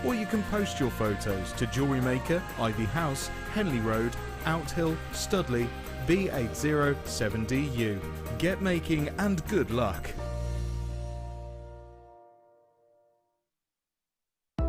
or you can post your photos to Jewellery Maker, Ivy House, Henley Road, Outhill, Studley, B807DU. Get making and good luck.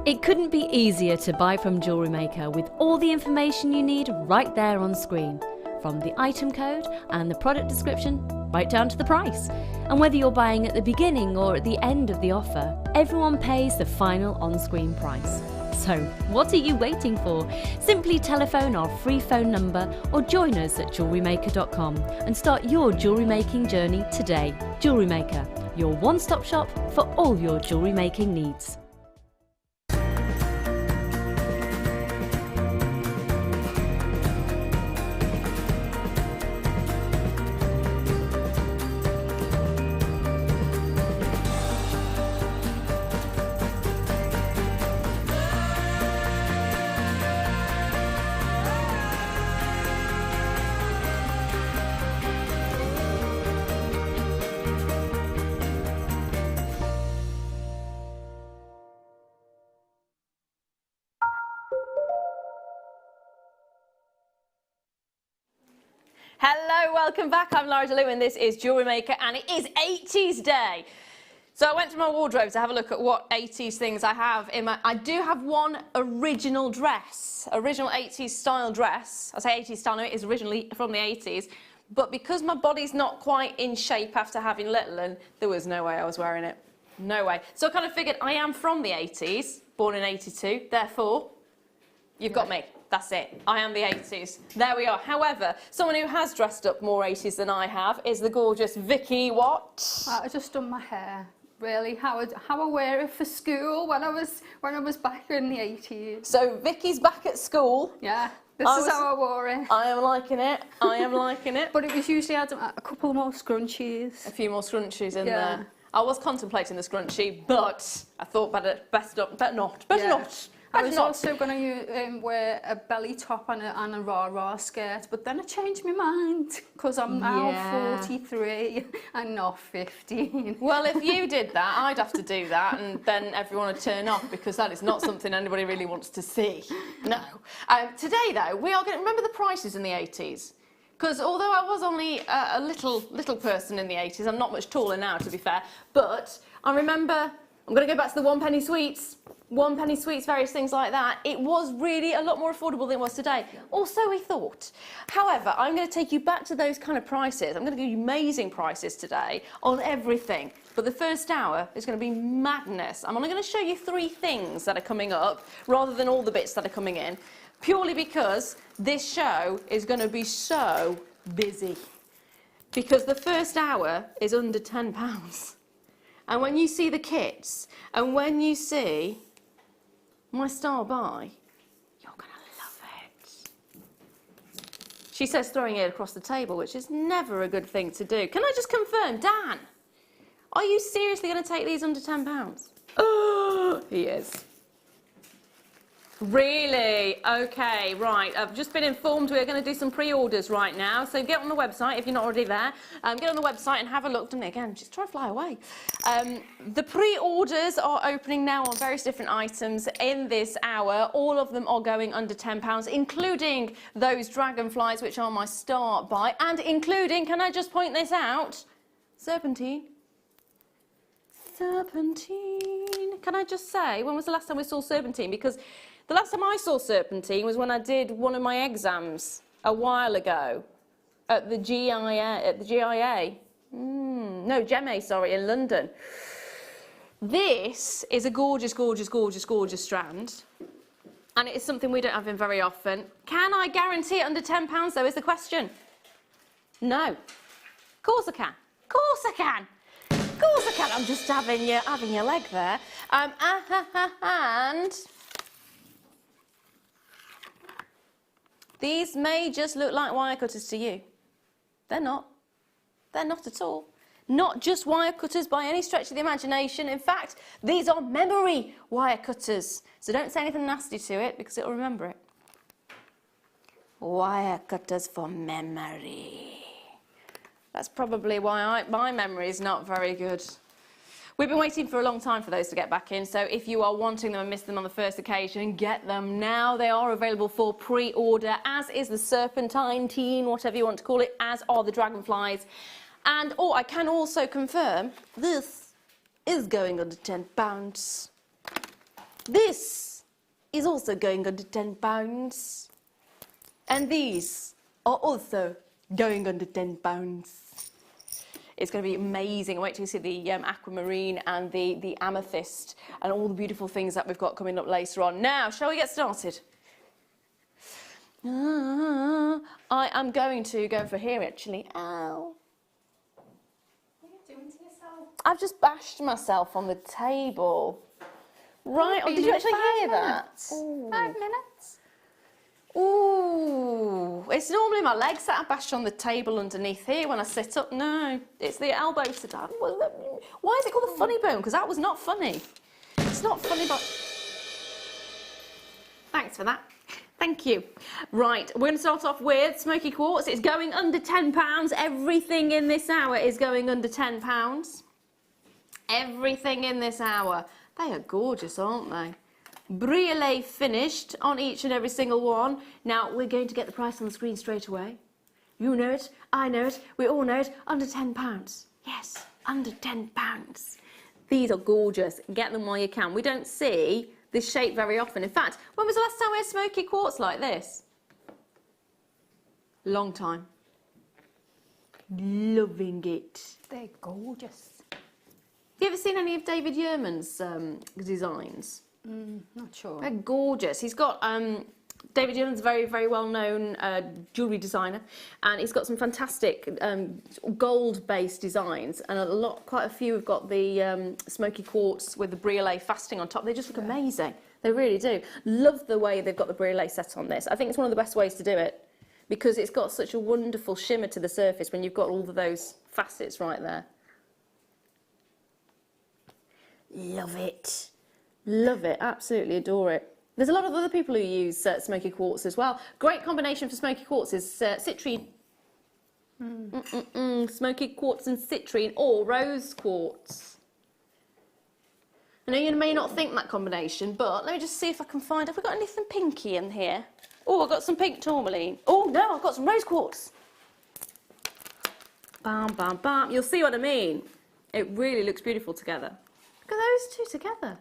It couldn't be easier to buy from Jewellery Maker with all the information you need right there on screen. From the item code and the product description, right down to the price. And whether you're buying at the beginning or at the end of the offer, everyone pays the final on-screen price. So, what are you waiting for? Simply telephone our free phone number or join us at JewelleryMaker.com and start your jewellery making journey today. Jewellery Maker, your one-stop shop for all your jewellery making needs. Hello, welcome back. I'm Laura DeLu and this is Jewellery Maker and it is 80s day. So I went through my wardrobe to have a look at what 80s things I have in my... I do have one original dress, original 80s style dress. I say 80s style, no, it is originally from the 80s. But because my body's not quite in shape after having little, there was no way I was wearing it. No way. So I kind of figured I am from the 80s, born in 82, therefore, you've got me. That's it. I am the 80s. There we are. However, someone who has dressed up more 80s than I have is the gorgeous Vicky what? I just done my hair. Really, how I wear it for school when I was back in the 80s. So Vicky's back at school. Yeah, this is how I wore it. I am liking it. I am liking it. But it was usually had a couple more scrunchies. A few more scrunchies in there. I was contemplating the scrunchie, but I thought better not. I was also going to wear a belly top and a rah-rah skirt, but then I changed my mind because I'm now 43 and not 15. Well, if you did that, I'd have to do that, and then everyone would turn off because that is not something anybody really wants to see. No. Today, though, we are going to remember the prices in the 80s. Because although I was only a little person in the 80s, I'm not much taller now, to be fair, but I remember, I'm going to go back to the one-penny sweets. One-penny sweets, various things like that. It was really a lot more affordable than it was today. Or so we thought. However, I'm going to take you back to those kind of prices. I'm going to give you amazing prices today on everything. But the first hour is going to be madness. I'm only going to show you 3 things that are coming up rather than all the bits that are coming in. Purely because this show is going to be so busy. Because the first hour is under £10. And when you see the kits, and when you see my style buy, you're going to love it. She says throwing it across the table, which is never a good thing to do. Can I just confirm, Dan, are you seriously going to take these under £10? Oh, he is. Really? Okay, right. I've just been informed we're going to do some pre-orders right now. So get on the website if you're not already there. Get on the website and have a look. And again, just try to fly away. The pre-orders are opening now on various different items in this hour. All of them are going under £10, including those dragonflies, which are my start buy, and including, can I just point this out, serpentine. Serpentine. Can I just say, when was the last time we saw serpentine? Because the last time I saw serpentine was when I did one of my exams a while ago at the GIA. No, GEMA, sorry, in London. This is a gorgeous, gorgeous, gorgeous, gorgeous strand. And it is something we don't have in very often. Can I guarantee it under £10 though, is the question? No. Of course I can. Of course I can. Of course I can. I'm just having your leg there. And these may just look like wire cutters to you. They're not. They're not at all. Not just wire cutters by any stretch of the imagination. In fact, these are memory wire cutters. So don't say anything nasty to it because it'll remember it. Wire cutters for memory. That's probably why my memory is not very good. We've been waiting for a long time for those to get back in, so if you are wanting them and missed them on the first occasion, get them now. They are available for pre-order, as is the serpentine, teen, whatever you want to call it, as are the dragonflies. And I can also confirm, this is going under £10. This is also going under £10. And these are also going under £10. It's going to be amazing. Wait till you see the aquamarine and the amethyst and all the beautiful things that we've got coming up later on. Now, shall we get started? I am going to go for here, actually. Ow. What are you doing to yourself? I've just bashed myself on the table. Right, did you actually hear that? Ooh. 5 minutes. Ooh, it's normally my legs that I bash on the table underneath here when I sit up. No, it's the elbow today. Why is it called a funny bone? Because that was not funny. It's not funny, but... Thanks for that. Thank you. Right, we're going to start off with smoky quartz. It's going under £10. Everything in this hour is going under £10. Everything in this hour. They are gorgeous, aren't they? Briolet finished on each and every single one. Now, we're going to get the price on the screen straight away. You know it, I know it, we all know it, under £10. Yes, under £10. These are gorgeous. Get them while you can. We don't see this shape very often. In fact, when was the last time we had smoky quartz like this? Long time. Loving it. They're gorgeous. Have you ever seen any of David Yurman's designs? Not sure. They're gorgeous. He's got David Yurman's a very, very well-known jewellery designer, and he's got some fantastic gold-based designs, and quite a few have got the smoky quartz with the briolet fasting on top. They just look amazing. They really do. Love the way they've got the briolet set on this. I think it's one of the best ways to do it because it's got such a wonderful shimmer to the surface when you've got all of those facets right there. Love it. Love it, absolutely adore it. There's a lot of other people who use smoky quartz as well. Great combination for smoky quartz is citrine. Smoky quartz and citrine, or rose quartz. I know you may not think that combination, but let me just see if I can find, have we got anything pinky in here? Oh, I've got some pink tourmaline. Oh no, I've got some rose quartz. Bam, bam, bam. You'll see what I mean. It really looks beautiful together. Look at those two together.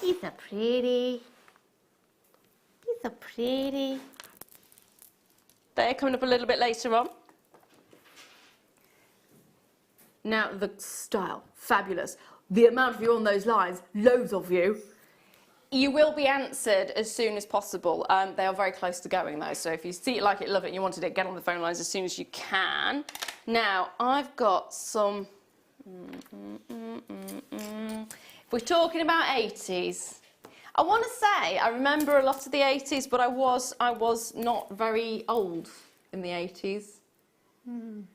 These are pretty. These are pretty. They're coming up a little bit later on. Now, the style, fabulous. The amount of you on those lines, loads of you. You will be answered as soon as possible. They are very close to going though, so if you see it, like it, love it, and you wanted it, get on the phone lines as soon as you can. Now, I've got some... If we're talking about 80s, I want to say I remember a lot of the 80s, but I was not very old in the 80s. Dan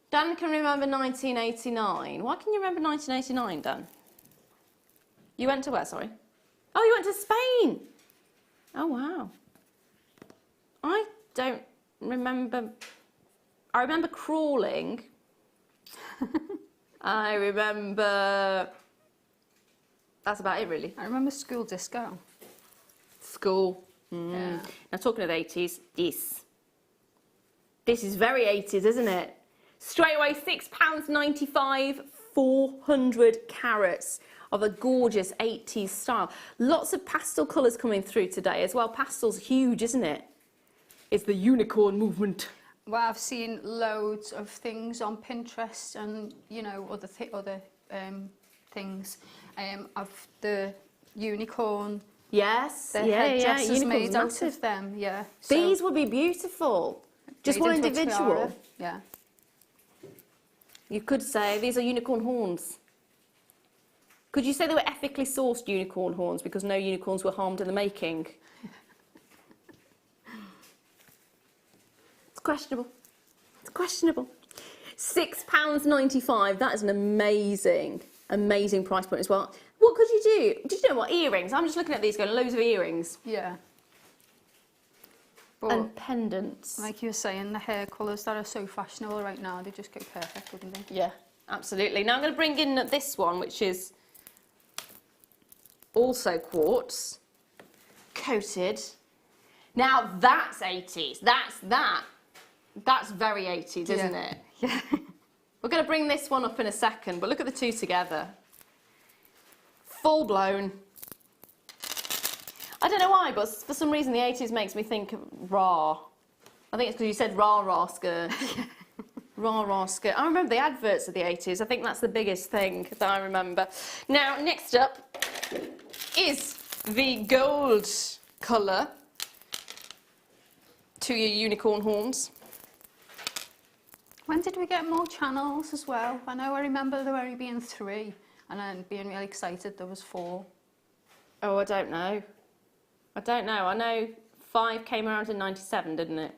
can remember 1989. Why can you remember 1989, Dan? You went to where, sorry? Oh, you went to Spain. Oh, wow. I don't remember. I remember crawling. I remember... That's about it, really. I remember school disco. School. Yeah. Now, talking of the 80s, this is very 80s, isn't it? Straight away, £6.95, 400 carats of a gorgeous 80s style. Lots of pastel colours coming through today as well. Pastel's huge, isn't it? It's the unicorn movement. Well, I've seen loads of things on Pinterest and, you know, other things of the unicorn. Yes, the headdresses made out of them. Yeah. These would be beautiful. Just one individual. Yeah. You could say these are unicorn horns. Could you say they were ethically sourced unicorn horns because no unicorns were harmed in the making? It's questionable. It's questionable. £6.95. That is an amazing, amazing price point as well. What could you do? Did you know what? Earrings. I'm just looking at these going, loads of earrings. Yeah. But and pendants. like you were saying, the hair colours that are so fashionable right now, they just go perfect, wouldn't they? Yeah, absolutely. Now I'm going to bring in this one, which is also quartz, coated. Now that's 80s. That's very 80s, isn't it? Yeah. We're going to bring this one up in a second, but look at the two together. Full blown. I don't know why, but for some reason the 80s makes me think of raw. I think it's because you said rah skirt. Rah skirt. I remember the adverts of the 80s. I think that's the biggest thing that I remember. Now, next up is the gold colour to your unicorn horns. When did we get more channels as well? I remember there only being 3, and then being really excited there was 4. Oh, I don't know. I know 5 came around in 97, didn't it?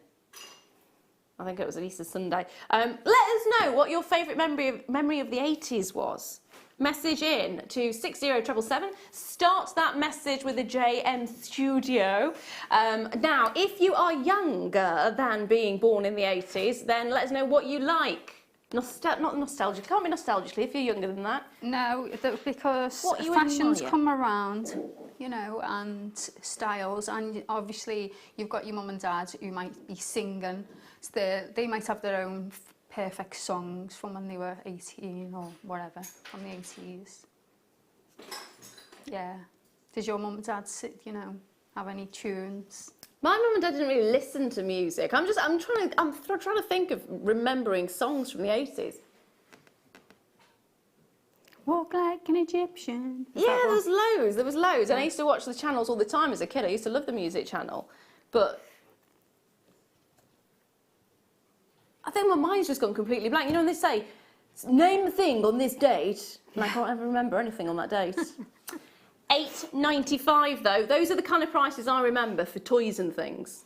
I think it was Easter Sunday. Let us know what your favourite memory of the 80s was. Message in to 60777. Start that message with a JM Studio. Now, if you are younger than being born in the 80s, then let us know what you like. Not nostalgic. Can't be nostalgically if you're younger than that. No, because fashions come around, you know, and styles, and obviously you've got your mum and dad who might be singing. So they might have their own perfect songs from when they were 18 or whatever, from the 80s. Yeah. Did your mum and dad, have any tunes? My mum and dad didn't really listen to music. I'm trying to think of remembering songs from the 80s. Walk like an Egyptian. Yeah, there was loads. And I used to watch the channels all the time as a kid. I used to love the music channel. But I think my mind's just gone completely blank. You know when they say, name a thing on this date, and I can't ever remember anything on that date. £8.95 though. Those are the kind of prices I remember for toys and things.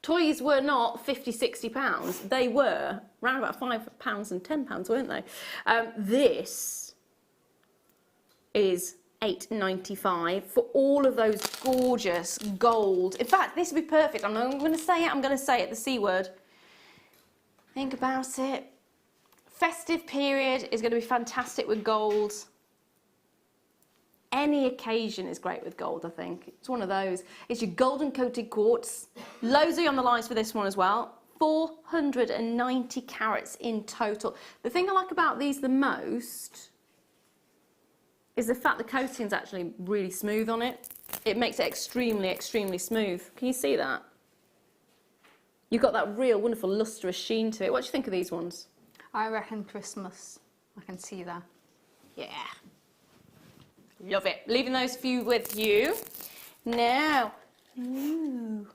Toys were not £50, £60. They were around about £5 and £10, weren't they? This is £8.95 for all of those gorgeous gold. In fact, this would be perfect. I'm going to say it, the C word. Think about it. Festive period is going to be fantastic with gold. Any occasion is great with gold, I think. It's one of those. It's your golden coated quartz. Loads of you on the lines for this one as well. 490 carats in total. The thing I like about these the most is the fact the coating's actually really smooth on it. It makes it extremely, extremely smooth. Can you see that? You've got that real wonderful lustrous sheen to it. What do you think of these ones? I reckon Christmas. I can see that. Yeah. Love it. Leaving those few with you. Now, ooh,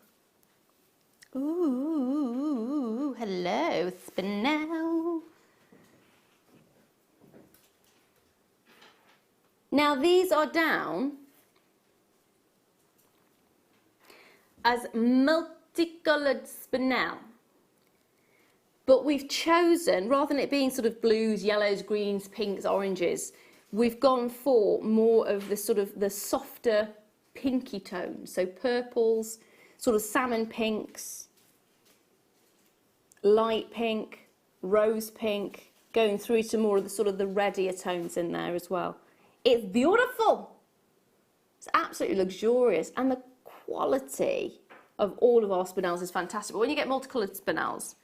hello, Spinel. Now these are down as multicoloured Spinel. But we've chosen, rather than it being sort of blues, yellows, greens, pinks, oranges, we've gone for more of the sort of the softer pinky tones. So purples, sort of salmon pinks, light pink, rose pink, going through to more of the sort of the reddier tones in there as well. It's beautiful. It's absolutely luxurious. And the quality of all of our spinels is fantastic. But when you get multicoloured spinels,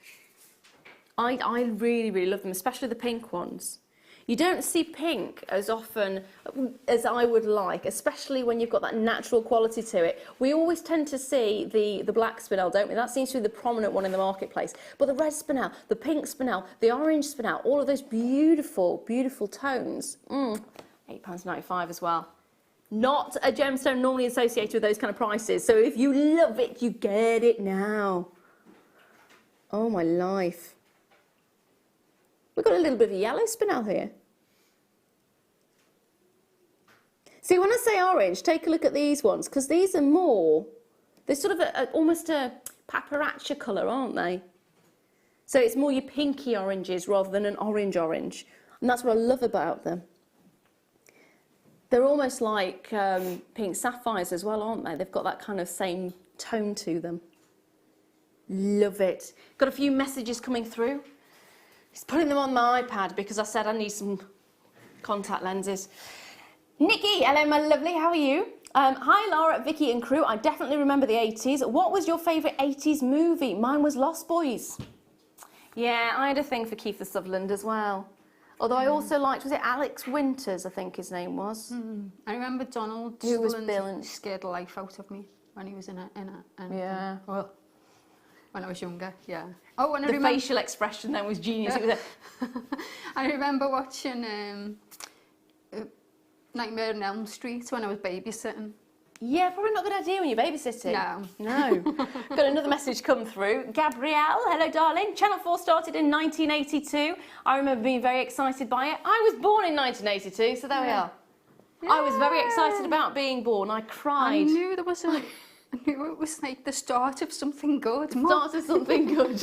I really, really love them, especially the pink ones. You don't see pink as often as I would like, especially when you've got that natural quality to it. We always tend to see the black spinel, don't we? That seems to be the prominent one in the marketplace. But the red spinel, the pink spinel, the orange spinel, all of those beautiful, beautiful tones. £8.95 as well. Not a gemstone normally associated with those kind of prices. So if you love it, you get it now. Oh, my life. We've got a little bit of a yellow spinel here. See, when I say orange, take a look at these ones, because these are more, they're sort of almost a paparazzi colour, aren't they? So it's more your pinky oranges rather than an orange. And that's what I love about them. They're almost like pink sapphires as well, aren't they? They've got that kind of same tone to them. Love it. Got a few messages coming through. He's putting them on my iPad because I said I need some contact lenses. Nikki, hello my lovely, how are you? Hi Laura, Vicky and crew, I definitely remember the 80s. What was your favourite 80s movie? Mine was Lost Boys. Yeah, I had a thing for Kiefer Sutherland as well. Although I also liked, was it Alex Winters, I think his name was? I remember Donald Who was Sutherland scared the life out of me when he was in it. Yeah. Well, when I was younger, yeah. Oh, and the facial expression then was genius. Yeah. It was I remember watching Nightmare on Elm Street when I was babysitting. Yeah, probably not a good idea when you're babysitting. No. Got another message come through. Gabrielle, hello darling. Channel 4 started in 1982. I remember being very excited by it. I was born in 1982, so there we are. Yeah. I was very excited about being born. I cried. I knew there was I knew it was like the start of something good. Start of something good.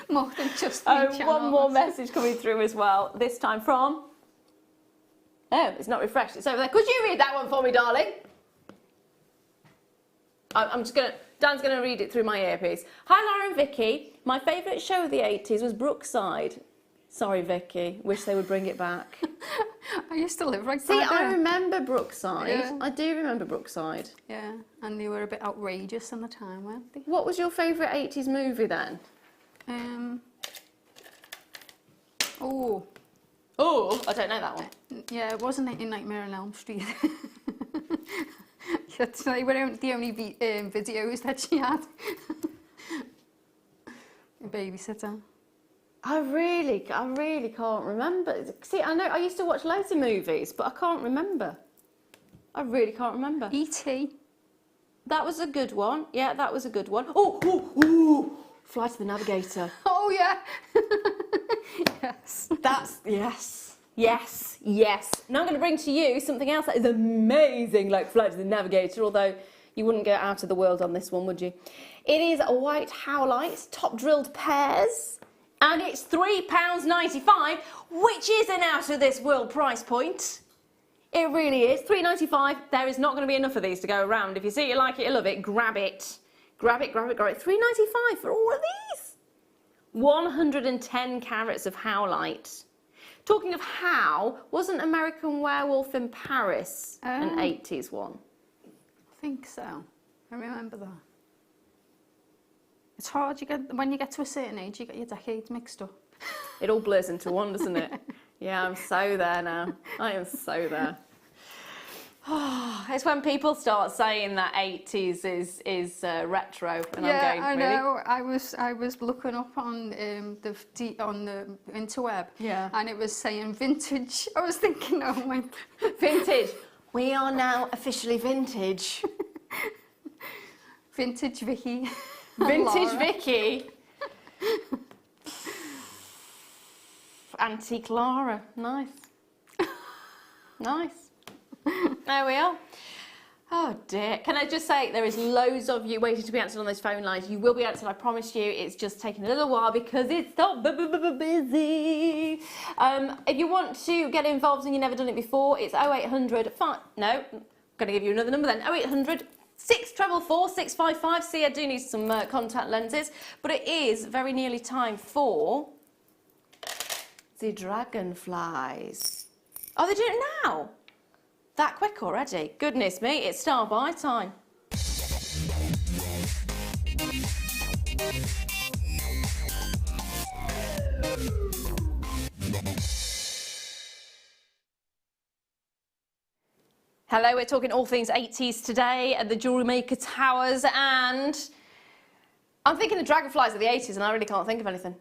More than just channels. One more message coming through as well. This time from... Oh, it's not refreshed. It's over there. Could you read that one for me, darling? I'm just gonna, Dan's gonna read it through my earpiece. Hi Laura and Vicky, my favourite show of the 80s was Brookside. Sorry Vicky, wish they would bring it back. I used to live right See, there. I remember Brookside. Yeah. I do remember Brookside. Yeah, and they were a bit outrageous in the time, weren't they? What was your favourite 80s movie then? Oh, I don't know that one. yeah, it wasn't in Nightmare on Elm Street. They were the only videos that she had. A babysitter. I really can't remember. See, I know I used to watch loads of movies, but I can't remember. I really can't remember. E.T. That was a good one. Yeah, that was a good one. Oh, Flight of the Navigator. Oh yeah. Yes. Yes. Now I'm going to bring to you something else that is amazing, like Flight of the Navigator, although you wouldn't go out of the world on this one, would you? It is a white howlite, top drilled pairs, and it's £3.95, which is an out of this world price point. It really is. £3.95. There is not going to be enough of these to go around. If you see it, you like it, you love it, grab it. Grab it. £3.95 for all of these. 110 carats of howlite. Talking of how, wasn't American Werewolf in Paris an 80s one? I think so. I remember that. It's hard, when you get to a certain age, you get your decades mixed up. It all blurs into one, doesn't it? Yeah, I'm so there now. I am so there. It's when people start saying that 80s is retro, and yeah, I'm going, I really? know. I was looking up on the interweb, yeah, and it was saying vintage. I was thinking, oh my, vintage. We are now officially vintage. Vintage Vicky. Vintage Vicky. Antique Laura. Nice. Nice. There we are. Oh dear. Can I just say, there is loads of you waiting to be answered on those phone lines. You will be answered, I promise you. It's just taking a little while because it's so busy. If you want to get involved and you've never done it before, it's 0800... No, I'm going to give you another number then. 0800 644 655. See, I do need some contact lenses. But it is very nearly time for the dragonflies. Oh, they're doing it now? That quick already? Goodness me, it's star buy time. Hello, we're talking all things 80s today at the Jewellery Maker Towers, and I'm thinking the dragonflies of the 80s and I really can't think of anything.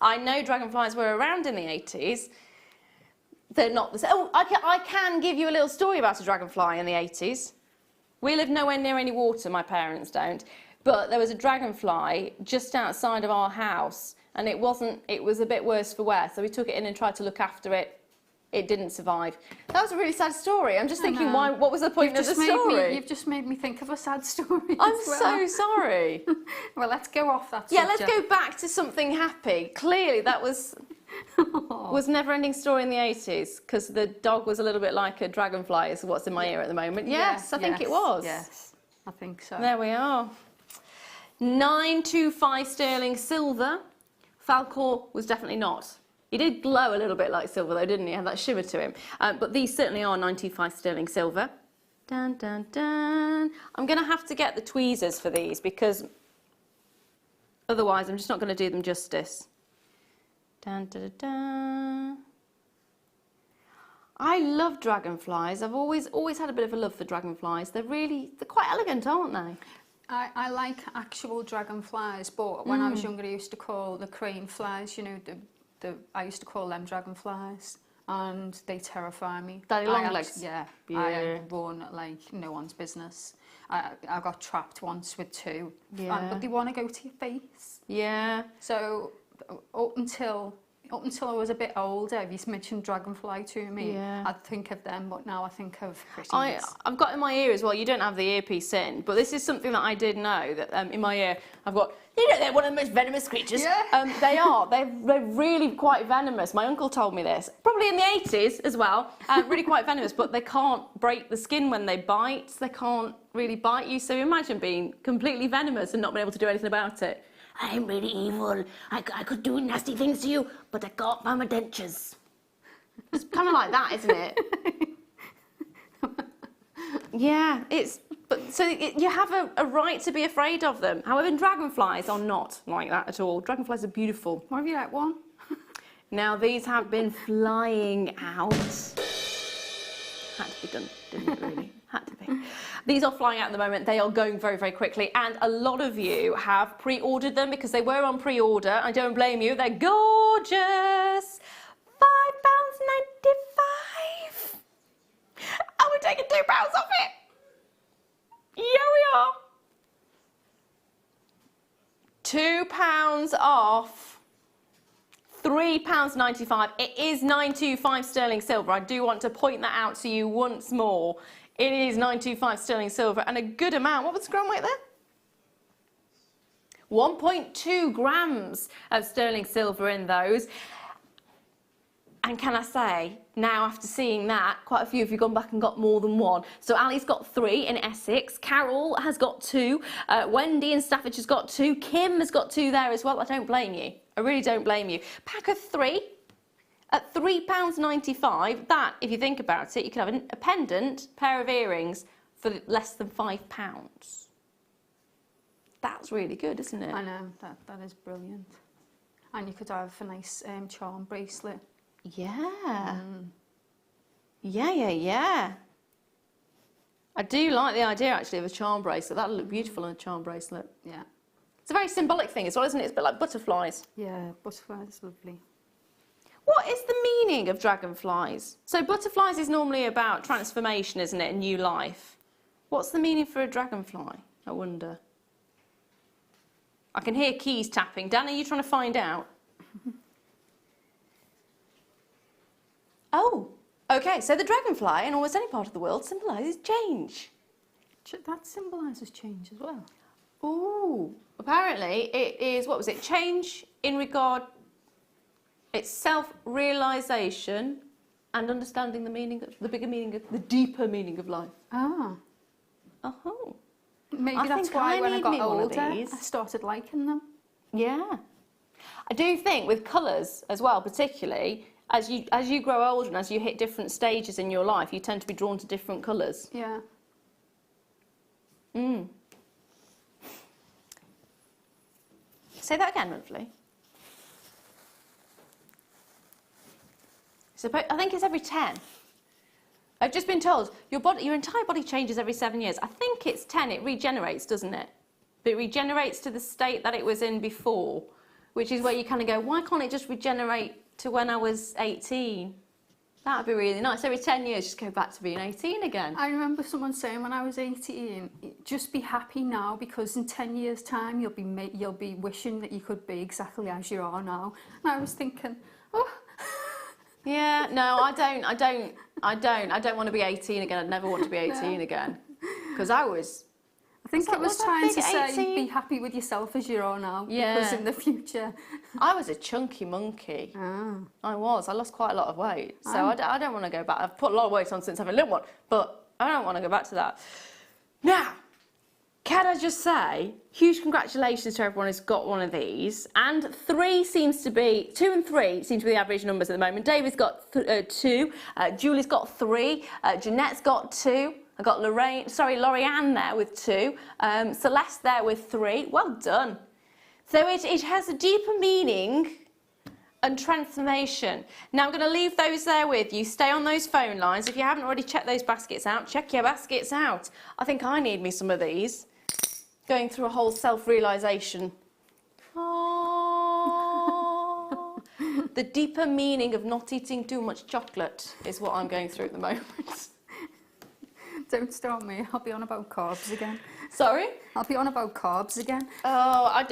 I know dragonflies were around in the 80s. They're not the same. Oh, I can give you a little story about a dragonfly in the 80s. We live nowhere near any water, my parents don't, but there was a dragonfly just outside of our house, and it was a bit worse for wear, so we took it in and tried to look after it. It didn't survive. That was a really sad story. I'm just thinking, what was the point of the story? You've just made me think of a sad story. I'm so sorry. Well, let's go off that subject. Yeah, let's go back to something happy. Clearly, that was never-ending story in the 80s, because the dog was a little bit like a dragonfly, is what's in my ear at the moment. Yes, I think it was. Yes, I think so. There we are. 925 sterling silver. Falcor was definitely not. He did glow a little bit like silver though, didn't he? Had that shimmer to him. But these certainly are 925 sterling silver. Dun, dun, dun. I'm going to have to get the tweezers for these because otherwise I'm just not going to do them justice. Dun, dun, dun, dun. I love dragonflies. I've always had a bit of a love for dragonflies. They're quite elegant, aren't they? I like actual dragonflies, but when I was younger I used to call the crane flies, you know, I used to call them dragonflies, and they terrify me. Daddy long legs? Yeah. I run like no one's business. I got trapped once with two, but they want to go to your face. Yeah. So up until I was a bit older, if you mentioned dragonfly to me, I'd think of them, but now I think of pretties. I've got in my ear as well, you don't have the earpiece in, but this is something that I did know, that in my ear I've got, you know, they're one of the most venomous creatures. Yeah. They are. They're really quite venomous. My uncle told me this, probably in the 80s as well, really quite venomous, but they can't break the skin when they bite. They can't really bite you, so imagine being completely venomous and not being able to do anything about it. I'm really evil. I could do nasty things to you, but I got my dentures. It's kind of like that, isn't it? Yeah, you have a right to be afraid of them. However, dragonflies are not like that at all. Dragonflies are beautiful. What have you had one? Now, these have been flying out. Had to be done, didn't it, really? Had to be. These are flying out at the moment. They are going very, very quickly. And a lot of you have pre-ordered them because they were on pre-order. I don't blame you. They're gorgeous. £5.95. And we're taking £2 off it. Here we are. £2 off. £3.95. It is 925 sterling silver. I do want to point that out to you once more. It is 925 sterling silver and a good amount. What was the gram weight there? 1.2 grams of sterling silver in those. And can I say, now after seeing that, quite a few of you gone back and got more than one. So Ali's got 3 in Essex, Carol has got 2, Wendy in Staffordshire's got 2, Kim has got 2 there as well. I don't blame you. I really don't blame you. Pack of 3 at £3.95. That, if you think about it, you could have a pendant, pair of earrings for less than £5. That's really good, isn't it? I know, that is brilliant. And you could have a nice charm bracelet. Yeah. Yeah. I do like the idea, actually, of a charm bracelet. That would look beautiful on a charm bracelet. Yeah. It's a very symbolic thing as well, isn't it? It's a bit like butterflies. Yeah, butterflies, lovely. What is the meaning of dragonflies? So butterflies is normally about transformation, isn't it? A new life. What's the meaning for a dragonfly, I wonder? I can hear keys tapping. Dan, are you trying to find out? Oh, okay. So the dragonfly in almost any part of the world symbolises change. That symbolises change as well. Ooh, apparently it is, what was it? Change in regard, it's self-realisation and understanding the meaning, the bigger meaning, the deeper meaning of life. Ah. Oh. Maybe that's why when I got older, I started liking them. Yeah. I do think with colours as well, particularly, as you grow older and as you hit different stages in your life, you tend to be drawn to different colours. Yeah. Say that again, roughly. I think it's every 10. I've just been told your entire body changes every 7 years. I think it's 10. It regenerates, doesn't it? It regenerates to the state that it was in before, which is where you kind of go, why can't it just regenerate to when I was 18? That would be really nice. Every 10 years, just go back to being 18 again. I remember someone saying when I was 18, just be happy now because in 10 years' time, you'll be wishing that you could be exactly as you are now. And I was thinking, oh. Yeah, no, I don't want to be 18 again. I'd never want to be 18 again. Because I think it was trying to say be happy with yourself as you are now. Yeah. Because in the future. I was a chunky monkey. Ah. I lost quite a lot of weight. So I don't want to go back. I've put a lot of weight on since having a little one, but I don't want to go back to that. Now, Can I just say, huge congratulations to everyone who's got one of these. And 2 and 3 seem to be the average numbers at the moment. David's got 2, Julie's got 3, Jeanette's got 2. I got Lorianne there with 2, Celeste there with 3. Well done. So it has a deeper meaning and transformation. Now I'm going to leave those there with you. Stay on those phone lines. If you haven't already checked those baskets out, check your baskets out. I think I need me some of these. Going through a whole self-realisation. Oh, the deeper meaning of not eating too much chocolate is what I'm going through at the moment. Don't start me. I'll be on about carbs again. Sorry? I'll be on about carbs again. Oh,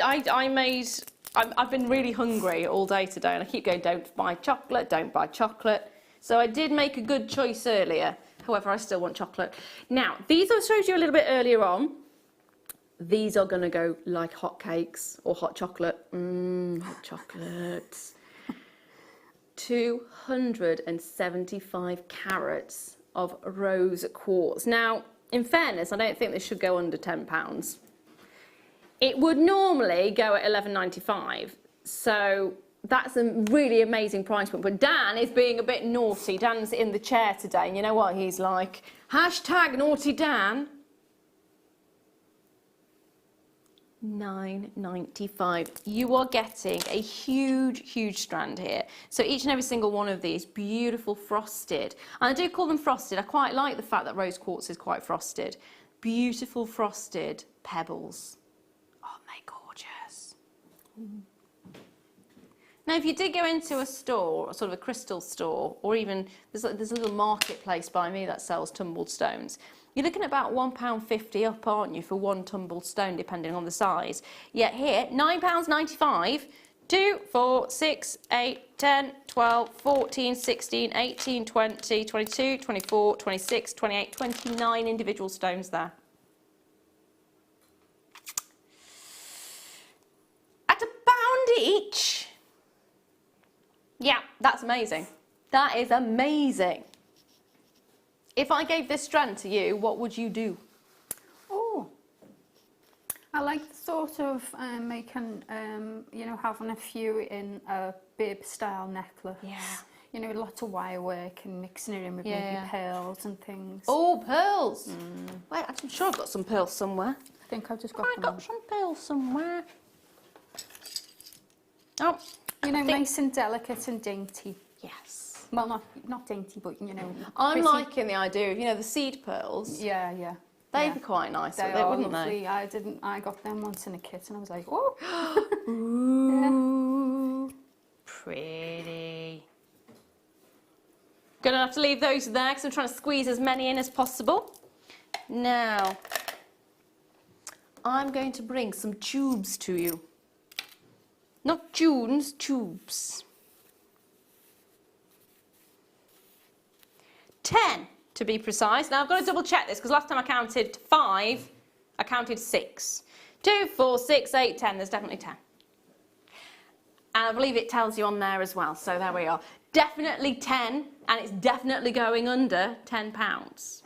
I've been really hungry all day today and I keep going, don't buy chocolate, don't buy chocolate. So I did make a good choice earlier. However, I still want chocolate. Now, these I showed you a little bit earlier on. These are going to go like hotcakes or hot chocolate. Hot chocolate. 275 carats of rose quartz. Now, in fairness, I don't think this should go under £10. It would normally go at £11.95. So that's a really amazing price point. But Dan is being a bit naughty. Dan's in the chair today. And you know what? He's like, #naughty Dan. £9.95. You are getting a huge strand here. So each and every single one of these beautiful frosted, and I do call them frosted. I quite like the fact that rose quartz is quite frosted. Beautiful frosted pebbles. Aren't they gorgeous? Now, if you did go into a store, sort of a crystal store, or even there's a little marketplace by me that sells tumbled stones. You're looking at about £1.50 up, aren't you, for one tumbled stone, depending on the size. Yet here, £9.95, 2, 4, 6, 8, 10, 12, 14, 16, 18, 20, 22, 24, 26, 28, 29 individual stones there. At £1 each. Yeah, that's amazing. That is amazing. If I gave this strand to you, what would you do? Oh, I like the thought of making, you know, having a few in a bib-style necklace. Yeah. You know, lots of wire work and mixing it in with maybe pearls and things. Oh, pearls! Wait, I'm sure I've got some pearls somewhere. I think I've just got them. I've got some pearls somewhere. Oh, you know, nice and delicate and dainty. yes. Well, not dainty, but, you know... I'm pretty. Liking the idea of, you know, the seed pearls. Yeah, yeah. They'd be quite nice, They wouldn't lovely. they? I got them once in a kit and I was like, oh! Ooh, yeah. Pretty. Gonna have to leave those there because I'm trying to squeeze as many in as possible. Now, I'm going to bring some tubes to you. Not tunes, tubes. 10 to be precise. Now I've got to double check this because last time I counted 5, I counted 6. 2, 4, 6, 8, 10. There's definitely 10. And I believe it tells you on there as well. So there we are. Definitely 10, and it's definitely going under £10.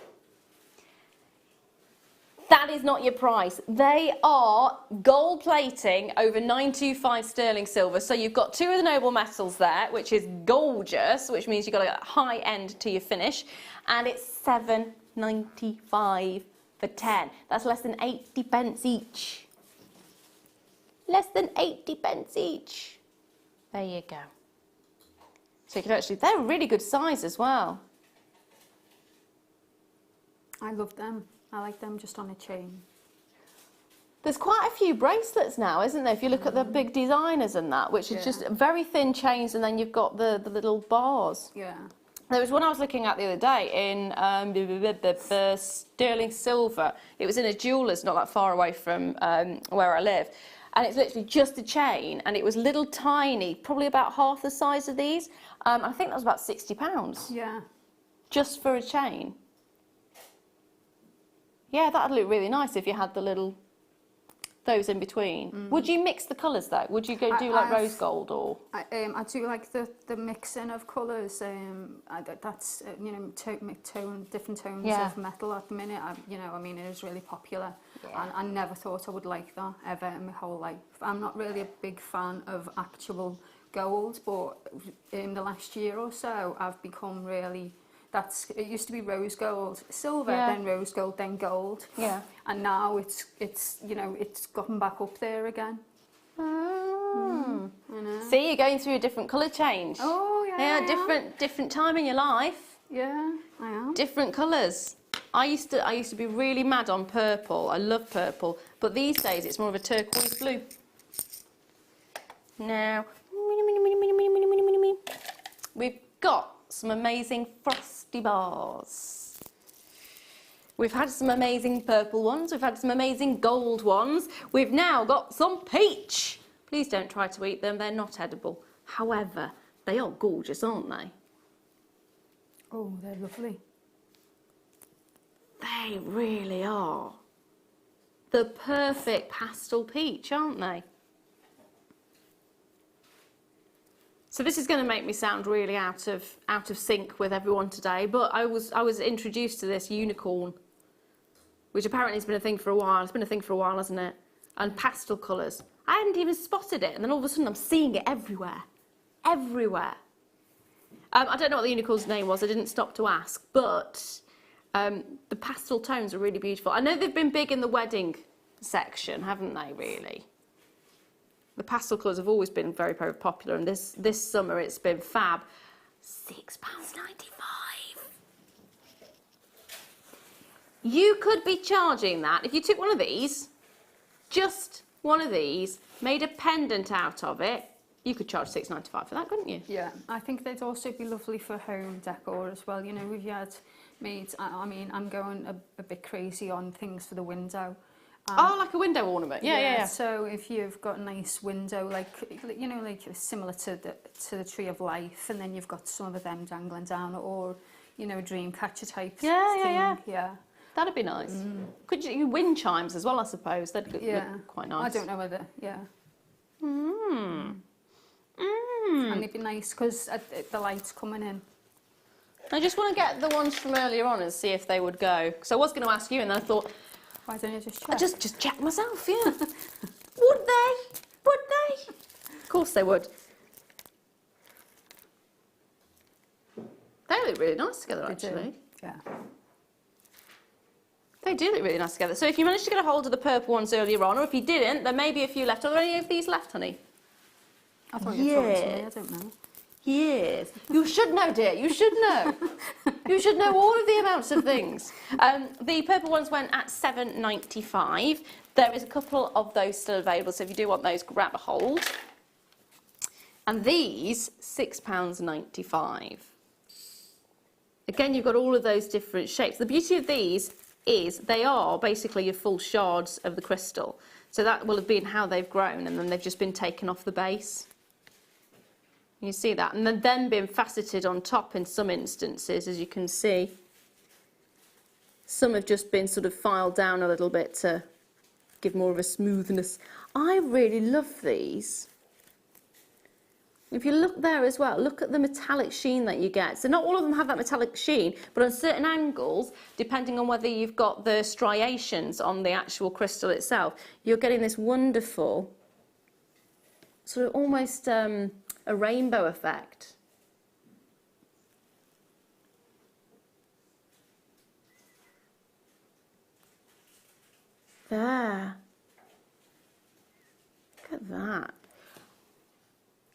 That is not your price. They are gold plating over 925 sterling silver. So you've got 2 of the noble metals there, which is gorgeous, which means you've got a high end to your finish. And it's £7.95 for 10. That's less than 80 pence each. Less than 80 pence each. There you go. So you can actually, they're a really good size as well. I love them. I like them just on a chain. There's quite a few bracelets now, isn't there? If you look at the big designers and that, which is just very thin chains, and then you've got the little bars. Yeah. There was one I was looking at the other day in sterling silver. It was in a jeweller's not that far away from where I live. And it's literally just a chain, and it was little tiny, probably about half the size of these. I think that was about £60. Yeah. Just for a chain. Yeah, that'd look really nice if you had the little those in between. Would you mix the colours though? Would you go do like rose gold or? I do like the mixing of colours. That's you know, different tones of metal at the minute. You know, I mean, it is really popular, and I never thought I would like that ever in my whole life. I'm not really a big fan of actual gold, but in the last year or so, I've become really. It used to be rose gold, silver, then rose gold, then gold. Yeah. And now it's you know, it's gotten back up there again. Oh. See, you're going through a different colour change. Oh yeah. Yeah, different time in your life. Yeah, I am. Different colours. I used to be really mad on purple. I love purple, but these days it's more of a turquoise blue. Now, we've got some amazing frosty bars. We've had some amazing purple ones, we've had some amazing gold ones, we've now got some peach. Please don't try to eat them, they're not edible. However, they are gorgeous, aren't they? Oh, they're lovely. They really are. The perfect pastel peach, aren't they? So this is going to make me sound really out of sync with everyone today, but I was introduced to this unicorn, which apparently has been a thing for a while. It's been a thing for a while, hasn't it? And pastel colours. I hadn't even spotted it, and then all of a sudden I'm seeing it everywhere. Everywhere. I don't know what the unicorn's name was, I didn't stop to ask, but the pastel tones are really beautiful. I know they've been big in the wedding section, haven't they, really? The pastel colours have always been very, very popular, and this summer it's been fab. £6.95. You could be charging that, if you took one of these, just one of these, made a pendant out of it, you could charge £6.95 for that, couldn't you? Yeah, I think they'd also be lovely for home decor as well. You know, we've had made, I mean, I'm going a bit crazy on things for the window. Oh, like a window ornament. Yeah. So if you've got a nice window, like, you know, like similar to the Tree of Life, and then you've got some of them dangling down, or, you know, a dream catcher type thing. Yeah. That'd be nice. Could you wind chimes as well, I suppose? That'd look quite nice. I don't know whether, And they'd be nice because the light's coming in. I just want to get the ones from earlier on and see if they would go. Because I was going to ask you, and then I thought, why don't you just check? I just check myself, yeah. Would they? Would they? Of course they would. They look really nice together, actually. Yeah. They do look really nice together. So if you managed to get a hold of the purple ones earlier on, or if you didn't, there may be a few left. Are there any of these left, honey? I thought you were talking to me, I don't know. Yes. You should know, dear. You should know. You should know all of the amounts of things. The purple ones went at £7.95. There is a couple of those still available, so if you do want those, grab a hold. And these, £6.95. Again, you've got all of those different shapes. The beauty of these is they are basically your full shards of the crystal. So that will have been how they've grown, and then they've just been taken off the base. You see that, and then being faceted on top in some instances, as you can see. Some have just been sort of filed down a little bit to give more of a smoothness. I really love these. If you look there as well, look at the metallic sheen that you get. So not all of them have that metallic sheen, but on certain angles, depending on whether you've got the striations on the actual crystal itself, you're getting this wonderful, sort of almost a rainbow effect. There. Look at that.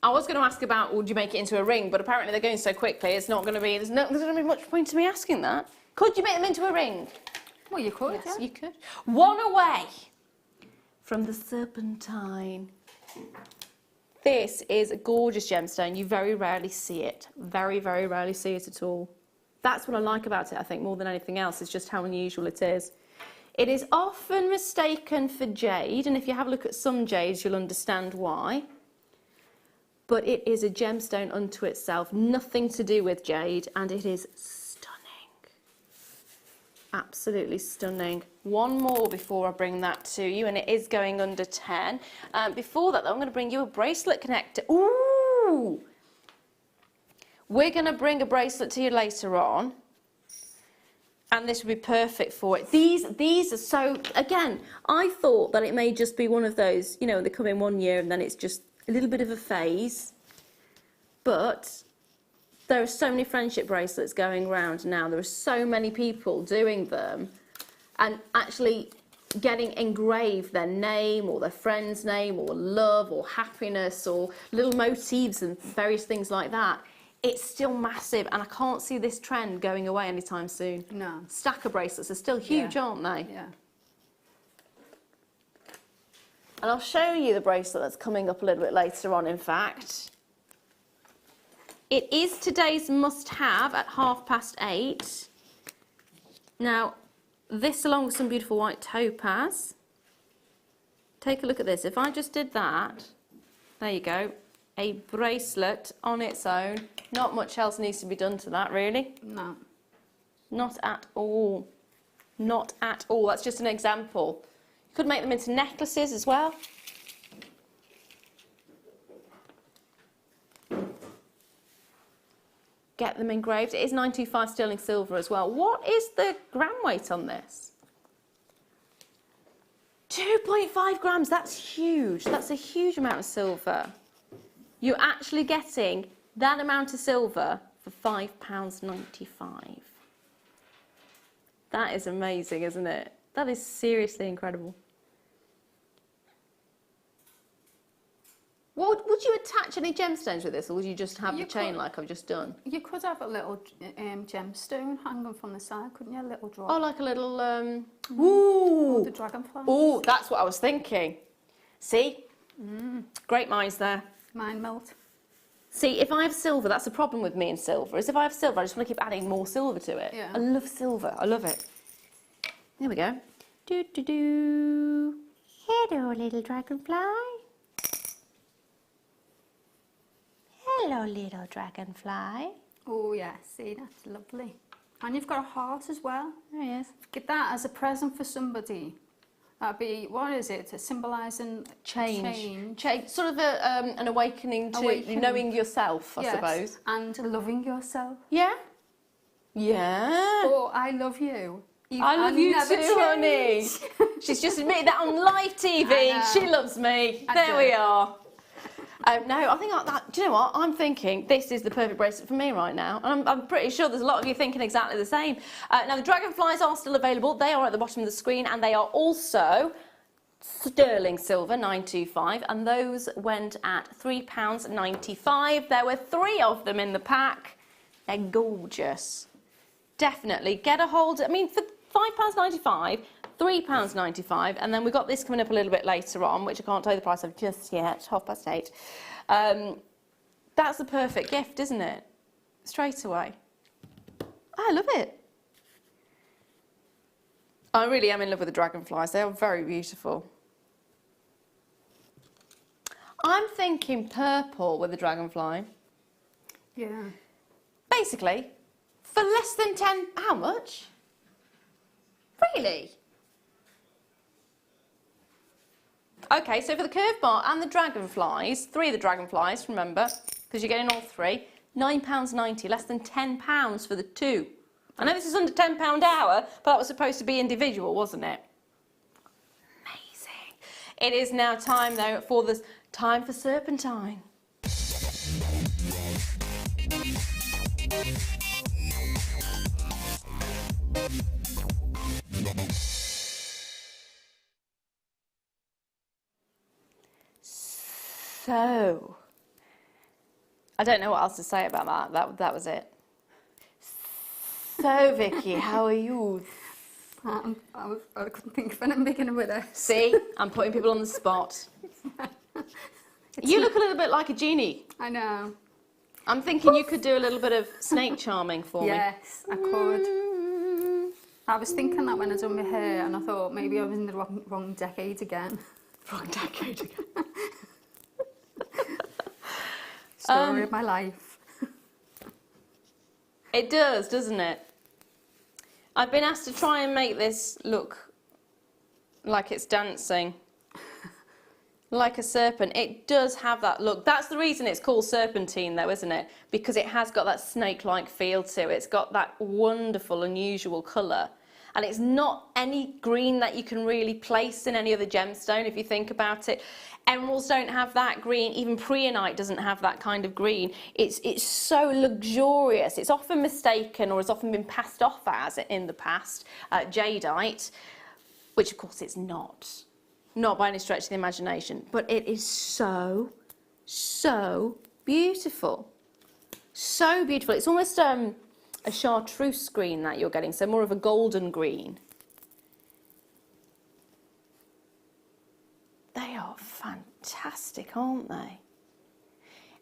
I was going to ask about would you make it into a ring, but apparently they're going so quickly, it's not going to be, there's not going to be much point to me asking that. Could you make them into a ring? Well, you could, yes, you could. One away from the serpentine. This is a gorgeous gemstone. You very rarely see it. Very, very rarely see it at all. That's what I like about it, I think, more than anything else, is just how unusual it is. It is often mistaken for jade, and if you have a look at some jades, you'll understand why. But it is a gemstone unto itself, nothing to do with jade, and it is stunning. Absolutely stunning. One more before I bring that to you, and it is going under 10. Before that, though, I'm going to bring you a bracelet connector. Ooh! We're going to bring a bracelet to you later on, and this would be perfect for it. These are so, again, I thought that it may just be one of those, you know, they come in 1 year and then it's just a little bit of a phase, but there are so many friendship bracelets going around now. There are so many people doing them and actually getting engraved their name or their friend's name or love or happiness or little motifs and various things like that. It's still massive, and I can't see this trend going away anytime soon. No. Stacker bracelets are still huge, aren't they? Yeah. And I'll show you the bracelet that's coming up a little bit later on, in fact. It is today's must-have at 8:30. Now, this along with some beautiful white topaz. Take a look at this. If I just did that, there you go, a bracelet on its own. Not much else needs to be done to that, really. No. Not at all. Not at all. That's just an example. You could make them into necklaces as well. Get them engraved. It is 925 sterling silver as well. What is the gram weight on this? 2.5 grams. That's huge. That's a huge amount of silver. You're actually getting that amount of silver for £5.95. That is amazing, isn't it? That is seriously incredible. Well, would you attach any gemstones with this, or would you just have the chain like I've just done? You could have a little gemstone hanging from the side, couldn't you? A little drop. Oh, like a little, ooh! The dragonfly. Ooh, that's what I was thinking. See? Great minds there. Mind melt. See, if I have silver, that's the problem with me and silver, is if I have silver, I just want to keep adding more silver to it. Yeah. I love silver. I love it. There we go. Do, do, do. Hello, little dragonfly. Hello, little dragonfly. Oh, yeah, see, that's lovely. And you've got a heart as well. There he is. Get that as a present for somebody. That'd be, what is it? Symbolising Change. Sort of an awakening to knowing yourself, I suppose. And loving yourself. Yeah? Yeah. Oh, I love you. I love you too, honey. She's just admitted that on live TV. She loves me. There we are. No, I think like that. Do you know what? I'm thinking this is the perfect bracelet for me right now, and I'm pretty sure there's a lot of you thinking exactly the same. Now the dragonflies are still available. They are at the bottom of the screen, and they are also sterling silver 925, and those went at £3.95. There were 3 of them in the pack. They're gorgeous. Definitely get a hold. I mean, for £5.95. £3.95, and then we've got this coming up a little bit later on, which I can't tell you the price of just yet, 8:30. That's the perfect gift, isn't it? Straight away. I love it. I really am in love with the dragonflies. They are very beautiful. I'm thinking purple with the dragonfly. Yeah. Basically, for less than 10, how much? Really? Okay, so for the curved bar and the dragonflies, 3 of the dragonflies, remember, because you're getting all 3, £9.90, less than £10 for the 2. I know this is under £10 hour, but that was supposed to be individual, wasn't it? Amazing. It is now time, though, for the time for serpentine. So, I don't know what else to say about that. That was it. So, Vicky, how are you? I couldn't think of anything beginning with this. See, I'm putting people on the spot. You look a little bit like a genie. I know. I'm thinking you could do a little bit of snake charming for me. Yes, I could. I was thinking that when I done my hair, and I thought maybe I was in the wrong decade again. Wrong decade again. Story of my life. It does, doesn't it? I've been asked to try and make this look like it's dancing. Like a serpent. It does have that look. That's the reason it's called serpentine though, isn't it? Because it has got that snake-like feel to it. It's got that wonderful, unusual colour. And it's not any green that you can really place in any other gemstone if you think about it. Emeralds don't have that green, even preonite doesn't have that kind of green. It's so luxurious. It's often mistaken, or has often been passed off as in the past, jadeite, which of course it's not. Not by any stretch of the imagination, but it is so, so beautiful. So beautiful. It's almost a chartreuse green that you're getting, so more of a golden green. They are fantastic, aren't they?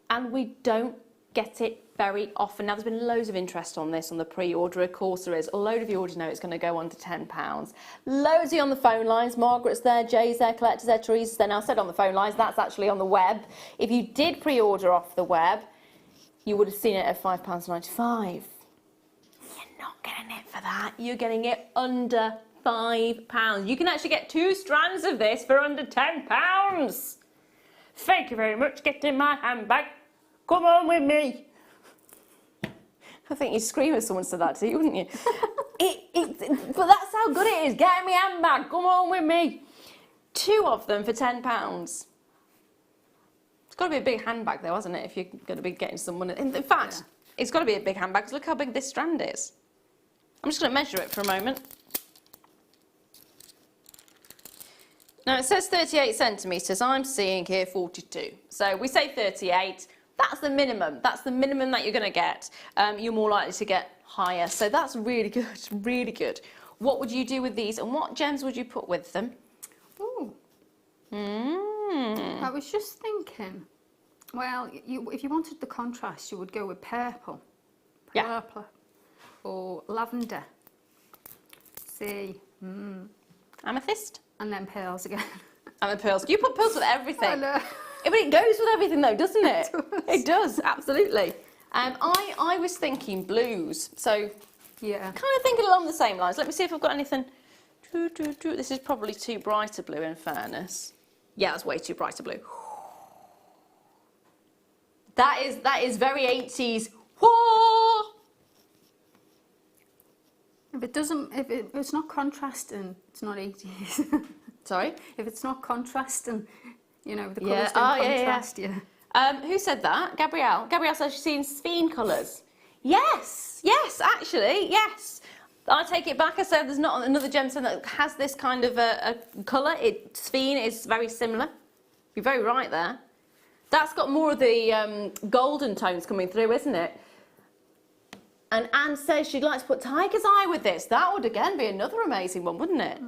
And we don't get it very often. Now, there's been loads of interest on this on the pre-order. Of course there is. A load of you already know it's going to go under £10. Loads of you on the phone lines. Margaret's there, Jay's there, Collector's there, Teresa's there. Now, I said on the phone lines, that's actually on the web. If you did pre-order off the web, you would have seen it at £5.95. You're not getting it for that. You're getting it under £5. You can actually get 2 strands of this for under £10. Thank you very much. Get in my handbag. Come on with me. I think you'd scream if someone said that to you, wouldn't you? But that's how good it is. Get in my handbag. Come on with me. 2 of them for £10. It's got to be a big handbag though, hasn't it? If you're going to be getting someone. In fact, it's got to be a big handbag because look how big this strand is. I'm just going to measure it for a moment. Now it says 38 centimetres. I'm seeing here 42. So we say 38. That's the minimum. That's the minimum that you're going to get. You're more likely to get higher. So that's really good, really good. What would you do with these and what gems would you put with them? Ooh. I was just thinking, well, if you wanted the contrast, you would go with purple. Purple. Or lavender. See. Amethyst. And then pearls again. And then pearls. You put pearls with everything. I know. But it goes with everything though, doesn't it? It does, absolutely. I was thinking blues, so yeah, kind of thinking along the same lines. Let me see if I've got anything. This is probably too bright a blue in fairness. Yeah, that's way too bright a blue. That is very 80s. If it's not contrasting, it's not 80s. Sorry? If it's not contrasting, you know, the colours don't contrast, Who said that? Gabrielle. Gabrielle says she's seen sphene colours. Yes, actually, yes. I take it back. I said there's not another gemstone that has this kind of a colour. Sphene is very similar. You're very right there. That's got more of the golden tones coming through, isn't it? And Anne says she'd like to put tiger's eye with this. That would again be another amazing one, wouldn't it?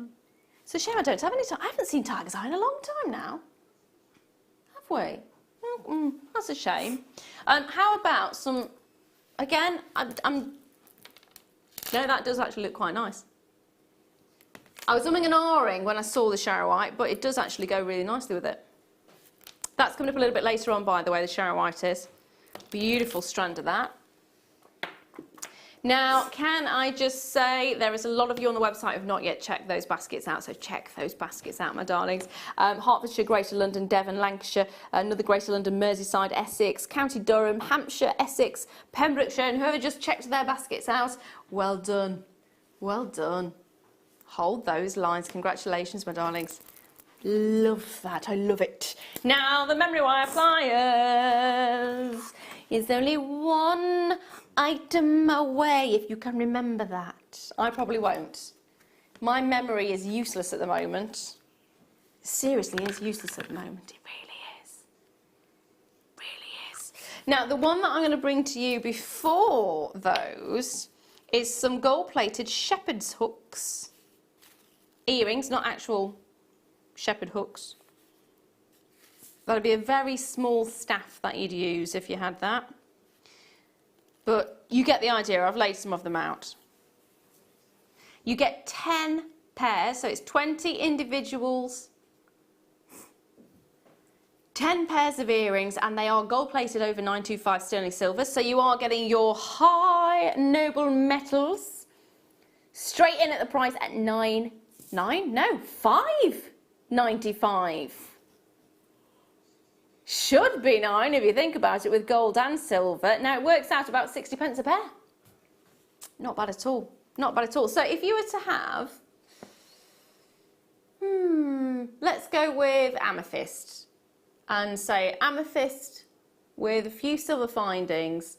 It's a shame I don't have any. I haven't seen tiger's eye in a long time now. Have we? That's a shame. How about some? Again, no, that does actually look quite nice. I was umming and ahhing when I saw the Charoite, but it does actually go really nicely with it. That's coming up a little bit later on, by the way, the Charoite is. Beautiful strand of that. Now, can I just say, there is a lot of you on the website who have not yet checked those baskets out, so check those baskets out, my darlings. Hertfordshire, Greater London, Devon, Lancashire, another Greater London, Merseyside, Essex, County Durham, Hampshire, Essex, Pembrokeshire, and whoever just checked their baskets out, well done. Well done. Hold those lines. Congratulations, my darlings. Love that. I love it. Now, the memory wire pliers is only one item away, if you can remember that. I probably won't. My memory is useless at the moment. Seriously, it's useless at the moment. It really is. Really is. Now, the one that I'm going to bring to you before those is some gold-plated shepherd's hooks. Earrings, not actual shepherd hooks. That'd be a very small staff that you'd use if you had that. But you get the idea. I've laid some of them out. You get 10 pairs, so it's 20 individuals, 10 pairs of earrings, and they are gold-plated over 925 sterling silver, so you are getting your high noble metals. Straight in at the price at £5.95. Should be £9 if you think about it, with gold and silver. Now it works out about 60 pence a pair. Not bad at all. Not bad at all. So if you were to have, let's go with amethyst and say amethyst with a few silver findings,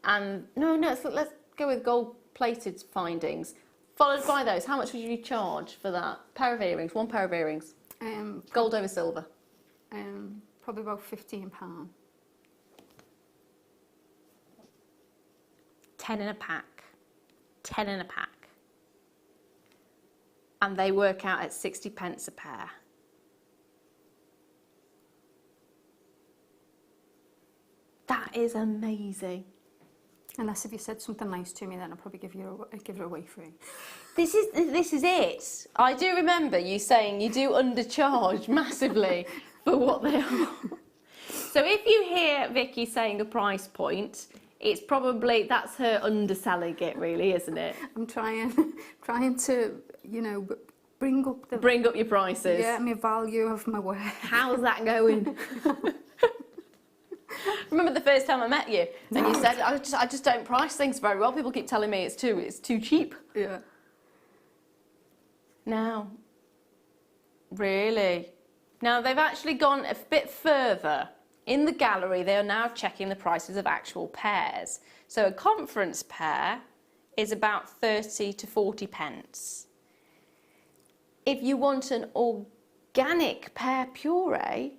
and let's go with gold plated findings. Followed by those, how much would you charge for that pair of earrings? One pair of earrings. Gold over silver. Probably about £15. 10 in a pack. 10 in a pack. And they work out at 60 pence a pair. That is amazing. Unless if you said something nice to me, then I'll probably give it away free. This is it. I do remember you saying you do undercharge massively for what they are. So if you hear Vicky saying a price point, it's probably, that's her underselling it really, isn't it? I'm trying to, bring up your prices. Yeah, my value of my work. How's that going? Remember the first time I met you and you said, I just don't price things very well. People keep telling me it's too cheap. Yeah. Now, really? Now they've actually gone a bit further. In the gallery, they are now checking the prices of actual pairs. So a conference pair is about 30 to 40 pence. If you want an organic pear puree,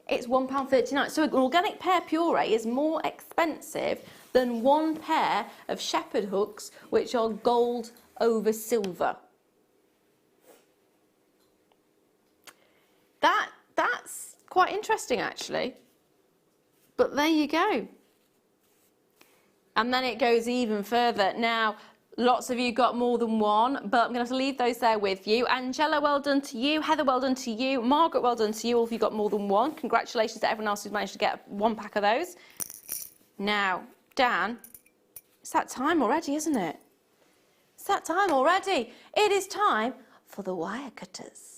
it's £1.39. So an organic pear puree is more expensive than one pair of shepherd hooks, which are gold over silver. That's quite interesting, actually. But there you go. And then it goes even further. Now, lots of you got more than one, but I'm going to have to leave those there with you. Angela, well done to you. Heather, well done to you. Margaret, well done to you. All of you got more than one. Congratulations to everyone else who's managed to get one pack of those. Now, Dan, it's that time already, isn't it? It's that time already. It is time for the wire cutters.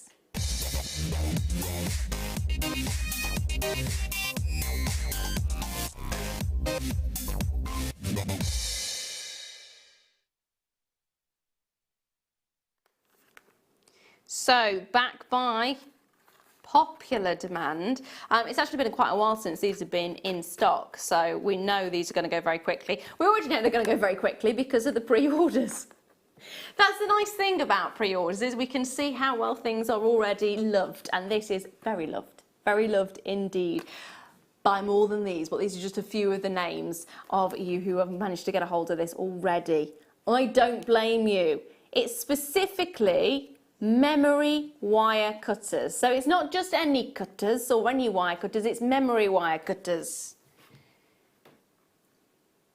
So, back by popular demand. It's actually been quite a while since these have been in stock, so we know these are going to go very quickly. We already know they're going to go very quickly because of the pre-orders. That's the nice thing about pre-orders, is we can see how well things are already loved, and this is very loved indeed by more than these, but these are just a few of the names of you who have managed to get a hold of this already. I don't blame you. It's specifically memory wire cutters. So it's not just any cutters or any wire cutters, it's memory wire cutters.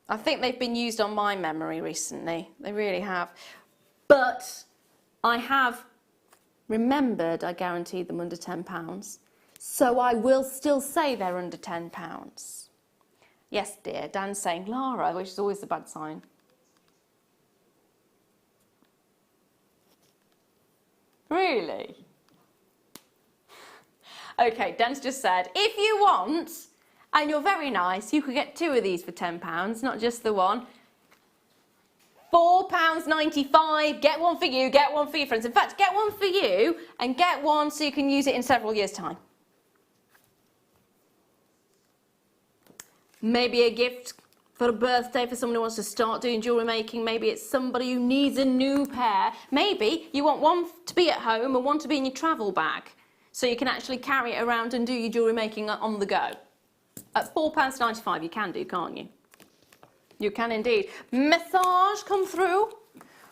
I think they've been used on my memory recently. They really have. But I have remembered I guaranteed them under £10. So I will still say they're under £10. Yes, dear, Dan's saying Lara, which is always a bad sign. Really? Okay, Dan's just said, if you want, and you're very nice, you could get 2 of these for £10, not just the one. £4.95, get one for you, get one for your friends. In fact, get one for you and get one so you can use it in several years' time. Maybe a gift for a birthday for someone who wants to start doing jewellery making. Maybe it's somebody who needs a new pair. Maybe you want one to be at home and one to be in your travel bag, so you can actually carry it around and do your jewellery making on the go. At £4.95 you can do, can't you? You can indeed. Message come through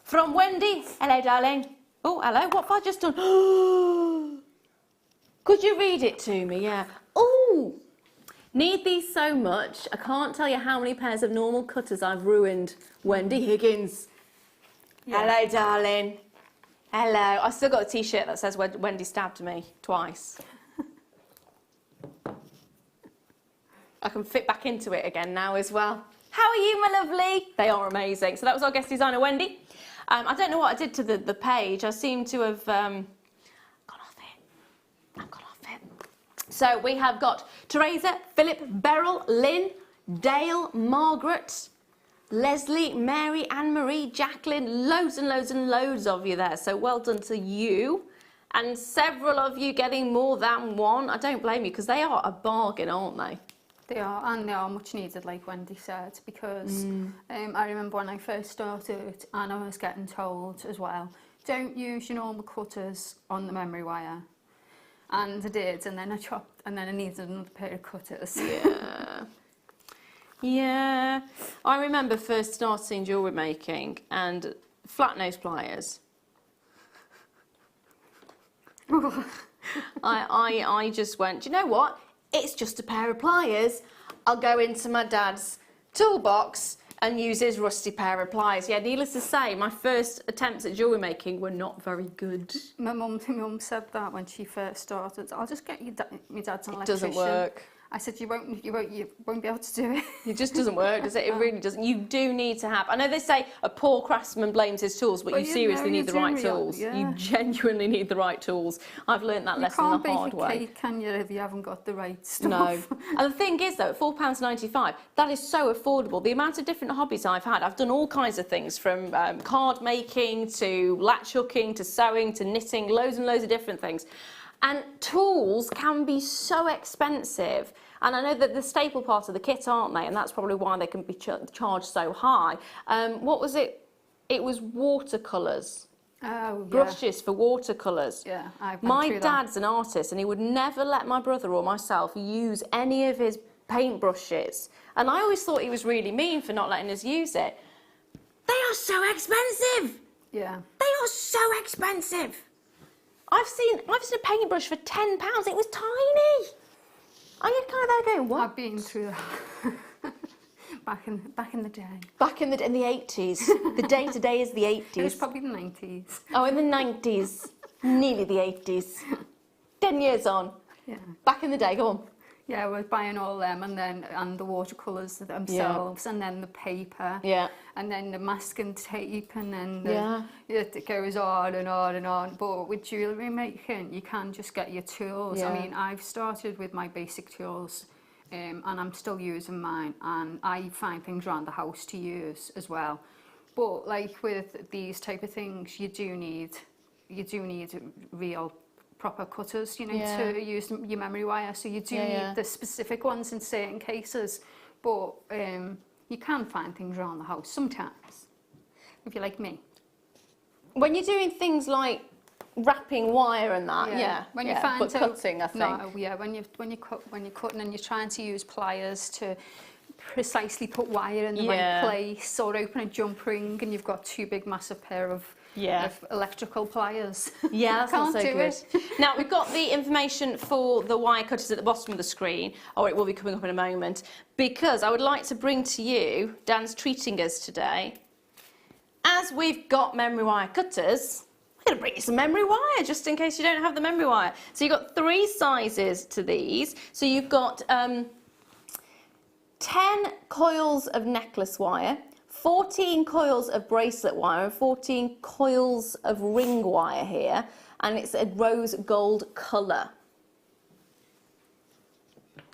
from Wendy. Hello, darling. Oh, hello. What have I just done? Could you read it to me? Yeah. Oh, need these so much. I can't tell you how many pairs of normal cutters I've ruined. Wendy Higgins. Yeah. Hello, darling. Hello. I've still got a T-shirt that says Wendy stabbed me twice. I can fit back into it again now as well. How are you, my lovely? They are amazing. So that was our guest designer, Wendy. I don't know what I did to the page. I seem to have gone off it. I've gone off it. So we have got Teresa, Philip, Beryl, Lynn, Dale, Margaret, Leslie, Mary, Anne-Marie, Jacqueline, loads and loads and loads of you there. So well done to you. And several of you getting more than one. I don't blame you, because they are a bargain, aren't they? They are, and they are much needed, like Wendy said, because I remember when I first started and I was getting told as well, don't use your normal cutters on the memory wire. And I did, and then I chopped, and then I needed another pair of cutters. Yeah. Yeah. I remember first starting jewellery making and flat nose pliers. I just went, do you know what? It's just a pair of pliers. I'll go into my dad's toolbox and use his rusty pair of pliers. Yeah, needless to say, my first attempts at jewellery making were not very good. My mum said that when she first started. I'll just get my dad's an electrician. It doesn't work. I said, you won't be able to do it. It just doesn't work, does it? It really doesn't. You do need to have, I know they say a poor craftsman blames his tools, but you seriously need the right tools. Yeah. You genuinely need the right tools. I've learnt that lesson the hard way. You can't bake a cake, can you, if you haven't got the right stuff? No. And the thing is, though, at £4.95, that is so affordable. The amount of different hobbies I've had, I've done all kinds of things, from card making to latch hooking to sewing to knitting, loads and loads of different things. And tools can be so expensive. And I know that the staple part of the kit, aren't they? And that's probably why they can be charged so high. What was it? It was watercolours. Oh, yeah. Brushes for watercolours. Yeah, I've been My through dad's an artist, and he would never let my brother or myself use any of his paint brushes. And I always thought he was really mean for not letting us use it. They are so expensive. Yeah. They are so expensive. I've seen a paintbrush for £10. It was tiny. And you're kind of there going, what? I've been through that. back in the day. Back in the 80s. The day today is the 80s. It was probably the 90s. Oh, in the 90s. Nearly the 80s. 10 years on. Yeah. Back in the day, go on. Yeah, we're buying all them, and the watercolours themselves, and then the paper, and then the masking tape, and then it goes on and on and on. But with jewellery making, you can just get your tools. I mean, I've started with my basic tools, and I'm still using mine, and I find things around the house to use as well. But like with these type of things, you do need real proper cutters, you know, to use your memory wire. So you do need the specific ones in certain cases, but you can find things around the house sometimes, if you're like me. When you're doing things like wrapping wire and that, when you find but cutting, I think. No, when you're cutting and you're trying to use pliers to precisely put wire in the right place, or open a jump ring, and you've got two big massive pair of electrical pliers. Yeah, that's not so good. It. Now, we've got the information for the wire cutters at the bottom of the screen, or it will be coming up in a moment, because I would like to bring to you, Dan's treating us today, as we've got memory wire cutters, I'm going to bring you some memory wire, just in case you don't have the memory wire. So you've got 3 sizes to these. So you've got 10 coils of necklace wire, 14 coils of bracelet wire, and 14 coils of ring wire here, and it's a rose gold colour.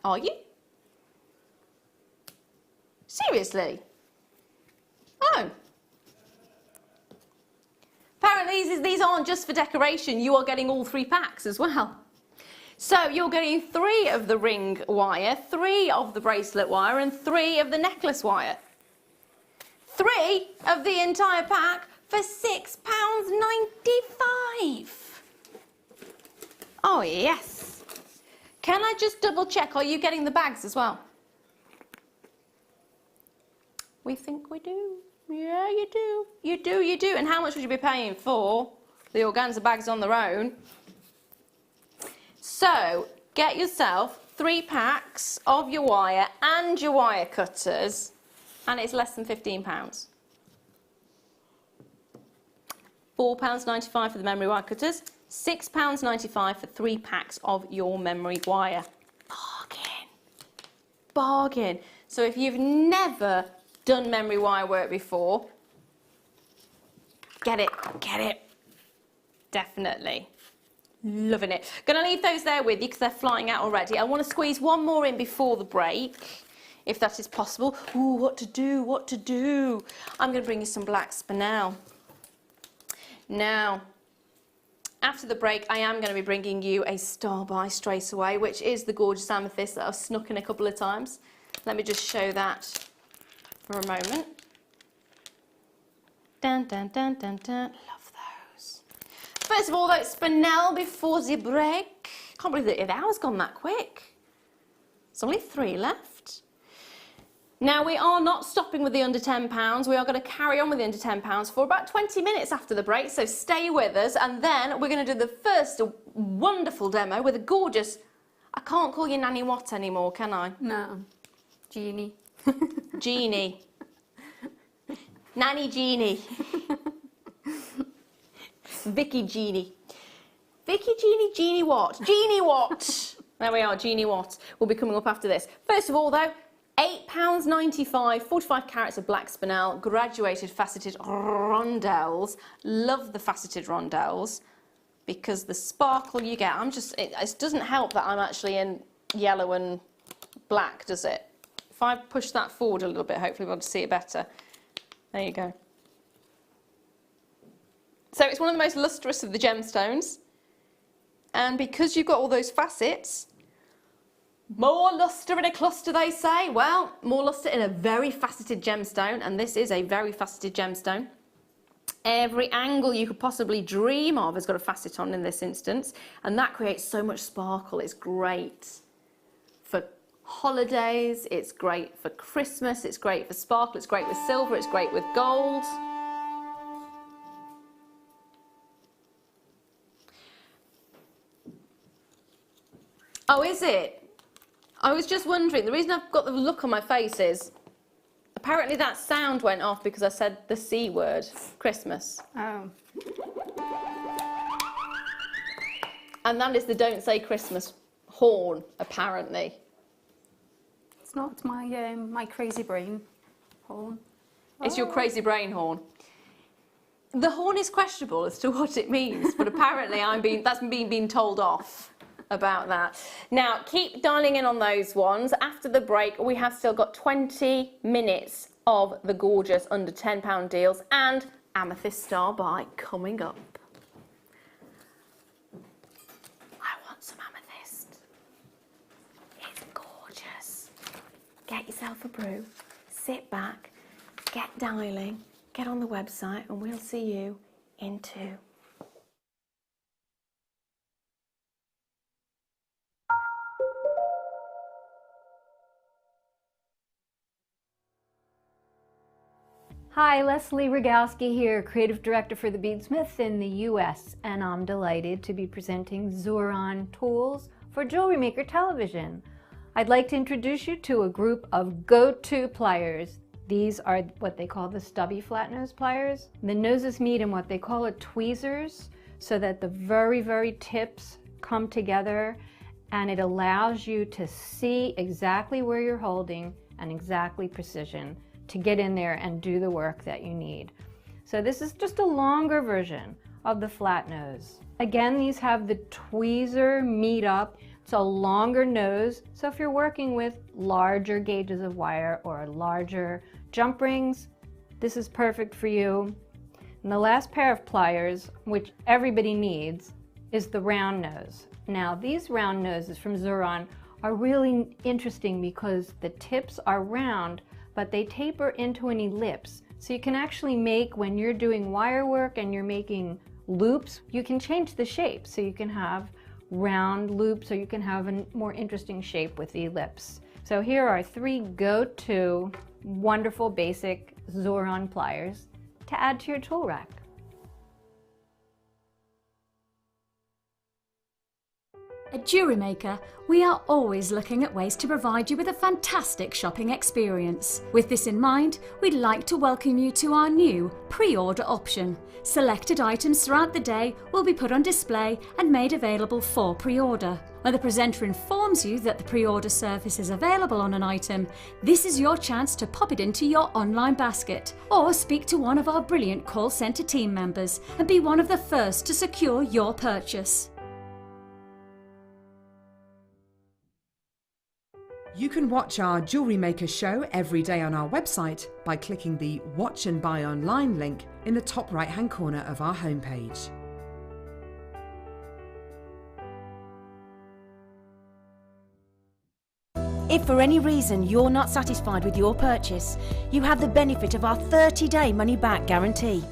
Are you? Seriously? Oh. Apparently these aren't just for decoration, you are getting all 3 packs as well. So you're getting 3 of the ring wire, 3 of the bracelet wire, and 3 of the necklace wire. 3 of the entire pack for £6.95. Oh yes. Can I just double check, are you getting the bags as well? We think we do. Yeah, you do. You do, you do. And how much would you be paying for the organza bags on their own? So, get yourself 3 packs of your wire and your wire cutters, and it's less than £15. £4.95 for the memory wire cutters, £6.95 for 3 packs of your memory wire. Bargain. Bargain. So if you've never done memory wire work before, Get it? Definitely. Loving it. Gonna leave those there with you because they're flying out already. I want to squeeze one more in before the break, if that is possible. Ooh, what to do, what to do. I'm gonna bring you some black spinel. Now, after the break, I am going to be bringing you a star by straight away, which is the gorgeous amethyst that I've snuck in a couple of times. Let me just show that for a moment. Dun, dun, dun, dun, dun. Love those. First of all, though, spinel before the break. Can't believe that the hour's gone that quick. There's only 3 left. Now, we are not stopping with the under £10. We are going to carry on with the under £10 for about 20 minutes after the break, so stay with us. And then we're going to do the first wonderful demo with a gorgeous... I can't call you Nanny Watt anymore, can I? No. Jeannie. Jeannie. Nanny Jeannie. Vicky Jeannie. Vicky Jeannie, Jeannie Watt. Jeannie Watt. There we are, Jeannie Watt will be coming up after this. First of all, though, £8.95, 45 carats of black spinel, graduated faceted rondelles. Love the faceted rondelles because the sparkle you get, it doesn't help that I'm actually in yellow and black, does it? If I push that forward a little bit, hopefully we'll see it better. There you go. So it's one of the most lustrous of the gemstones. And because you've got all those facets, more lustre in a cluster, they say. Well, more lustre in a very faceted gemstone, and this is a very faceted gemstone. Every angle you could possibly dream of has got a facet on in this instance, and that creates so much sparkle. It's great for holidays, it's great for Christmas, it's great for sparkle, it's great with silver, it's great with gold. Oh, is it? I was just wondering, the reason I've got the look on my face is, apparently that sound went off because I said the C word, Christmas. Oh. And that is the Don't Say Christmas horn, apparently. It's not my crazy brain horn. It's your crazy brain horn. The horn is questionable as to what it means, but apparently that's being told off about that. Now, keep dialing in on those ones. After the break, we have still got 20 minutes of the gorgeous under £10 deals and Amethyst Star Buy coming up. I want some amethyst. It's gorgeous. Get yourself a brew, sit back, get dialing, get on the website, and we'll see you in 2. Hi, Leslie Rogowski here, Creative Director for the Beadsmith in the US, and I'm delighted to be presenting Zuron tools for Jewelry Maker Television. I'd like to introduce you to a group of go-to pliers. These are what they call the stubby flat nose pliers. The noses meet in what they call tweezers, so that the very, very tips come together, and it allows you to see exactly where you're holding and exactly precision to get in there and do the work that you need. So this is just a longer version of the flat nose. Again, these have the tweezer meet up. It's a longer nose, so if you're working with larger gauges of wire or larger jump rings, this is perfect for you. And the last pair of pliers, which everybody needs, is the round nose. Now, these round noses from Zuron are really interesting because the tips are round, but they taper into an ellipse. So you can actually make, when you're doing wire work and you're making loops, you can change the shape. So you can have round loops, or you can have a more interesting shape with the ellipse. So here are 3 go-to wonderful basic Zuron pliers to add to your tool rack. At Jewellery Maker, we are always looking at ways to provide you with a fantastic shopping experience. With this in mind, we'd like to welcome you to our new pre-order option. Selected items throughout the day will be put on display and made available for pre-order. When the presenter informs you that the pre-order service is available on an item, this is your chance to pop it into your online basket or speak to one of our brilliant call centre team members and be one of the first to secure your purchase. You can watch our Jewellery Maker show every day on our website by clicking the Watch and Buy Online link in the top right-hand corner of our homepage. If for any reason you're not satisfied with your purchase, you have the benefit of our 30-day money-back guarantee.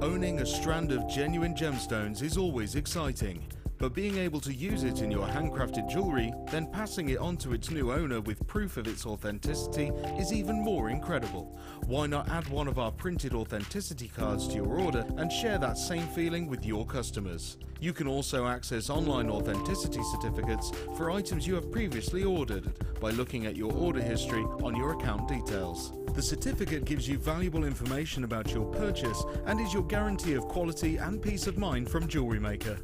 Owning a strand of genuine gemstones is always exciting. But being able to use it in your handcrafted jewellery, then passing it on to its new owner with proof of its authenticity is even more incredible. Why not add one of our printed authenticity cards to your order and share that same feeling with your customers? You can also access online authenticity certificates for items you have previously ordered by looking at your order history on your account details. The certificate gives you valuable information about your purchase and is your guarantee of quality and peace of mind from Jewellery Maker.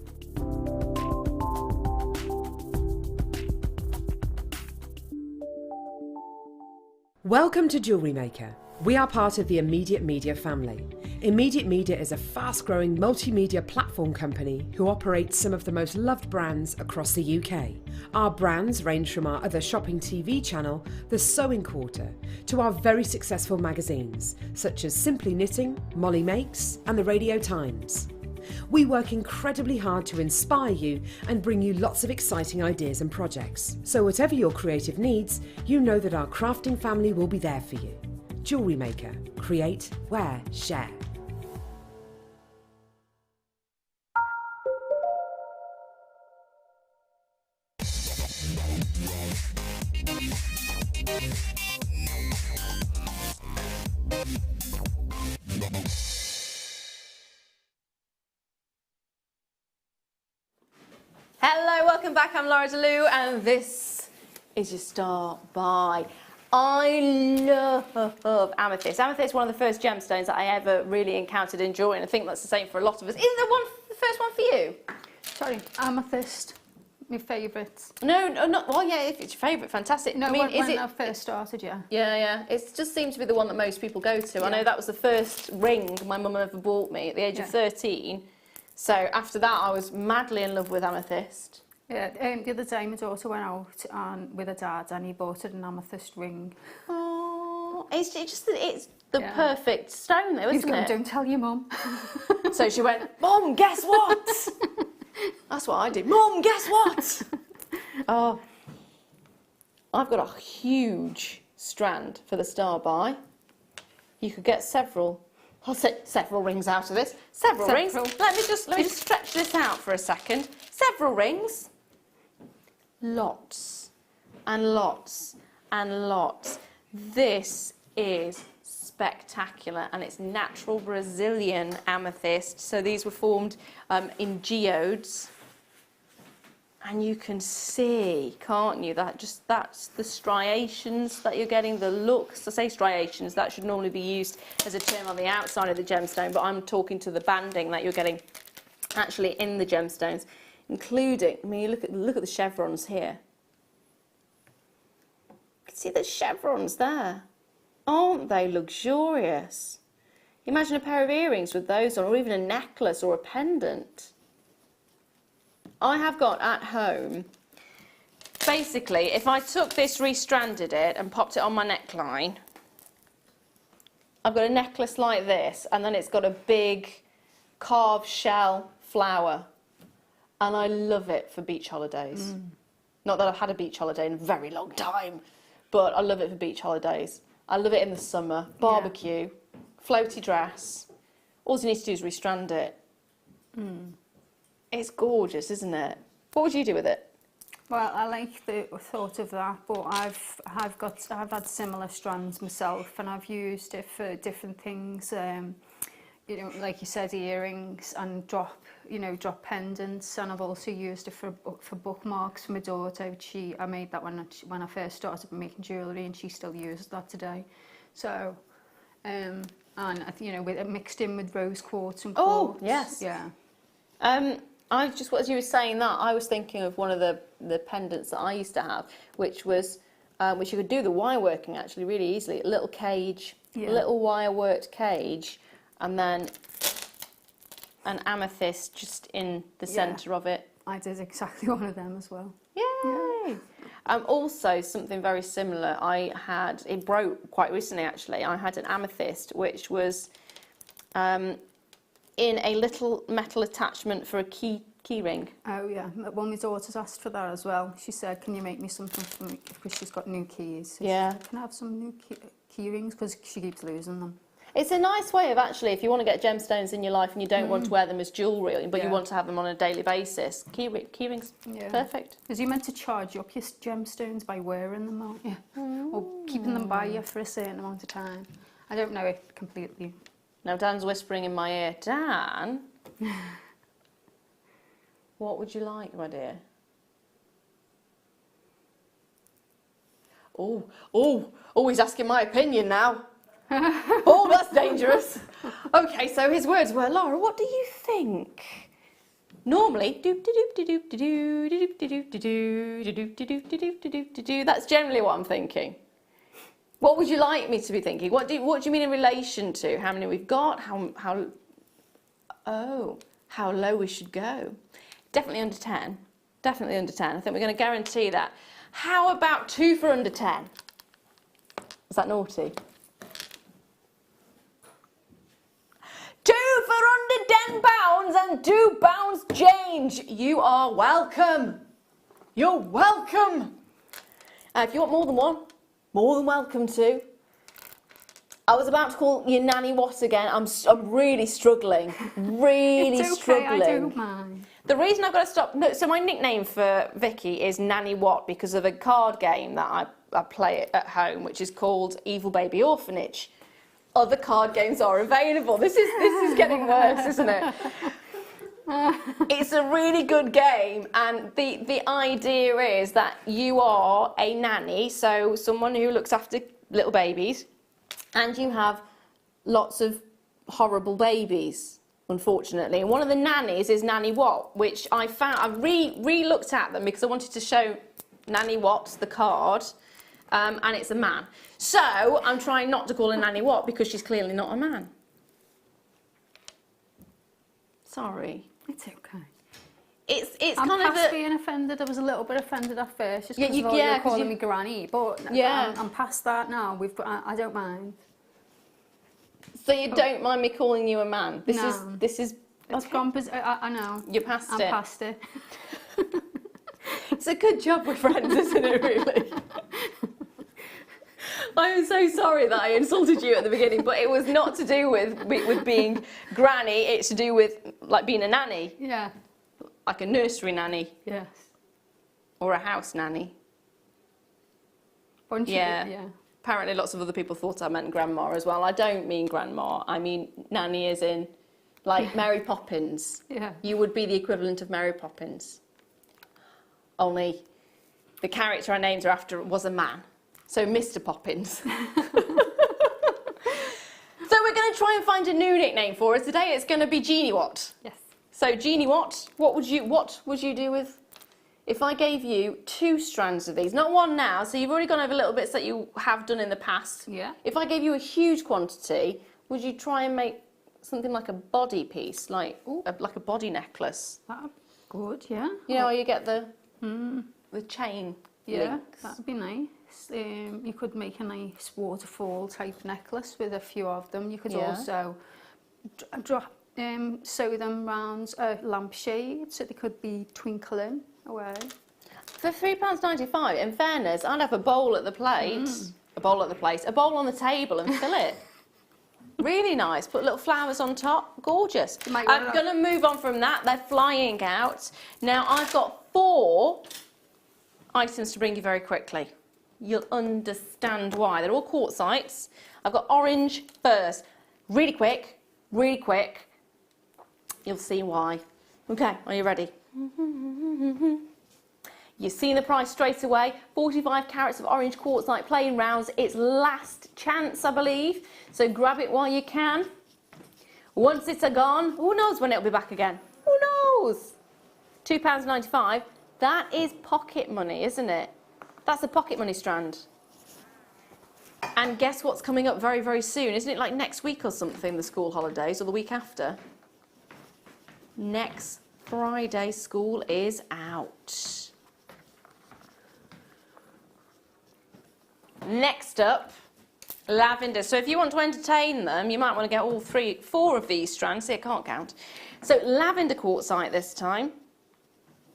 Welcome to Jewellery Maker. We are part of the Immediate Media family. Immediate Media is a fast-growing multimedia platform company who operates some of the most loved brands across the UK. Our brands range from our other shopping TV channel, The Sewing Quarter, to our very successful magazines, such as Simply Knitting, Molly Makes, and the Radio Times. We work incredibly hard to inspire you and bring you lots of exciting ideas and projects. So whatever your creative needs, you know that our crafting family will be there for you. Jewellery Maker. Create, wear, share. Hello, welcome back. I'm Laura DeLu, and this is your start buy. I love amethyst. Amethyst is one of the first gemstones that I ever really encountered in jewellery, and I think that's the same for a lot of us. Isn't the first one for you? Sorry, amethyst. My favourite. No, not. Well, yeah, if it's your favourite, fantastic. No, I mean, when I first started, yeah. Yeah. It just seems to be the one that most people go to. Yeah. I know that was the first ring my mum ever bought me at the age of 13. So after that, I was madly in love with amethyst. Yeah, the other day my daughter went out with her dad and he bought her an amethyst ring. Oh, it's the perfect stone though, isn't it? Don't tell your mum. So she went, Mum, guess what? That's what I did. Mum, guess what? Oh, I've got a huge strand for the star buy. You could get several. I'll say several rings out of this. Several rings. Let me just stretch this out for a second. Several rings. Lots and lots and lots. This is spectacular, and it's natural Brazilian amethyst. So these were formed in geodes. And you can see, can't you, that's the striations that you're getting, the looks. I say striations, that should normally be used as a term on the outside of the gemstone, but I'm talking to the banding that you're getting actually in the gemstones, including, I mean, you look at the chevrons here. You can see the chevrons there. Aren't they luxurious? Imagine a pair of earrings with those on, or even a necklace or a pendant. I have got at home, basically, if I took this, restranded it and popped it on my neckline, I've got a necklace like this, and then it's got a big carved shell flower, and I love it for beach holidays. Not that I've had a beach holiday in a very long time, but I love it for beach holidays. I love it in the summer, barbecue, floaty dress. All you need to do is restrand it. It's gorgeous, isn't it? What would you do with it? Well, I like the thought of that, but I've had similar strands myself, and I've used it for different things. you know, like you said, earrings and drop pendants, and I've also used it for bookmarks for my daughter. I made that when I first started making jewellery, and she still uses that today. So, and you know, with it mixed in with rose quartz and quartz. Oh yes, yeah. I just, as you were saying that, I was thinking of one of the pendants that I used to have, which was which you could do the wire working actually really easily. A little cage, a little wire worked cage, and then an amethyst just in the centre of it. I did exactly one of them as well. Yay! Also, something very similar. It broke quite recently actually. I had an amethyst which was in a little metal attachment for a key ring. Oh yeah, one of my daughters asked for that as well. She said, "Can you make me something for me?" Because she's got new keys. So yeah. She said, "Can I have some new key rings?" Because she keeps losing them. It's a nice way of actually, if you want to get gemstones in your life and you don't want to wear them as jewellery, but you want to have them on a daily basis, key rings, perfect. Because you're meant to charge up your gemstones by wearing them, aren't you? Or keeping them by you for a certain amount of time. I don't know it completely. Now Dan's whispering in my ear, Dan, what would you like, my dear? Oh, he's asking my opinion now. Oh, that's dangerous. Okay, so his words were, Laura, what do you think? Normally, that's generally what I'm thinking. What would you like me to be thinking? What do you mean in relation to how many we've got? How low we should go? Definitely under 10. Definitely under 10. I think we're going to guarantee that. How about 2 for under 10? Is that naughty? 2 for under £10 and £2 change. You are welcome. You're welcome. If you want more than one, more than welcome to. I was about to call you Nanny What again. I'm really struggling. Really it's okay, struggling. I don't mind. The reason I've got to stop. No, so my nickname for Vicky is Nanny What because of a card game that I play at home, which is called Evil Baby Orphanage. Other card games are available. This is getting worse, isn't it? It's a really good game, and the idea is that you are a nanny, so someone who looks after little babies, and you have lots of horrible babies, unfortunately. And one of the nannies is Nanny What, which I re-looked at them because I wanted to show Nanny What the card, and it's a man. So I'm trying not to call her Nanny What because she's clearly not a man. Sorry. It's okay. I'm kind of past being offended. I was a little bit offended at first, just because you're calling me granny. But I'm past that now. I don't mind. So you don't mind me calling you a man? This is. It's gone. I know. You're past it. I'm past it. It's a good job we're friends, isn't it? Really. I'm so sorry that I insulted you at the beginning, but it was not to do with being granny. It's to do with like being a nanny. Yeah. Like a nursery nanny. Yes. Or a house nanny. Yeah. Apparently lots of other people thought I meant grandma as well. I don't mean grandma. I mean nanny as in like Mary Poppins. Yeah. You would be the equivalent of Mary Poppins. Only the character I named her after was a man. So Mr. Poppins. So we're going to try and find a new nickname for her. Today it's going to be Jeannie What. Yes. So Jeannie What, what would you do with, if I gave you 2 strands of these, not one now, so you've already gone over little bits that you have done in the past. Yeah. If I gave you a huge quantity, would you try and make something like a body piece, like a body necklace? That'd be good, yeah. You know, you get the chain links. That'd be nice. You could make a nice waterfall type necklace with a few of them. You could also sew them round a lampshade so they could be twinkling away. For £3.95, in fairness, I'd have a bowl at the plate, a bowl on the table and fill it. Really nice. Put little flowers on top. Gorgeous. I'm going to move on from that. They're flying out. Now, I've got 4 items to bring you very quickly. You'll understand why. They're all quartzites. I've got orange first. Really quick. really quick. You'll see why. Okay, are you ready? You've seen the price straight away. 45 carats of orange quartzite plain rounds. It's last chance, I believe. So grab it while you can. Once it's gone, who knows when it'll be back again? Who knows? £2.95. That is pocket money, isn't it? That's a pocket money strand. And guess what's coming up very, very soon? Isn't it like next week or something, the school holidays, or the week after? Next Friday, school is out. Next up, lavender. So if you want to entertain them, you might want to get all 4 of these strands. See, I can't count. So lavender quartzite this time.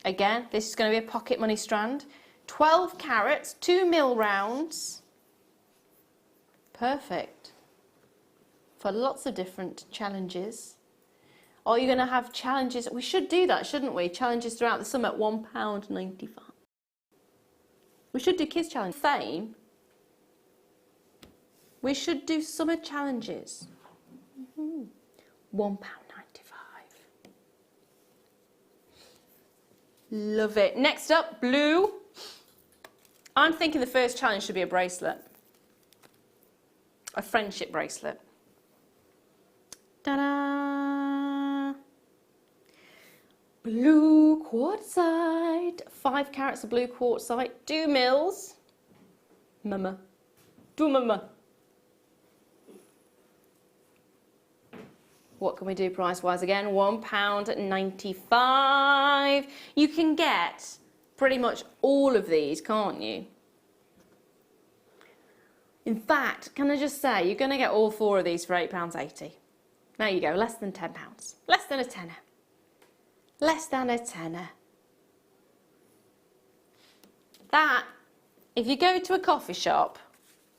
Again, this is going to be a pocket money strand. 12 carats, 2 mil rounds. Perfect. For lots of different challenges. Are you going to have challenges? We should do that, shouldn't we? Challenges throughout the summer at £1.95. We should do kids challenge. Fame. We should do summer challenges. £1.95. Love it. Next up, blue. I'm thinking the first challenge should be a bracelet. A friendship bracelet. Ta-da! Blue quartzite. 5 carats of blue quartzite. 2 mils. Mama. Do mama. What can we do price-wise again? £1.95. You can get pretty much all of these, can't you? In fact, can I just say, you're going to get all 4 of these for £8.80. There you go, less than £10. Less than a tenner. Less than a tenner. That, if you go to a coffee shop,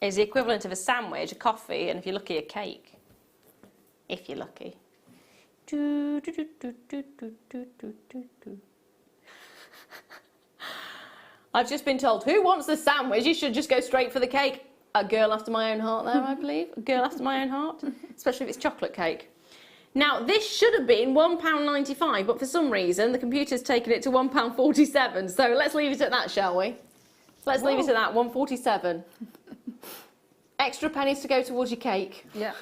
is the equivalent of a sandwich, a coffee, and if you're lucky, a cake. If you're lucky. I've just been told, who wants the sandwich? You should just go straight for the cake. A girl after my own heart there, I believe. A girl after my own heart, especially if it's chocolate cake. Now, this should have been £1.95, but for some reason, the computer's taken it to £1.47. So let's leave it at that, shall we? Let's leave it at that, £1.47. Extra pennies to go towards your cake. Yeah.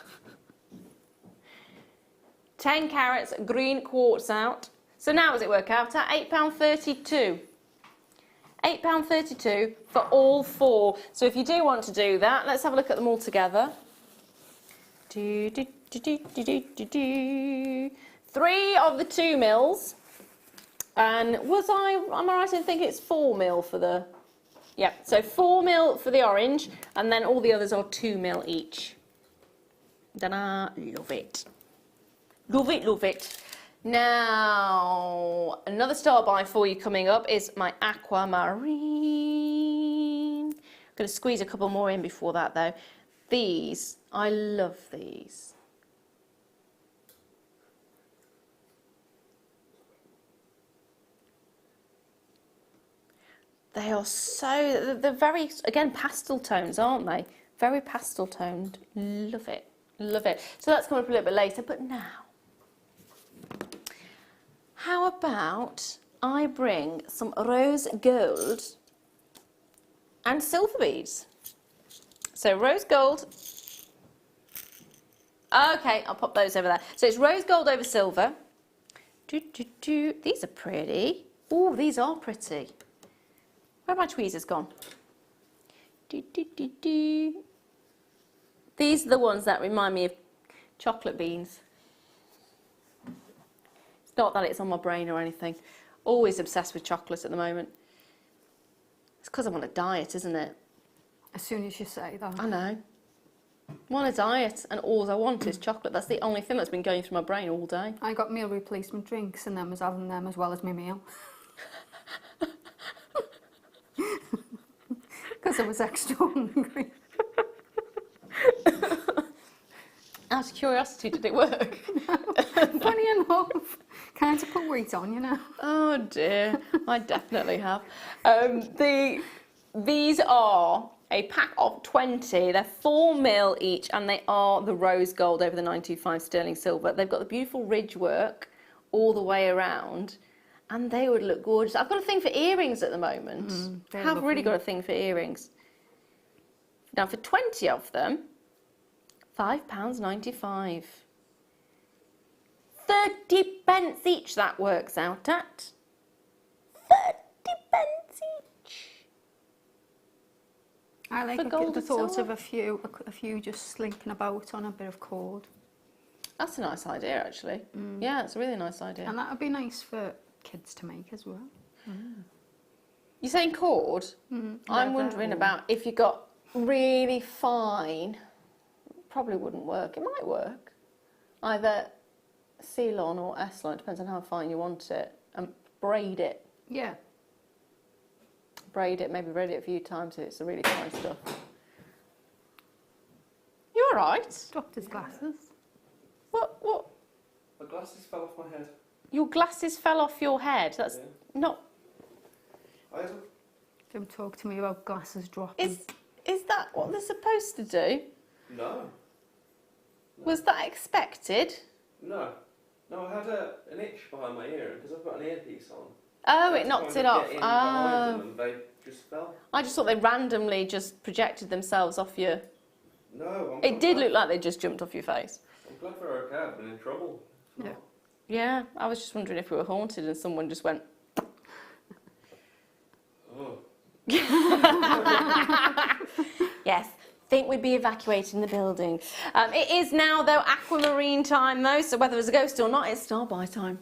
10 carats green quartz out. So now does it work out at £8.32? £8.32 for all 4. So if you do want to do that, let's have a look at them all together. 3 of the 2 mils. And am I right in thinking it's 4 mil for the... Yeah, so 4 mil for the orange, and then all the others are 2 mil each. Ta-da, love it. Love it, love it. Now, another star buy for you coming up is my aquamarine. I'm going to squeeze a couple more in before that though. These, I love these. They are so, they're very, again, pastel tones, aren't they? Very pastel toned. Love it, love it. So that's coming up a little bit later, but now, how about I bring some rose gold and silver beads? So rose gold. Okay, I'll pop those over there. So it's rose gold over silver. These are pretty. Oh, these are pretty. Where have my tweezers gone? These are the ones that remind me of chocolate beans. It's not that it's on my brain or anything. Always obsessed with chocolate at the moment. It's because I'm on a diet, isn't it? As soon as you say that. I know. I'm on a diet and all I want is chocolate. That's the only thing that's been going through my brain all day. I got meal replacement drinks and then was having them as well as my meal. Because I was extra hungry. Out of curiosity, did it work? Funny enough. Kind of put weight on, you know. Oh dear, I definitely have. These are a pack of 20. They're 4 mil each, and they are the rose gold over the 925 sterling silver. They've got the beautiful ridge work all the way around, and they would look gorgeous. I've got a thing for earrings at the moment. I've really got a thing for earrings. Now for 20 of them, £5.95. 30 pence each that works out at. 30 pence each. I like the thought of a few just slinking about on a bit of cord. That's a nice idea, actually. Yeah, it's a really nice idea. And that would be nice for kids to make as well. You're saying cord? I'm wondering about if you got really fine, probably wouldn't work. It might work. Either C-line or S-line, depends on how fine you want it, and braid it. Yeah. Braid it, maybe braid it a few times. It's a really fine stuff. You all right? Dropped his glasses. What? My glasses fell off my head. Your glasses fell off your head? That's not... Don't talk to me about glasses dropping. Is that what they're supposed to do? No. Was that expected? No. No, I had an itch behind my ear because I've got an earpiece on. Oh, it knocked it off. Oh. And they just fell. I just thought they randomly just projected themselves off you. No. It did look like they just jumped off your face. I'm glad for okay. I've been in trouble. Yeah. Yeah, I was just wondering if we were haunted and someone just went... Oh. Yes, think we'd be evacuating the building. It is now, though, aquamarine time, though, so whether there's a ghost or not, it's star buy time.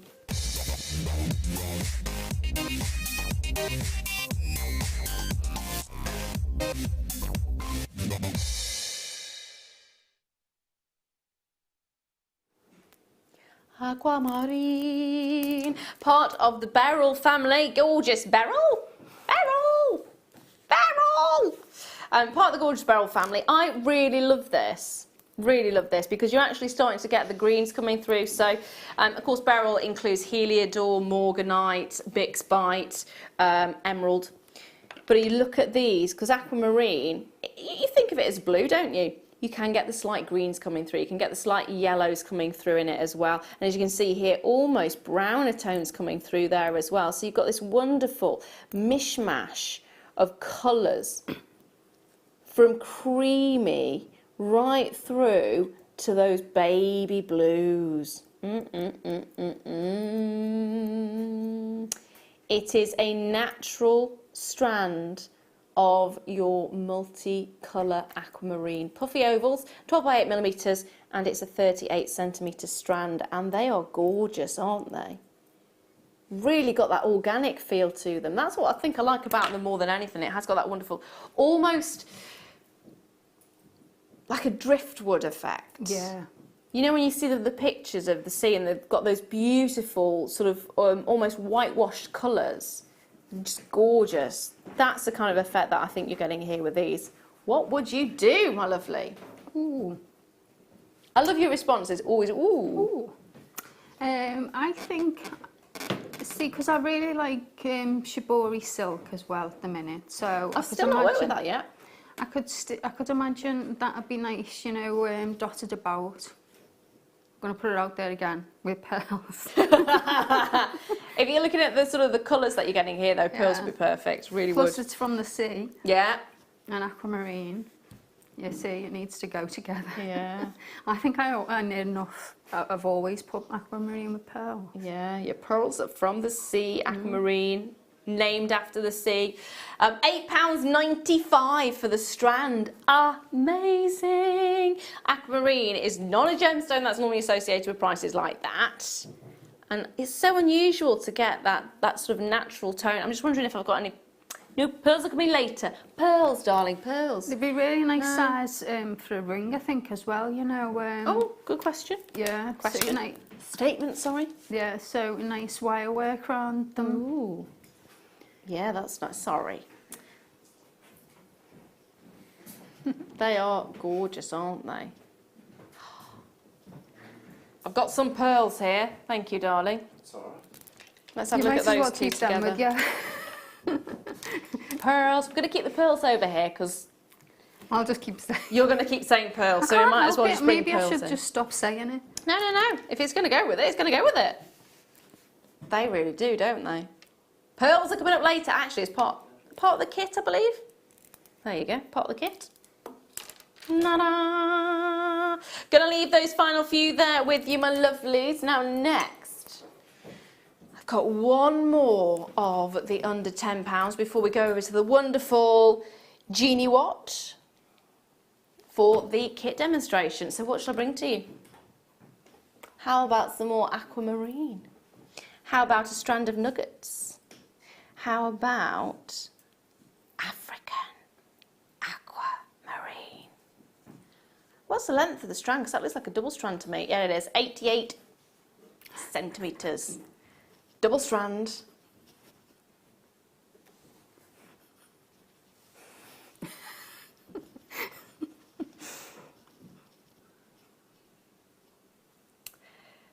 Aquamarine, part of the Beryl family. Gorgeous Beryl, Beryl, Beryl. Part of the gorgeous Beryl family. I really love this. Really love this because you're actually starting to get the greens coming through. So, of course, Beryl includes Heliodor, Morganite, Bixbite, Emerald. But you look at these, because aquamarine, you think of it as blue, don't you? You can get the slight greens coming through. You can get the slight yellows coming through in it as well. And as you can see here, almost browner tones coming through there as well. So you've got this wonderful mishmash of colours from creamy right through to those baby blues. It is a natural strand of your multicolour aquamarine. Puffy ovals, 12 by 8 millimetres, and it's a 38 centimetre strand, and they are gorgeous, aren't they? Really got that organic feel to them. That's what I think I like about them more than anything. It has got that wonderful, almost like a driftwood effect. Yeah. You know when you see the pictures of the sea and they've got those beautiful sort of almost whitewashed colours, just gorgeous. That's the kind of effect that I think you're getting here with these. What would you do, my lovely? Ooh. I love your responses, always, ooh. Ooh. I think, see, because I really like shibori silk as well at the minute. So I've still not worked with that yet. I could imagine that would be nice, you know, dotted about. I'm going to put it out there again with pearls. If you're looking at the sort of the colours that you're getting here, though, pearls would be perfect. Really Plus would. it's from the sea. Yeah. And aquamarine. You see, it needs to go together. Yeah. I think I need enough. I've always put aquamarine with pearl. Yeah, your pearls are from the sea, aquamarine, named after the sea. £8.95 for the strand. Amazing. Aquamarine is not a gemstone that's normally associated with prices like that. And it's so unusual to get that sort of natural tone. I'm just wondering if I've got any... No, pearls are coming later. Pearls, darling, pearls. They'd be really nice size for a ring, I think, as well, you know. Oh, good question. Yeah. Question. So Statement, sorry. Yeah, so nice wire work around them. Ooh. Yeah, that's nice. Sorry. They are gorgeous, aren't they? I've got some pearls here. Thank you, darling. It's all right. Let's have a look at those two together. Them with, yeah. Pearls. We're going to keep the pearls over here because I'll just keep saying. You're going to keep saying pearls, so we might as well just bring Maybe pearls I should in. just stop saying it. No. If it's going to go with it, it's going to go with it. They really do, don't they? Pearls are coming up later. Actually, it's part of the kit, I believe. There you go, part of the kit. Ta-da! Gonna leave those final few there with you, my lovelies. Now next, I've got one more of the under £10 before we go over to the wonderful Genie Watt for the kit demonstration. So what shall I bring to you? How about some more aquamarine? How about a strand of nuggets? How about African aquamarine? What's the length of the strand? Because that looks like a double strand to me. Yeah, it is. 88 centimetres. Double strand.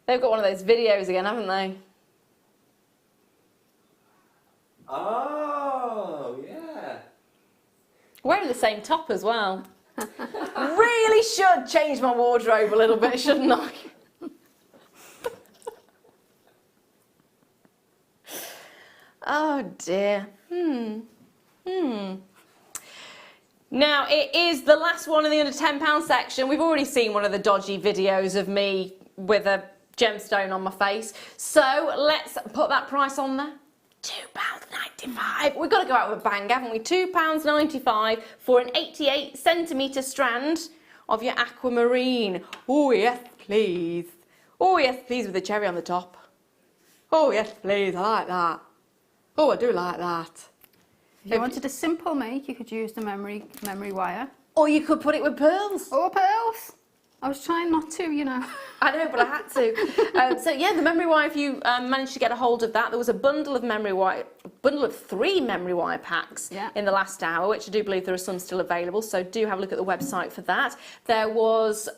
They've got one of those videos again, haven't they? Oh, yeah. Wearing the same top as well. Really should change my wardrobe a little bit, shouldn't I? Oh dear. Now it is the last one in the under £10 section. We've already seen one of the dodgy videos of me with a gemstone on my face. So let's put that price on there. £2.95. We've got to go out with a bang, haven't we? £2.95 for an 88 centimetre strand of your aquamarine. Oh yes, please. Oh yes, please, with the cherry on the top. Oh yes, please. I like that. Oh, I do like that. If you wanted a simple make, you could use the memory wire. Or you could put it with pearls. Or pearls. I was trying not to, you know. I know, but I had to. So yeah, the memory wire, if you managed to get a hold of that, there was a bundle of memory wire, a bundle of 3 memory wire packs in the last hour, which I do believe there are some still available, so do have a look at the website for that. There was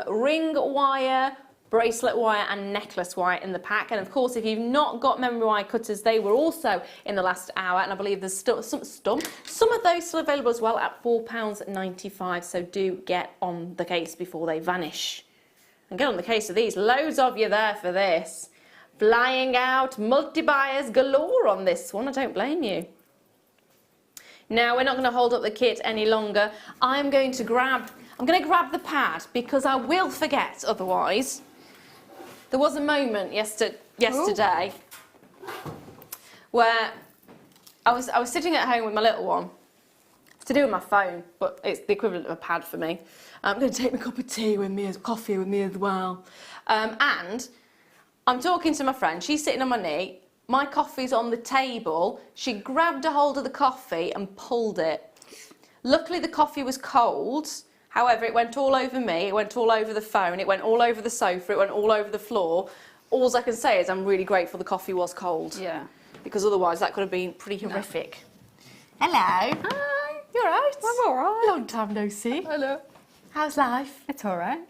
ring wire, bracelet wire and necklace wire in the pack, and of course if you've not got memory wire cutters, they were also in the last hour, and I believe there's still some of those still available as well at £4.95, so do get on the case before they vanish. And get on the case of these, loads of you there for this. Flying out, multi-buyers galore on this one, I don't blame you. Now we're not going to hold up the kit any longer. I'm going to grab the pad because I will forget otherwise. There was a moment yesterday where I was sitting at home with my little one, to do with my phone, but it's the equivalent of a pad for me. I'm going to take my cup of tea with me, coffee with me as well. And I'm talking to my friend, she's sitting on my knee, my coffee's on the table, she grabbed a hold of the coffee and pulled it. Luckily the coffee was cold. However, it went all over me, it went all over the phone, it went all over the sofa, it went all over the floor. All I can say is I'm really grateful the coffee was cold. Yeah. Because otherwise that could have been pretty horrific. Hello. Hi. You all right? I'm all right. Long time no see. Hello. How's life? It's all right.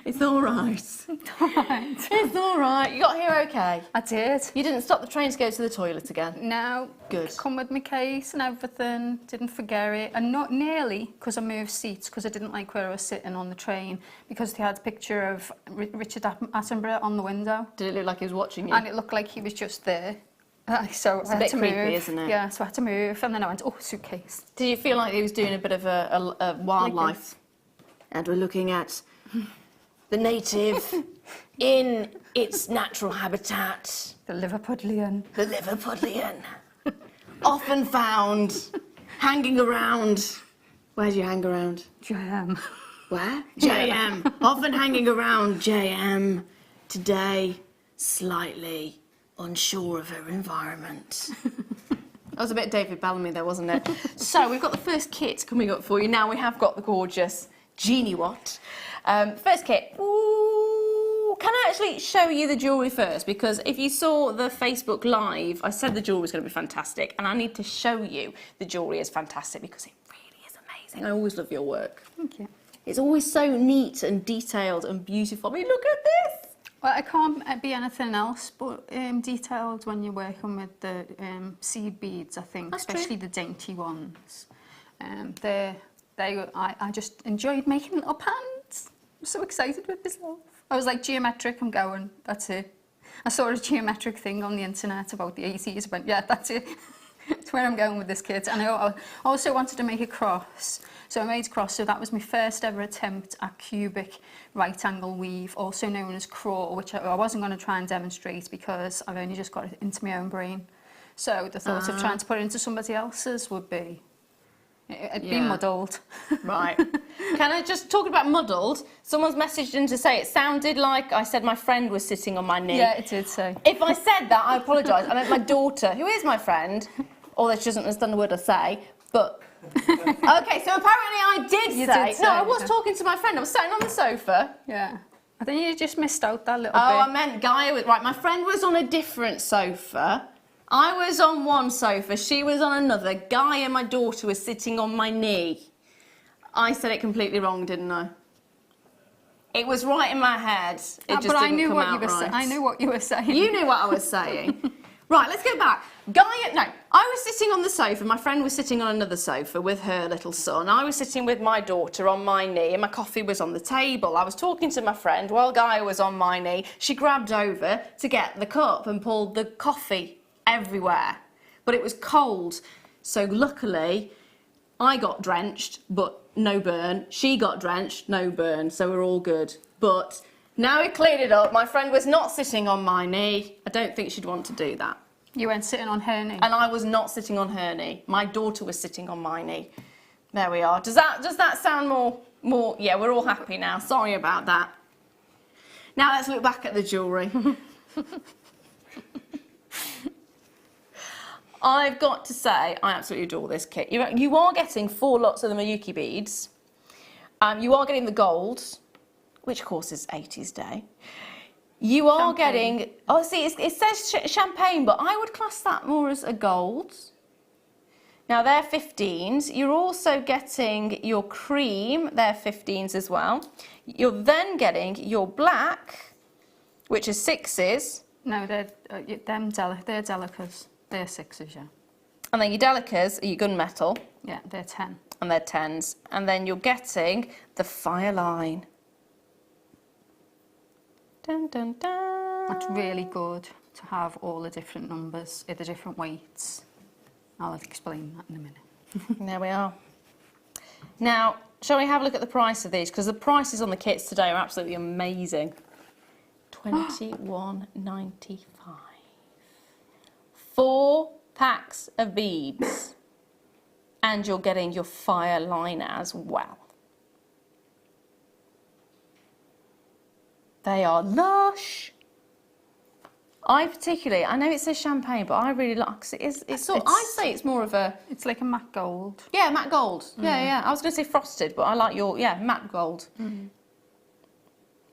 It's all right. It's all right. It's all right. You got here okay? I did. You didn't stop the train to go to the toilet again? No. Good. Come with my case and everything. Didn't forget it. And not nearly, because I moved seats, because I didn't like where I was sitting on the train, because they had a picture of Richard Attenborough on the window. Did it look like he was watching you? And it looked like he was just there. So it's I a had bit to creepy, move. isn't it? Yeah, so I had to move. And then I went, oh, suitcase. Did you feel like he was doing a bit of a wildlife? And we're looking at the native in its natural habitat. The Liverpudlian. The Liverpudlian. Often found hanging around. Where do you hang around? JM. Where? JM. Often hanging around JM. Today, slightly unsure of her environment. That was a bit David Bellamy there, wasn't it? So we've got the first kit coming up for you. Now we have got the gorgeous Genie Watt. First kit. Ooh, can I actually show you the jewellery first? Because if you saw the Facebook Live, I said the jewellery was going to be fantastic, and I need to show you the jewellery is fantastic because it really is amazing. I always love your work. Thank you. It's always so neat and detailed and beautiful. I mean, look at this. Well, it can't be anything else but detailed when you're working with the seed beads, I think, That's especially true. the dainty ones. I just enjoyed making little patterns. I'm so excited with this love. I was like, geometric, I'm going, that's it. I saw a geometric thing on the internet about the 80s, I went, yeah, that's it. That's where I'm going with this kit. And I also wanted to make a cross. So I made a cross, so that was my first ever attempt at cubic right angle weave, also known as crawl, which I wasn't going to try and demonstrate because I've only just got it into my own brain. So the thought of trying to put it into somebody else's would be, it'd be muddled. Right. Can I just talk about muddled? Someone's messaged in to say it sounded like I said my friend was sitting on my knee. Yeah, it did say. If I said that, I apologise. I meant my daughter, who is my friend, although she doesn't understand the word I say, but... Okay, so apparently I did say... No, I was talking to my friend. I was sitting on the sofa. Yeah. I think you just missed out that little bit. Oh, I meant Gaia was... Right, my friend was on a different sofa. I was on one sofa, she was on another. Gaia, my daughter, was sitting on my knee. I said it completely wrong, didn't I? It was right in my head. It just didn't come out right. I knew what you were saying. You knew what I was saying. Right, let's go back. Gaia, no, I was sitting on the sofa. My friend was sitting on another sofa with her little son. I was sitting with my daughter on my knee and my coffee was on the table. I was talking to my friend while Gaia was on my knee. She grabbed over to get the cup and pulled the coffee everywhere. But it was cold. So luckily, I got drenched, but no burn. She got drenched, no burn. So we're all good. But now we cleared it up. My friend was not sitting on my knee. I don't think she'd want to do that. You weren't sitting on her knee? And I was not sitting on her knee. My daughter was sitting on my knee. There we are. Does that sound more? Yeah, we're all happy now. Sorry about that. Now let's look back at the jewellery. I've got to say, I absolutely adore this kit. You are getting 4 lots of the Miyuki beads. You are getting the golds, which of course is 80s day. You are getting, oh see, it says champagne, but I would class that more as a gold. Now they're 15s. You're also getting your cream, they're 15s as well. You're then getting your black, which is 6s. No, they're delicas. They're 6s, yeah. And then your delicas are your gunmetal. Yeah, they're 10. And they're 10s. And then you're getting the fire line. Dun, dun, dun. That's really good to have all the different numbers, the different weights. I'll explain that in a minute. There we are. Now, shall we have a look at the price of these? Because the prices on the kits today are absolutely amazing. $21.95. 4 packs of beads. And you're getting your fire line as well. They are lush. I know it says champagne, but I really like it. I'd say it's more of a... It's like a matte gold. Yeah, matte gold. Yeah. I was going to say frosted, but I like matte gold.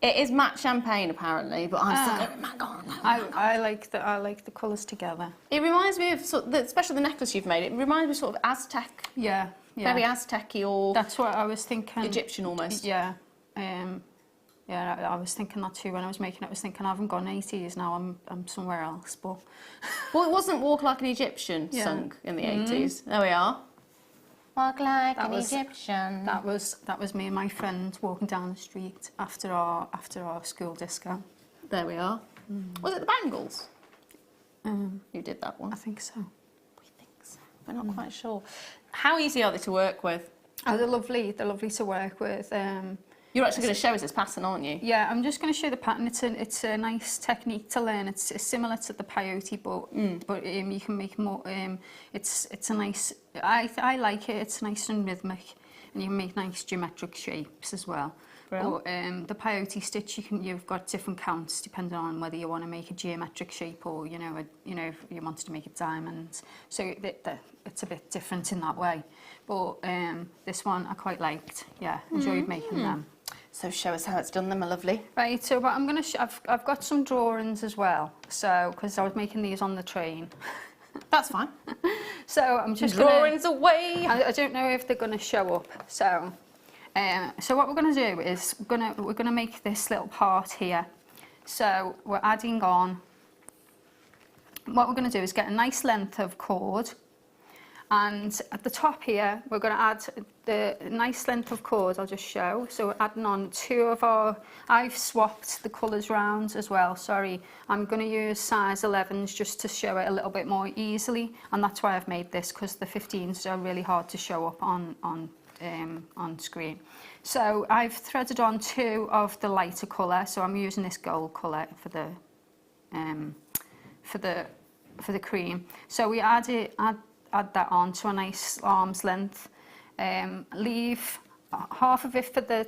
It is matte champagne apparently, but I'm still going matte gold. I like the colours together. It reminds me of especially the necklace you've made. It reminds me of sort of Aztec. Yeah. Very Aztec-y or... That's what I was thinking. Egyptian almost. Yeah. Yeah, I was thinking that too when I was making it. I was thinking I haven't gone 80s now. I'm somewhere else. But well, it wasn't Walk Like an Egyptian sung in the 80s. There we are. Walk like an Egyptian. That was me and my friend walking down the street after our school disco. There we are. Was it the Bangles? Who did that one? I think so. We think so. We're not quite sure. How easy are they to work with? Oh, they're lovely. They're lovely to work with. You're actually going to show us this pattern, aren't you? Yeah, I'm just going to show the pattern. It's a nice technique to learn. It's similar to the peyote, but you can make more. It's a nice. I like it. It's nice and rhythmic, and you can make nice geometric shapes as well. But the peyote stitch, you've got different counts depending on whether you want to make a geometric shape or if you wanted to make a diamond. So it's a bit different in that way. But this one I quite liked. Yeah, enjoyed making them. So show us how it's done then, my lovely. Right, so but I'm going to... I've got some drawings as well, so because I was making these on the train. That's fine. So I'm just drawings away. I don't know if they're going to show up. So what we're going to do is we're going to make this little part here. So we're adding on. What we're going to do is get a nice length of cord, And at the top here, we're going to add the nice length of cord I'll just show. So we're adding on 2 of our, I've swapped the colours round as well, sorry. I'm going to use size 11s just to show it a little bit more easily. And that's why I've made this, because the 15s are really hard to show up on screen. So I've threaded on 2 of the lighter colour. So I'm using this gold colour for the cream. So we add that on to a nice arm's length. Leave half of it for the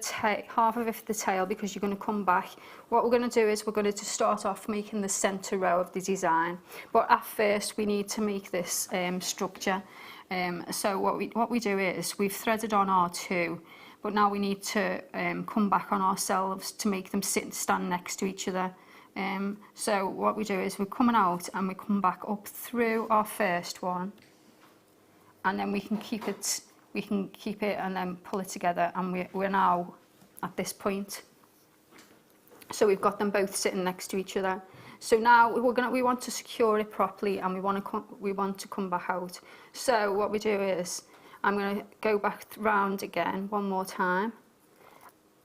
tail, because you're going to come back. What we're going to do is we're going to start off making the centre row of the design, but at first we need to make this structure. So what we do is we've threaded on our 2, but now we need to come back on ourselves to make them stand next to each other. So what we do is we're coming out and we come back up through our first one, and then we can keep it and then pull it together, and we're now at this point. So we've got them both sitting next to each other. So now we want to secure it properly, and we want to come back out. So what we do is I'm going to go back round again one more time.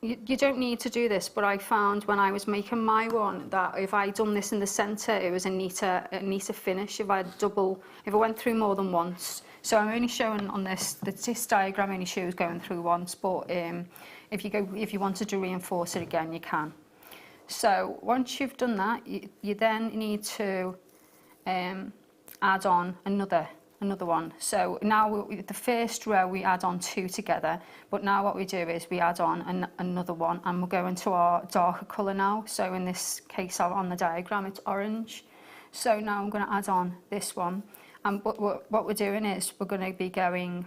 You don't need to do this, but I found when I was making my one that if I'd done this in the centre, it was a neater finish if I went through more than once. So I'm only showing on this diagram only shows going through once, but if you wanted to reinforce it again, you can. So once you've done that, you then need to add on another one. So now the first row we add on 2 together, but now what we do is we add on another one, and we'll go into our darker colour now. So in this case on the diagram it's orange. So now I'm going to add on this one, and what we're doing is we're going to be going,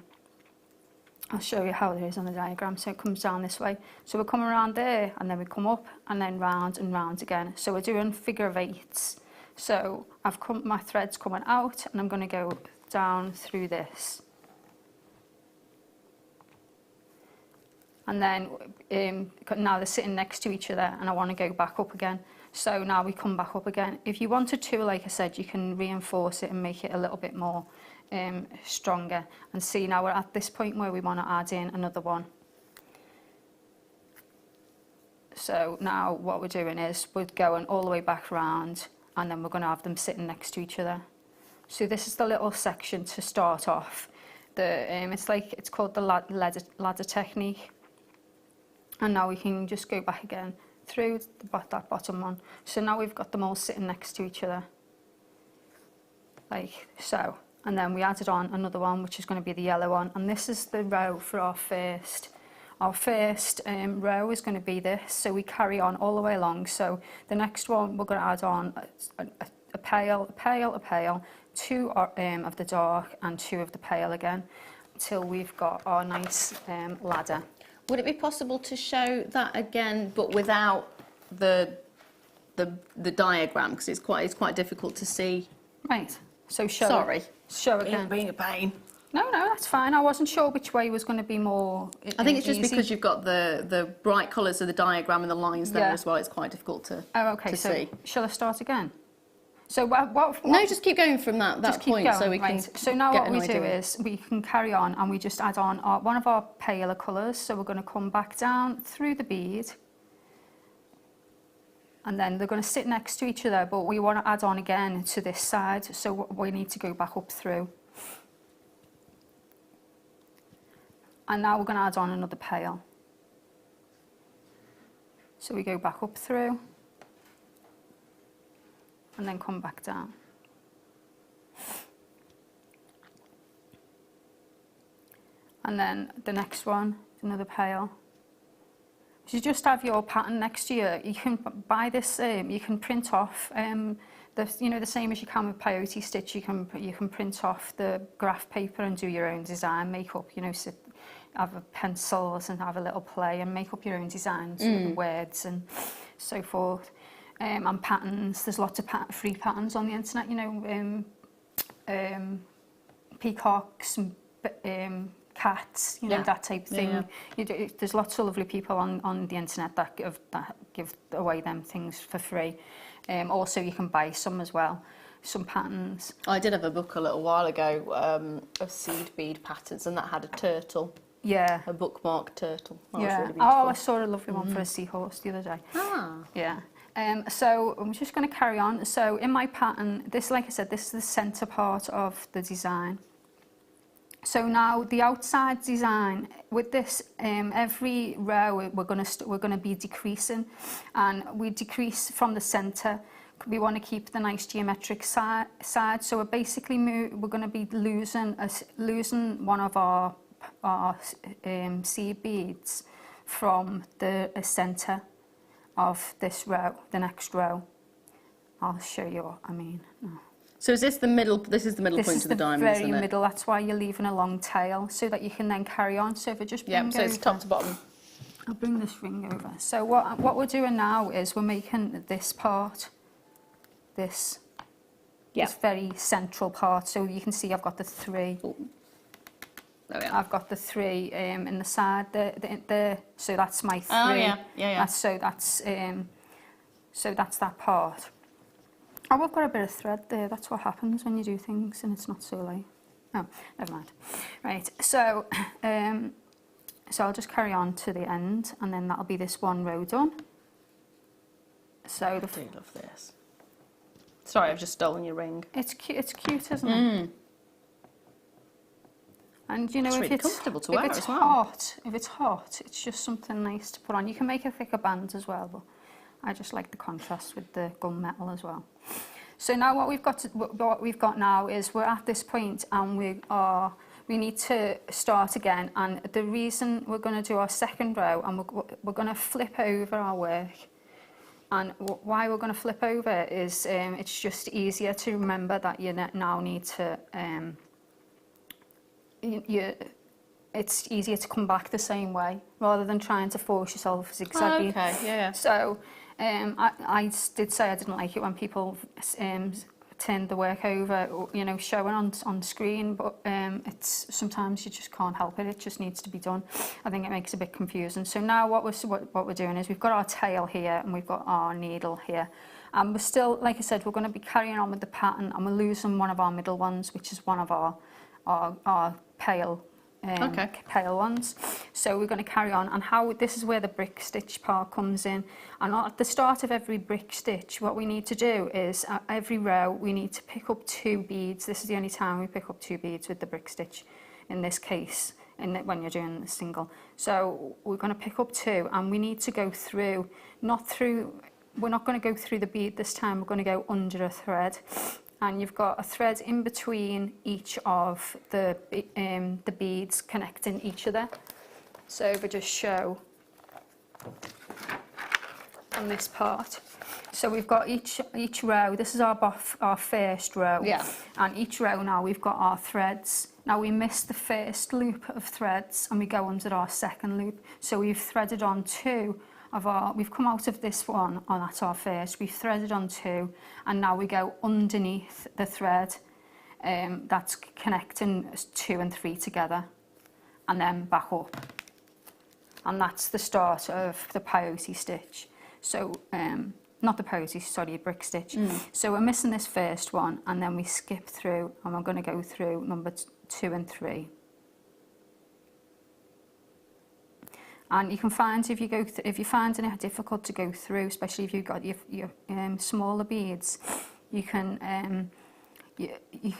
I'll show you how it is on the diagram. So it comes down this way. So we're coming around there, and then we come up and then round and round again. So we're doing figure of 8s. So my thread's coming out, and I'm going to go down through this, and then now they're sitting next to each other, and I want to go back up again. So now we come back up again. If you wanted to, like I said, you can reinforce it and make it a little bit more stronger. And see, now we're at this point where we want to add in another one. So now what we're doing is we're going all the way back round, and then we're going to have them sitting next to each other. So this is the little section to start off. It's called the ladder technique. And now we can just go back again through that bottom one. So now we've got them all sitting next to each other, like so. And then we added on another one, which is going to be the yellow one. And this is the row for our first. Our first row is going to be this. So we carry on all the way along. So the next one we're going to add on a pale, 2 of the dark and 2 of the pale again, until we've got our nice ladder. Would it be possible to show that again, but without the diagram, because it's quite difficult to see? Right. So show. Sorry. Show again. Being a pain. No, that's fine. I wasn't sure which way was going to be more. I think it's just easy, because you've got the bright colours of the diagram and the lines there as well. It's quite difficult to see. Shall I start again? So what? No, just keep going from that point, going, so we can. So now what we do is we can carry on, and we just add on one of our paler colours. So we're going to come back down through the bead, and then they're going to sit next to each other. But we want to add on again to this side, so we need to go back up through. And now we're going to add on another pale. So we go back up through, and then come back down. And then the next one, another pale. So you just have your pattern next to you. You can buy this, you can print off, the same as you can with peyote stitch, you can print off the graph paper and do your own design, make up, have pencils and have a little play and make up your own designs with words and so forth. And patterns, there's lots of free patterns on the internet, peacocks and cats, that type of thing. There's lots of lovely people on the internet that give away them things for free. Also, you can buy some as well. some patterns. I did have a book a little while ago of seed bead patterns, and that had a turtle. Yeah. A bookmark turtle. That Yeah. was really beautiful. Oh, I saw a lovely one for a seahorse the other day. Ah. Yeah. So I'm just going to carry on. So in my pattern, this, like I said, this is the centre part of the design. So now the outside design with this, every row we're going to be decreasing, and we decrease from the centre. We want to keep the nice geometric side. So we're basically we're going to be losing one of our seed beads from the centre of this row, the next row. I'll show you what I mean. No. So is this the middle? This is the middle point of the diamond, isn't it? This is the very middle. That's why you're leaving a long tail, so that you can then carry on. So if I just bring so it's top to bottom. I'll bring this ring over. So what we're doing now is we're making this part, this very central part. So you can see I've got the 3. Ooh. There we are. I've got the 3 in the side there. So that's my 3. Oh yeah. So that's that part. Oh, I've got a bit of thread there. That's what happens when you do things and it's not so light. Oh, never mind. Right. So I'll just carry on to the end, and then that'll be this one row done. So I do love this. Sorry, I've just stolen your ring. It's cute, isn't it? And you know, it's if really it's comfortable to wear as well. If it's hot, it's just something nice to put on. You can make a thicker band as well, but I just like the contrast with the gunmetal as well. So now what we've got now is we're at this point, and we need to start again. And the reason we're going to do our second row, and we're going to flip over our work. And why we're going to flip over is it's just easier to remember that you now need to. It's easier to come back the same way rather than trying to force yourself zigzagging. Oh, okay, yeah. So I did say I didn't like it when people turned the work over, you know, showing on screen, but it's sometimes you just can't help it. It just needs to be done. I think it makes it a bit confusing. So now what we're doing is we've got our tail here and we've got our needle here. And we're still, like I said, we're going to be carrying on with the pattern, and we're losing one of our middle ones, which is one of our pale ones. So we're going to carry on, and this is where the brick stitch part comes in. And at the start of every brick stitch, what we need to do is at every row we need to pick up 2 beads. This is the only time we pick up 2 beads with the brick stitch in this case, when you're doing the single. So we're going to pick up 2, and we need to go through, we're not going to go through the bead this time, we're going to go under a thread. And you've got a thread in between each of the beads connecting each other. So if I just show on this part. So we've got each row, this is our first row. Yeah. And each row now we've got our threads. Now we missed the first loop of threads and we go under our second loop. So we've threaded on 2 we've come out of this one, and that's our first, we've threaded on 2, and now we go underneath the thread that's connecting 2 and 3 together, and then back up. And that's the start of the peyote stitch. So, not the peyote, sorry, brick stitch. So we're missing this first one, and then we skip through, and we're going to go through number 2 and 3. And you can find if you're finding it difficult to go through, especially if you've got your smaller beads, you can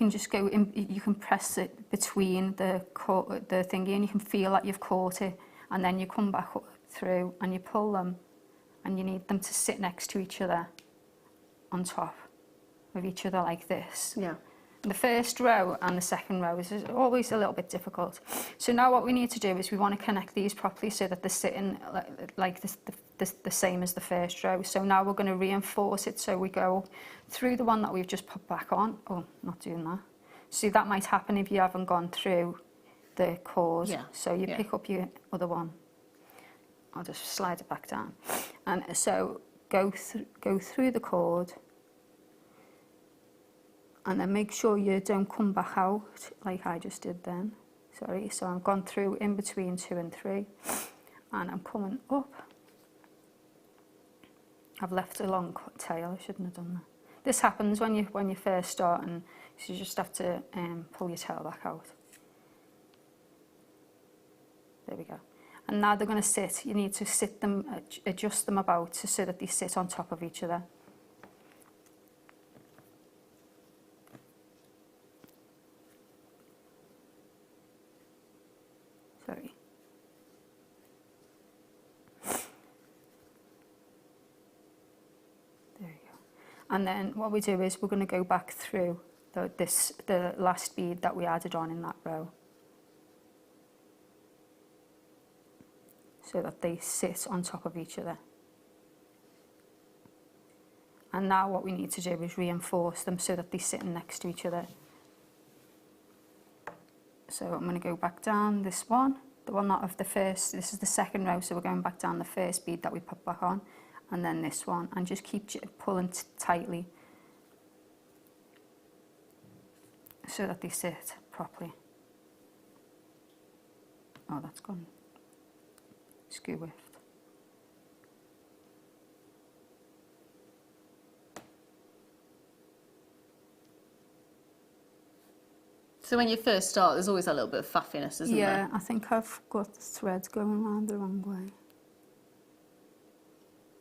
just go in, you can press it between the thingy, and you can feel that you've caught it, and then you come back up through and you pull them, and you need them to sit next to each other on top of each other like this. Yeah. The first row and the second row is always a little bit difficult. So now what we need to do is we want to connect these properly so that they're sitting like the same as the first row. So now we're going to reinforce it, so we go through the one that we've just put back on. Oh, not doing that. See, that might happen if you haven't gone through the cord. Yeah. So you pick up your other one. I'll just slide it back down. And so go through the cord, and then make sure you don't come back out like I just did then. Sorry, so I've gone through in between 2 and 3, and I'm coming up. I've left a long tail, I shouldn't have done that. This happens when you're first starting, so you just have to pull your tail back out. There we go. And now they're going to sit. You need to sit them, adjust them about so that they sit on top of each other. Sorry. There you go. And then what we do is we're going to go back through the last bead that we added on in that row, so that they sit on top of each other. And now what we need to do is reinforce them so that they're sitting next to each other. So I'm going to go back down this one, the one out of the first, this is the second row, so we're going back down the first bead that we put back on, and then this one, and just keep pulling tightly so that they sit properly. Oh, that's gone skew whiffed. So when you first start, there's always a little bit of fuffiness, isn't there? Yeah, I think I've got the threads going around the wrong way.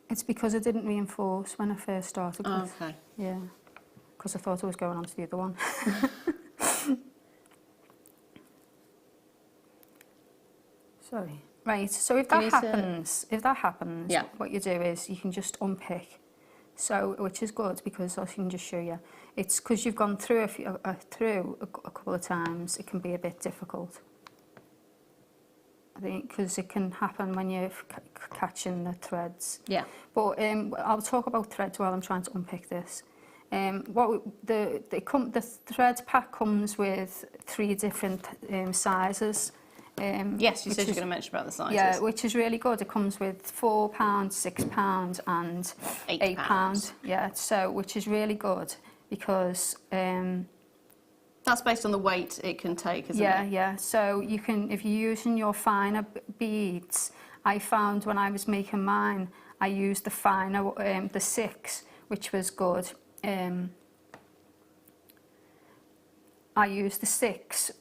It's because I didn't reinforce when I first started. Oh, okay. Yeah, because I thought I was going on to the other one. Sorry. Right, so if that happens, yeah, what you do is you can just unpick. So, which is good because I can just show you. It's because you've gone through a couple of times, it can be a bit difficult. I think because it can happen when you're catching the threads. Yeah. But I'll talk about threads while I'm trying to unpick this. The thread pack comes with 3 different sizes. Yes, you said you were going to mention about the sizes. Yeah, which is really good. It comes with £4, £6 and £8. Yeah, so which is really good because that's based on the weight it can take, isn't it? Yeah. So you can, if you're using your finer beads, I found when I was making mine, I used the finer, the 6, which was good. I used the 6.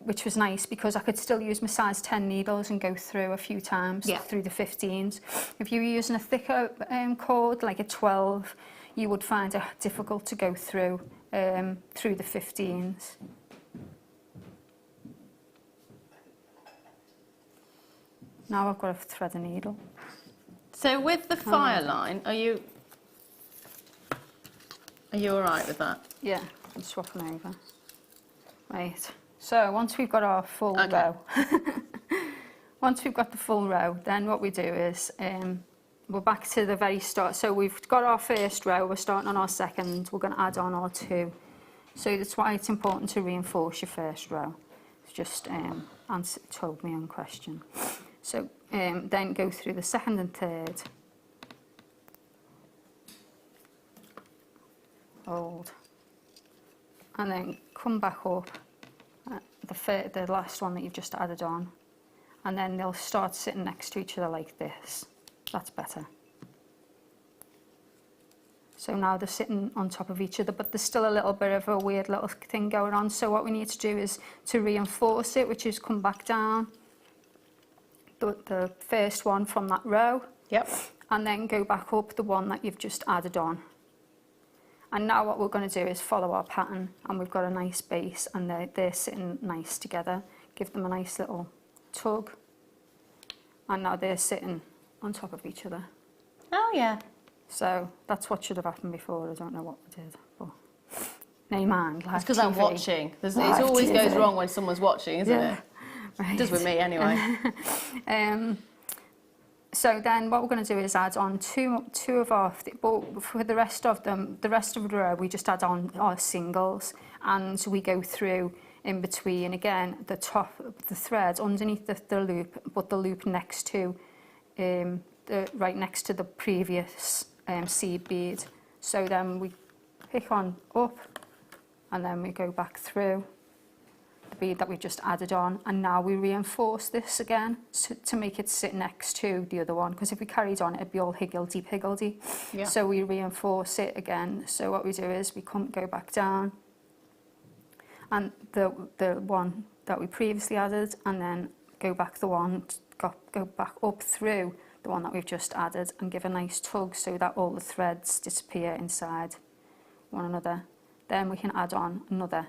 Which was nice because I could still use my size 10 needles and go through a few times through the 15s. If you were using a thicker cord, like a 12, you would find it difficult to go through the 15s. Now I've got to thread a needle. So with the fire line, are you all right with that? Yeah, I'm swapping over. Right. So once we've got our full row, once we've got the full row, then what we do is we're back to the very start. So we've got our first row, we're starting on our second, we're going to add on our 2. So that's why it's important to reinforce your first row. It's just told me on question. So then go through the second and third. Hold. And then come back up. The last one that you've just added on, and then they'll start sitting next to each other like this. That's better. So now they're sitting on top of each other, but there's still a little bit of a weird little thing going on. So what we need to do is to reinforce it, which is come back down the first one from that row. Yep. And then go back up the one that you've just added on. And now what we're going to do is follow our pattern, and we've got a nice base, and they're sitting nice together. Give them a nice little tug, and now they're sitting on top of each other. Oh yeah. So that's what should have happened before. I don't know what we did, but never mind. It's because I'm watching. It always goes wrong when someone's watching, isn't it? Right. It does with me anyway. So then what we're going to do is add on two of our, but for the rest of them, the rest of the row, we just add on our singles, and we go through in between, again, the top of the thread underneath the loop, but the loop next to, right next to the previous seed bead. So then we pick on up, and then we go back through the bead that we just added on, and now we reinforce this again to make it sit next to the other one, because if we carried on it'd be all higgledy-piggledy. Yeah. So we reinforce it again. So what we do is we go back down, and the one that we previously added, and then go back go back up through the one that we've just added, and give a nice tug so that all the threads disappear inside one another. Then we can add on another,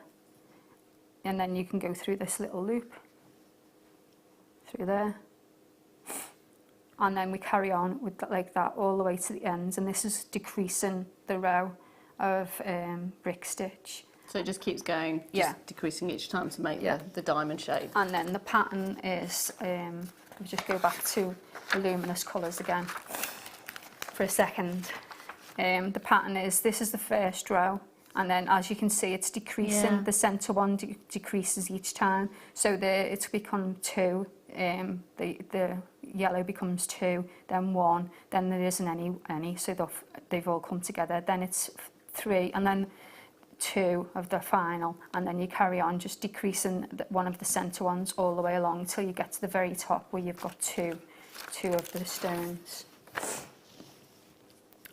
and then you can go through this little loop through there, and then we carry on with that, like that, all the way to the ends, and this is decreasing the row of brick stitch. So it just keeps going, decreasing each time to make the diamond shape. And then the pattern is, we just go back to the luminous colours again for a second. The pattern is, this is the first row, and then as you can see it's decreasing, the centre one decreases each time. So it's become 2, the yellow becomes 2, then 1, then there isn't any, so they've all come together. Then it's 3, and then 2 of the final, and then you carry on just decreasing one of the centre ones all the way along until you get to the very top where you've got two of the stones.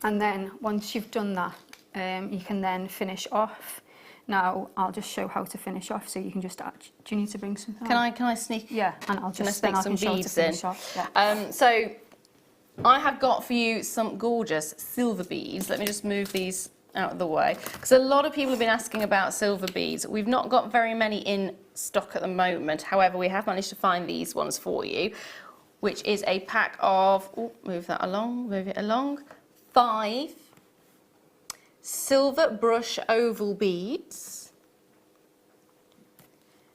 And then once you've done that, you can then finish off. Now I'll just show how to finish off, so you can just add. Do you need to bring something? Can I sneak? Yeah, and I'll just sneak some beads in. Yeah. So I have got for you some gorgeous silver beads. Let me just move these out of the way, because a lot of people have been asking about silver beads. We've not got very many in stock at the moment. However, we have managed to find these ones for you, which is a pack of, move it along, 5 silver brush oval beads,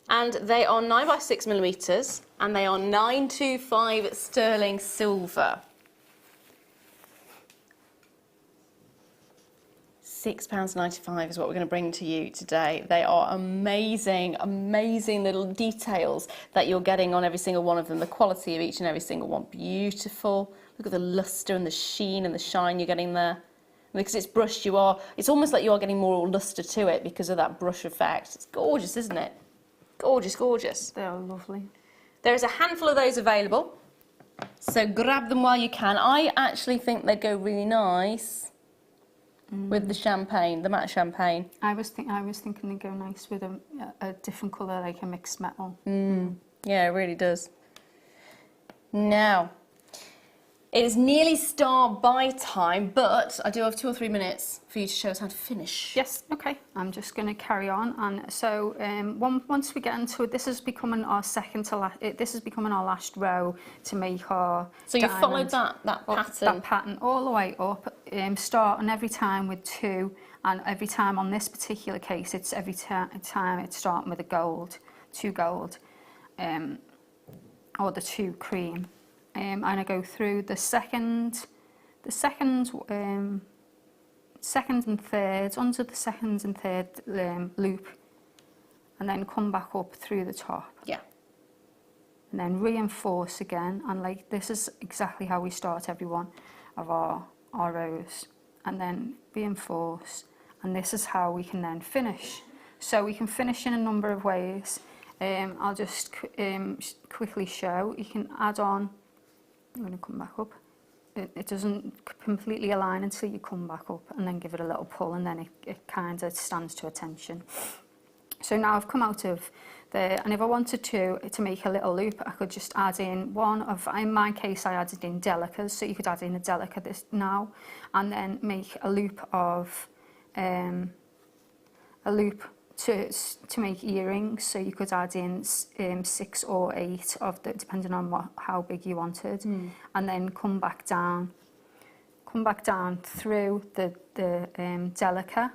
and they are 9 by 6 millimeters, and they are 925 sterling silver. £6.95 is what we're going to bring to you today. They are amazing, amazing little details that you're getting on every single one of them. The quality of each and every single one, beautiful. Look at the luster and the sheen and the shine you're getting there. And because it's brushed, it's almost like you are getting more luster to it because of that brush effect. It's gorgeous, isn't it? Gorgeous, gorgeous. They are lovely. There is a handful of those available, so grab them while you can. I actually think they'd go really nice with the champagne, the matte champagne. I was thinking they'd go nice with a different colour, like a mixed metal. Yeah, it really does. Now, it is nearly start by time, but I do have 2 or 3 minutes for you to show us how to finish. Yes, okay. I'm just going to carry on, and so once we get into it, this is becoming our last row to make our. So you followed that pattern. That pattern all the way up, starting every time with 2, and every time on this particular case, it's every time it's starting with 2 gold, or the 2 cream. And I go through the second and third, onto the second and third loop, and then come back up through the top. Yeah. And then reinforce again, and like this is exactly how we start every one of our rows. And then reinforce, and this is how we can then finish. So we can finish in a number of ways. I'll just quickly show. You can add on. I'm going to come back up. It doesn't completely align until you come back up, and then give it a little pull, and then it kind of stands to attention. So now I've come out of there, and if I wanted to make a little loop, I could just add in one of, in my case I added in delicas, so you could add in a delica this now, and then make a loop of, to make earrings, so you could add in 6 or 8 of the, depending on how big you wanted, and then come back down through the delica,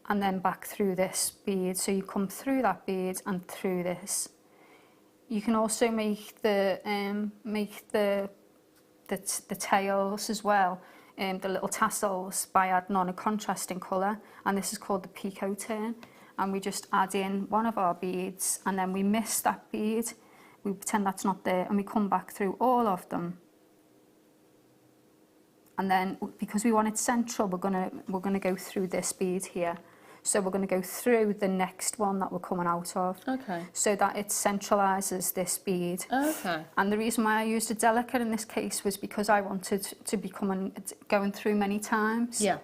and then back through this bead. So you come through that bead and through this. You can also make the tails as well, the little tassels, by adding on a contrasting colour, and this is called the picot turn. And we just add in one of our beads, and then we miss that bead, we pretend that's not there, and we come back through all of them. And then because we want it central, we're gonna go through this bead here. So we're going to go through the next one that we're coming out of. Okay. So that it centralises this bead. Okay. And the reason why I used a delicate in this case was because I wanted to be going through many times. Yeah.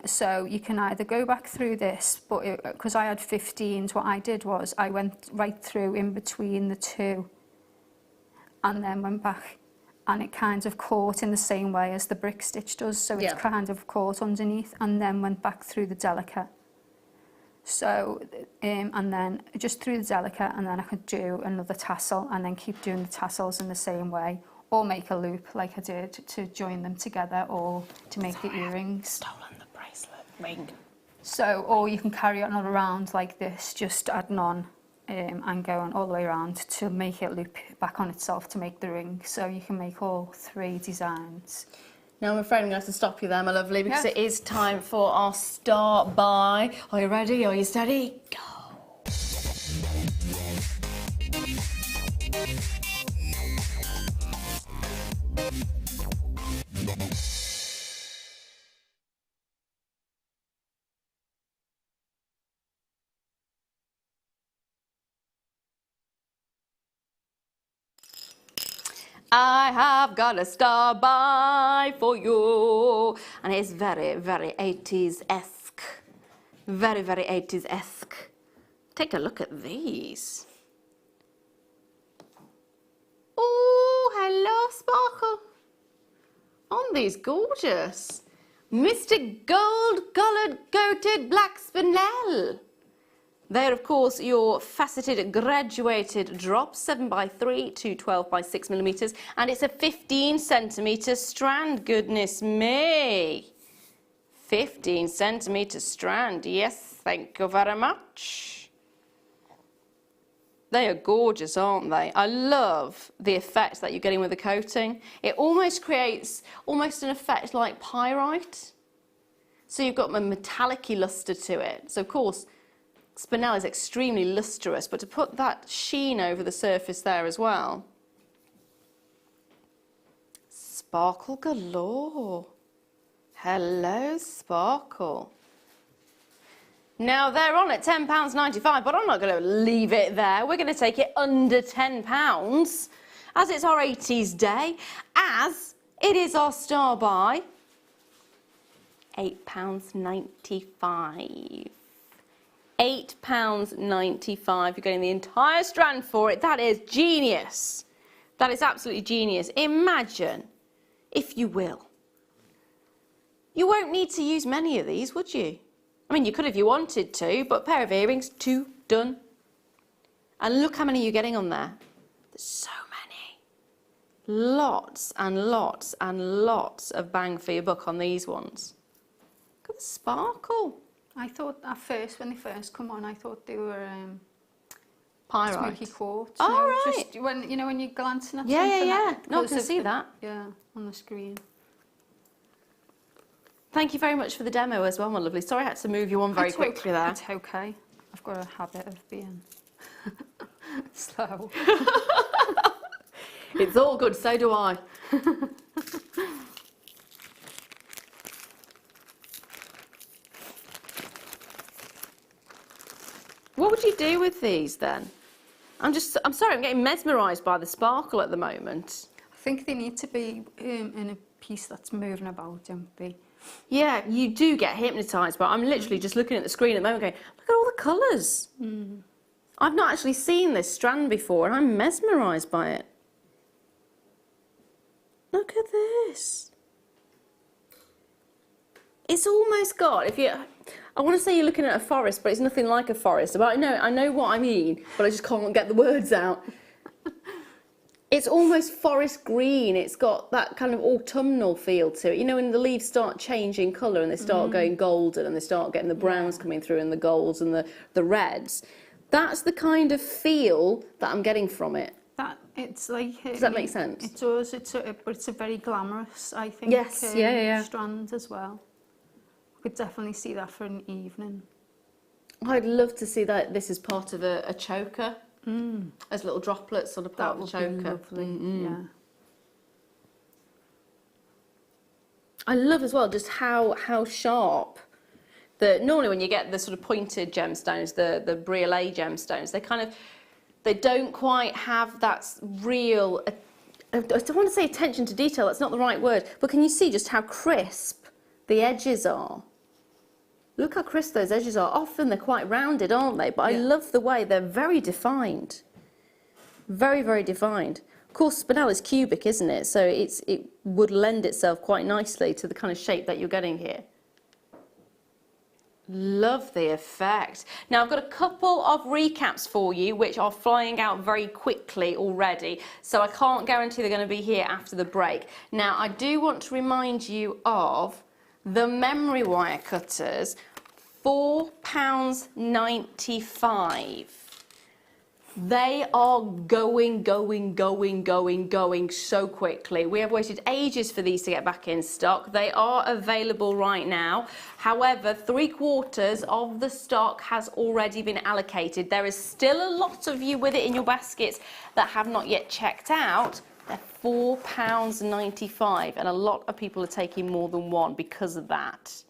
So you can either go back through this, but because I had 15s, what I did was I went right through in between the two and then went back, and it kind of caught in the same way as the brick stitch does, so it's kind of caught underneath, and then went back through the delicate. So, and then just through the delicate, and then I could do another tassel and then keep doing the tassels in the same way, or make a loop like I did to join them together, or to make the earrings. Stolen the bracelet ring. So, or you can carry on around like this, just adding on and going all the way around to make it loop back on itself to make the ring. So you can make all 3 designs. Now I'm afraid I'm going to have to stop you there, my lovely, because it is time for our start by. Are you ready? Are you steady? Go. I have got a star by for you, and it's very, very 80s-esque. Very, very 80s-esque. Take a look at these. Oh, hello, Sparkle. Aren't these gorgeous? Mr. Gold-coloured coated black spinel. They're, of course, your faceted graduated drops, 7x3 to 12x6mm, and it's a 15cm strand, goodness me. 15cm strand, yes, thank you very much. They are gorgeous, aren't they? I love the effect that you're getting with the coating. It almost creates an effect like pyrite. So you've got a metallic-y lustre to it. So, of course, spinel is extremely lustrous, but to put that sheen over the surface there as well. Sparkle galore. Hello, Sparkle. Now, they're on at £10.95, but I'm not going to leave it there. We're going to take it under £10, as it's our 80s day, as it is our star by £8.95. £8.95. You're getting the entire strand for it. That is genius. That is absolutely genius. Imagine, if you will. You won't need to use many of these, would you? I mean, you could if you wanted to, but a pair of earrings, 2, done. And look how many you're getting on there. There's so many. Lots and lots and lots of bang for your buck on these ones. Look at the sparkle. I thought at first, when they first come on, I thought they were pyrite. smoky quartz. Oh, no, right. Just when when you're glancing at Yeah, something. yeah, yeah. No, I because can of see the- that. Yeah, on the screen. Thank you very much for the demo as well, my lovely. Sorry I had to move you on very quickly there. It's okay. I've got a habit of being slow. It's all good, so do I. What would you do with these then? I'm sorry, I'm getting mesmerised by the sparkle at the moment. I think they need to be in a piece that's moving about, don't they? Yeah, you do get hypnotised, but I'm literally just looking at the screen at the moment going, look at all the colours. I've not actually seen this strand before and I'm mesmerised by it. Look at this. It's almost got, I want to say you're looking at a forest, but it's nothing like a forest. But I know what I mean, but I just can't get the words out. It's almost forest green. It's got that kind of autumnal feel to it. You know, when the leaves start changing colour and they start going golden and they start getting the browns coming through and the golds and the reds. That's the kind of feel that I'm getting from it. It's like... Does that make sense? It does, but it's a very glamorous, I think, Yes, yeah. strand as well. I could definitely see that for an evening. I'd love to see that this is part of a choker. As little droplets on a part of the choker. That would be lovely, yeah. I love as well just how sharp Normally when you get the sort of pointed gemstones, the briolet gemstones, they don't quite have that real, I don't want to say attention to detail, that's not the right word, but can you see just how crisp the edges are? Look how crisp those edges are. Often they're quite rounded, aren't they? But I love the way they're very defined. Very, very defined. Of course, spinel is cubic, isn't it? So it would lend itself quite nicely to the kind of shape that you're getting here. Love the effect. Now I've got a couple of recaps for you which are flying out very quickly already, so I can't guarantee they're going to be here after the break. Now I do want to remind you of the memory wire cutters, £4.95. They are going so quickly. We have waited ages for these to get back in stock. They are available right now. However, 3/4 of the stock has already been allocated. There is still a lot of you with it in your baskets that have not yet checked out. They're £4.95, and a lot of people are taking more than one because of that.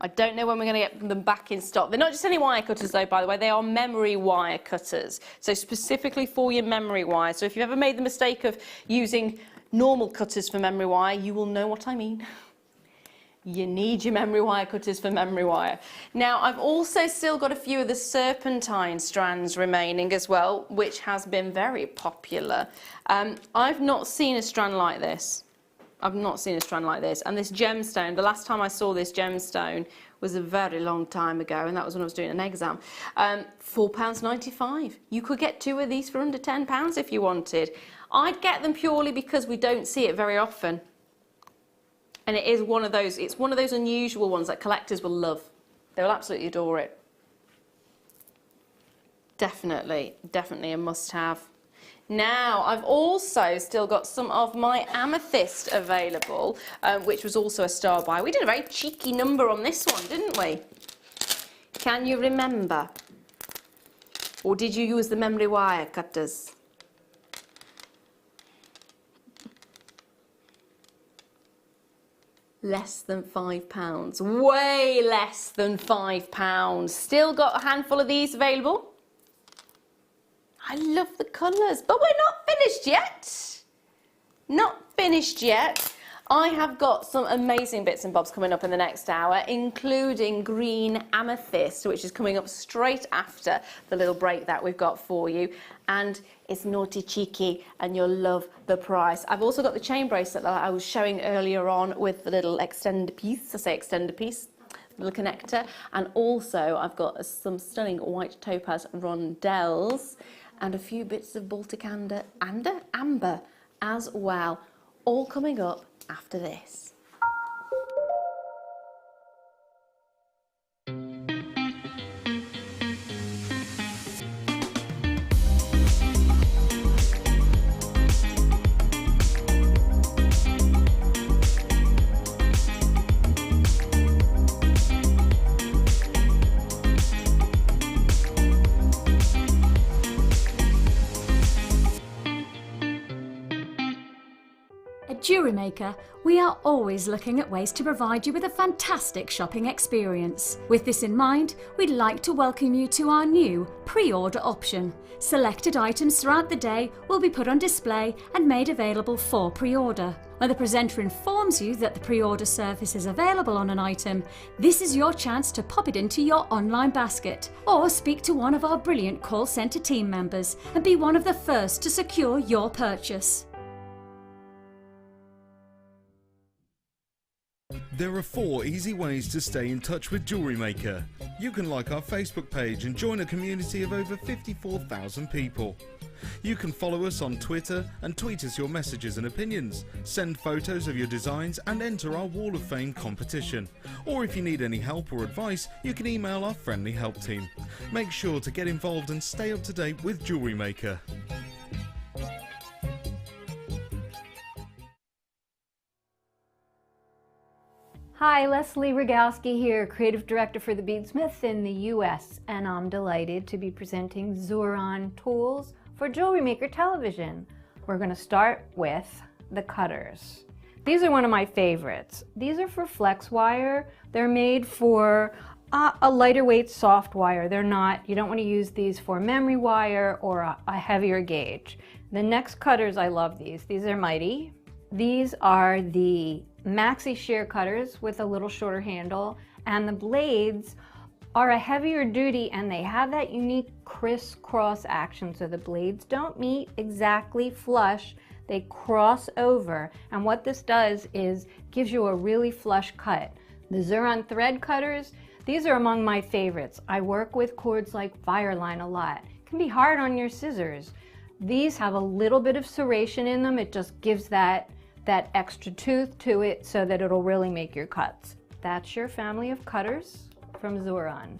I don't know when we're going to get them back in stock. They're not just any wire cutters though, by the way, they are memory wire cutters. So specifically for your memory wire. So if you've ever made the mistake of using normal cutters for memory wire, you will know what I mean. You need your memory wire cutters for memory wire. Now, I've also still got a few of the serpentine strands remaining as well, which has been very popular. I've not seen a strand like this. I've not seen a strand like this. And this gemstone, the last time I saw this gemstone was a very long time ago, and that was when I was doing an exam. £4.95. You could get 2 of these for under £10 if you wanted. I'd get them purely because we don't see it very often. And it is one of those, it's one of those unusual ones that collectors will love. They will absolutely adore it. Definitely, definitely a must-have. Now, I've also still got some of my amethyst available, which was also a star buy. We did a very cheeky number on this one, didn't we? Can you remember? Or did you use the memory wire cutters? Less than £5. Way less than £5. Still got a handful of these available. I love the colours, but we're not finished yet. Not finished yet. I have got some amazing bits and bobs coming up in the next hour, including green amethyst, which is coming up straight after the little break that we've got for you. And it's naughty cheeky, and you'll love the price. I've also got the chain bracelet that I was showing earlier on with the little extender piece. I say extender piece. Little connector. And also I've got some stunning white topaz rondelles and a few bits of Baltic amber as well, all coming up after this. At Jewellery Maker, we are always looking at ways to provide you with a fantastic shopping experience. With this in mind, we'd like to welcome you to our new pre-order option. Selected items throughout the day will be put on display and made available for pre-order. When the presenter informs you that the pre-order service is available on an item, this is your chance to pop it into your online basket or speak to one of our brilliant call centre team members and be one of the first to secure your purchase. There are 4 easy ways to stay in touch with Jewellery Maker. You can like our Facebook page and join a community of over 54,000 people. You can follow us on Twitter and tweet us your messages and opinions, send photos of your designs and enter our Wall of Fame competition. Or if you need any help or advice, you can email our friendly help team. Make sure to get involved and stay up to date with Jewellery Maker. Hi, Leslie Rogowski here, Creative Director for the Beadsmith in the US, and I'm delighted to be presenting Zuron tools for Jewelry Maker television. We're going to start with the cutters. These are one of my favorites. These are for flex wire. They're made for a lighter weight soft wire. They're not, you don't want to use these for memory wire or a heavier gauge. The next cutters, I love these. These are mighty. These are the maxi shear cutters with a little shorter handle, and the blades are a heavier duty and they have that unique crisscross action, so the blades don't meet exactly flush, they cross over, and what this does is gives you a really flush cut. The Zuron thread cutters, these are among my favorites. I work with cords like Fireline a lot. It can be hard on your scissors. These have a little bit of serration in them. It just gives that extra tooth to it so that it'll really make your cuts. That's your family of cutters from Zuron.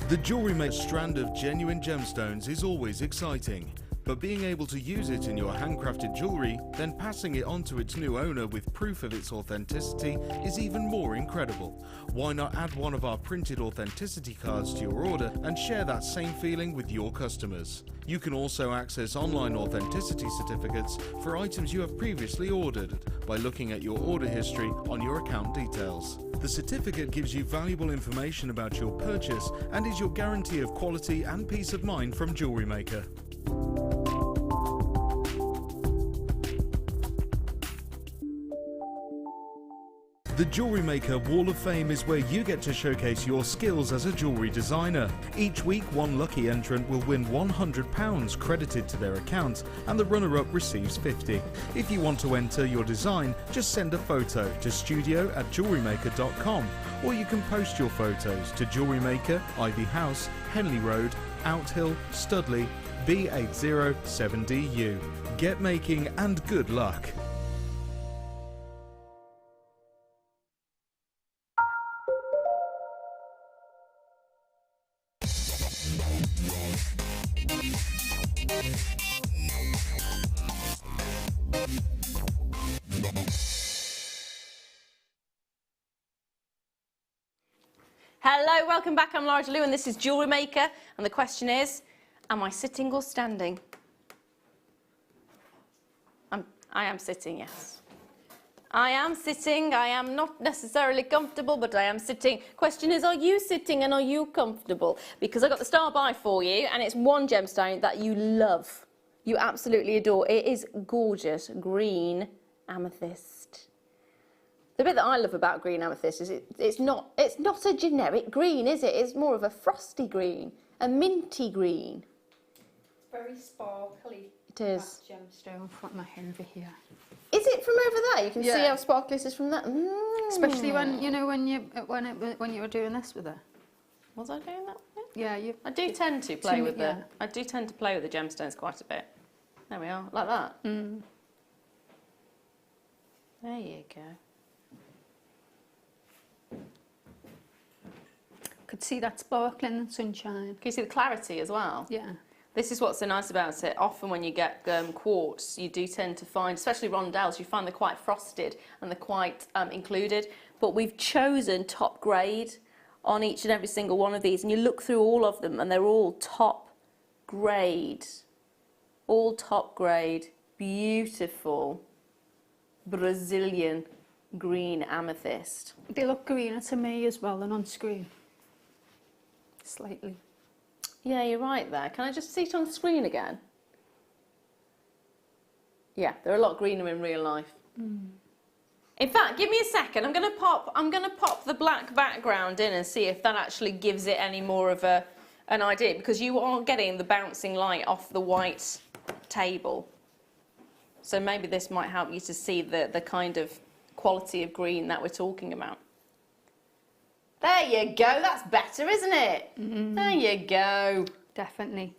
The Jewellery Maker strand of genuine gemstones is always exciting, but being able to use it in your handcrafted jewellery, then passing it on to its new owner with proof of its authenticity is even more incredible. Why not add one of our printed authenticity cards to your order and share that same feeling with your customers? You can also access online authenticity certificates for items you have previously ordered by looking at your order history on your account details. The certificate gives you valuable information about your purchase and is your guarantee of quality and peace of mind from Jewellery Maker. The Jewellery Maker Wall of Fame is where you get to showcase your skills as a jewellery designer. Each week, one lucky entrant will win £100 credited to their account, and the runner-up receives £50. If you want to enter your design, just send a photo to studio@jewellerymaker.com, or you can post your photos to Jewellery Maker, Ivy House, Henley Road, Outhill, Studley, B807DU. Get making and good luck. Hello, welcome back. I'm Laura Lou and this is Jewellery Maker, and the question is, am I sitting or standing? I am sitting, yes. I am sitting. I am not necessarily comfortable, but I am sitting. Question is, are you sitting and are you comfortable? Because I got the star buy for you, and it's one gemstone that you love. You absolutely adore. It is gorgeous green amethyst. The bit that I love about green amethyst is it's not a generic green, is it? It's more of a frosty green, a minty green. Very sparkly. It is. That gemstone from my over here. Is it from over there? You can see how sparkly this is from that. Especially when you know when you were doing this with it. Was I doing that? Yeah, you. I do tend to play with the. I do tend to play with the gemstones quite a bit. There we are, like that. Mm. There you go. Could see that sparkling in the sunshine. Can you see the clarity as well? Yeah. This is what's so nice about it. Often when you get quartz, you do tend to find, especially rondelles, you find they're quite frosted and they're quite included. But we've chosen top grade on each and every single one of these, and you look through all of them and they're all top grade. All top grade, beautiful Brazilian green amethyst. They look greener to me as well than on screen. Slightly. Yeah, you're right there. Can I just see it on the screen again? Yeah, they're a lot greener in real life. Mm. In fact, give me a second. I'm gonna pop the black background in and see if that actually gives it any more of an idea, because you are getting the bouncing light off the white table. So maybe this might help you to see the kind of quality of green that we're talking about. There you go, that's better, isn't it? Mm-hmm. There you go. Definitely.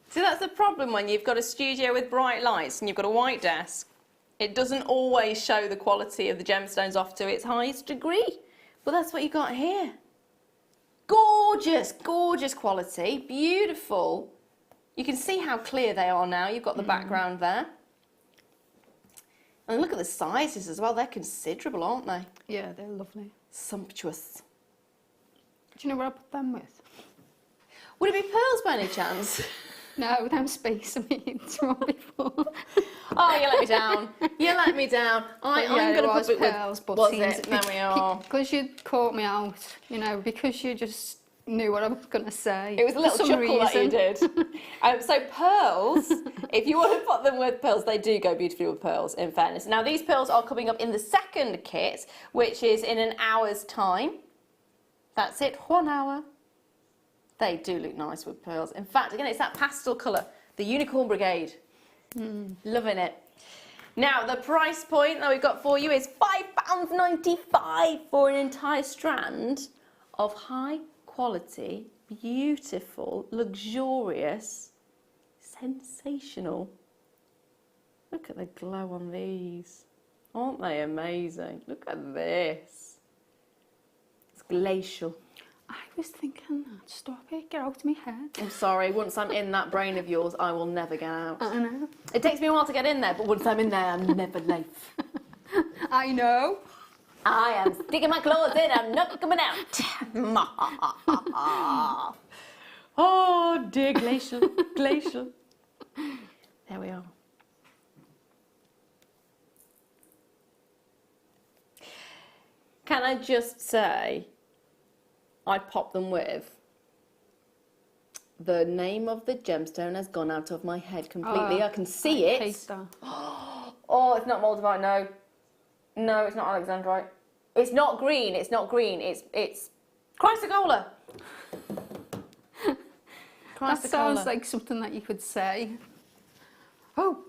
See, that's the problem when you've got a studio with bright lights and you've got a white desk. It doesn't always show the quality of the gemstones off to its highest degree, but that's what you got here. Gorgeous, gorgeous quality, beautiful. You can see how clear they are now. You've got the background there. And look at the sizes as well. They're considerable, aren't they? Yeah, they're lovely. Sumptuous. Do you know what I put them with? Would it be pearls by any chance? No, them space means from before. Oh, you let me down. You let me down. I'm going to put it pearls, with... but Was it? There we are. Because you caught me out, you know, because you just knew what I was going to say. It was a little chuckle that you did. So pearls, if you want to put them with pearls, they do go beautifully with pearls, in fairness. Now, these pearls are coming up in the second kit, which is in an hour's time. That's it, 1 hour. They do look nice with pearls. In fact, again, it's that pastel colour, the Unicorn Brigade. Loving it. Now, the price point that we've got for you is £5.95 for an entire strand of high quality, beautiful, luxurious, sensational. Look at the glow on these. Aren't they amazing? Look at this. It's glacial. I was thinking that. Stop it. Get out of my head. I'm sorry. Once I'm in that brain of yours, I will never get out. I know. It takes me a while to get in there, but once I'm in there, I'm never late. I know. I am sticking my claws in. I'm not coming out. Oh, dear glacial, glacial. There we are. Can I just say, I'd pop them with. The name of the gemstone has gone out of my head completely. I can see it. Taste that. Oh, it's not moldavite, no. No, it's not alexandrite. It's not green, it's not green. It's chrysocolla. That sounds like something that you could say. Oh.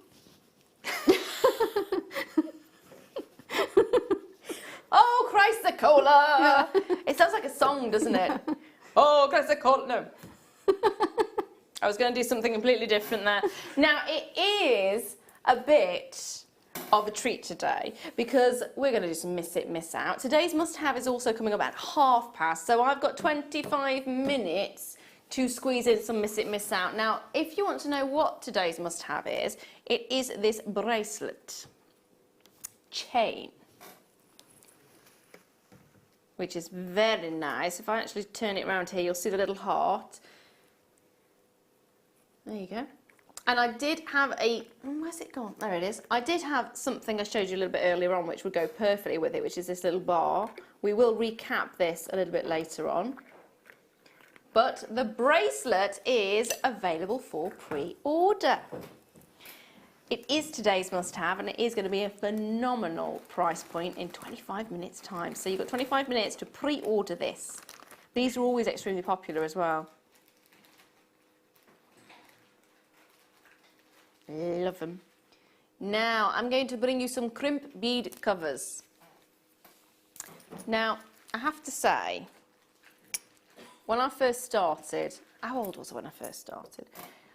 Oh, chrysocolla. Yeah. It sounds like a song, doesn't it? Oh, chrysocolla. No. I was going to do something completely different there. Now, it is a bit of a treat today because we're going to do some miss it, miss out. Today's must-have is also coming up at past, so I've got 25 minutes to squeeze in some miss it, miss out. Now, if you want to know what today's must-have is, it is this bracelet chain, which is very nice. If I actually turn it around here, you'll see the little heart. There you go. And I did have a, where's it gone? There it is. I did have something I showed you a little bit earlier on which would go perfectly with it, which is this little bar. We will recap this a little bit later on. But the bracelet is available for pre-order. It is today's must-have, and it is going to be a phenomenal price point in 25 minutes' time. So you've got 25 minutes to pre-order this. These are always extremely popular as well. Love them. Now, I'm going to bring you some crimp bead covers. Now, I have to say, when I first started, how old was I when I first started?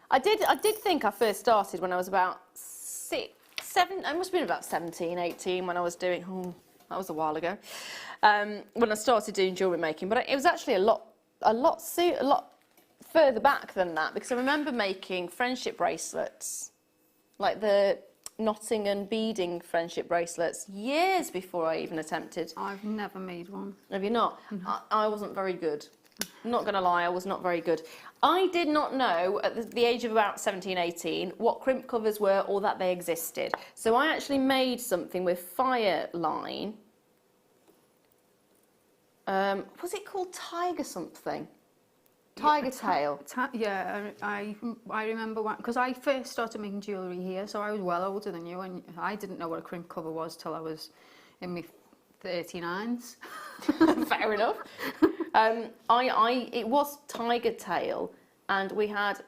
I did think I first started when I was about 6, 7, I must have been about 17, 18 when I was doing, that was a while ago, when I started doing jewellery making, but it was actually a lot further back than that, because I remember making friendship bracelets, like the knotting and beading friendship bracelets, years before I even attempted. I've never made one. Have you not? I wasn't very good. I'm not going to lie, I was not very good. I did not know at the age of about 17, 18 what crimp covers were or that they existed. So I actually made something with fire line. Was it called tiger something? Tiger tail. Yeah, I remember one, because I first started making jewellery here, so I was well older than you, and I didn't know what a crimp cover was till I was in my 39s. Fair enough. It was tiger tail, and we had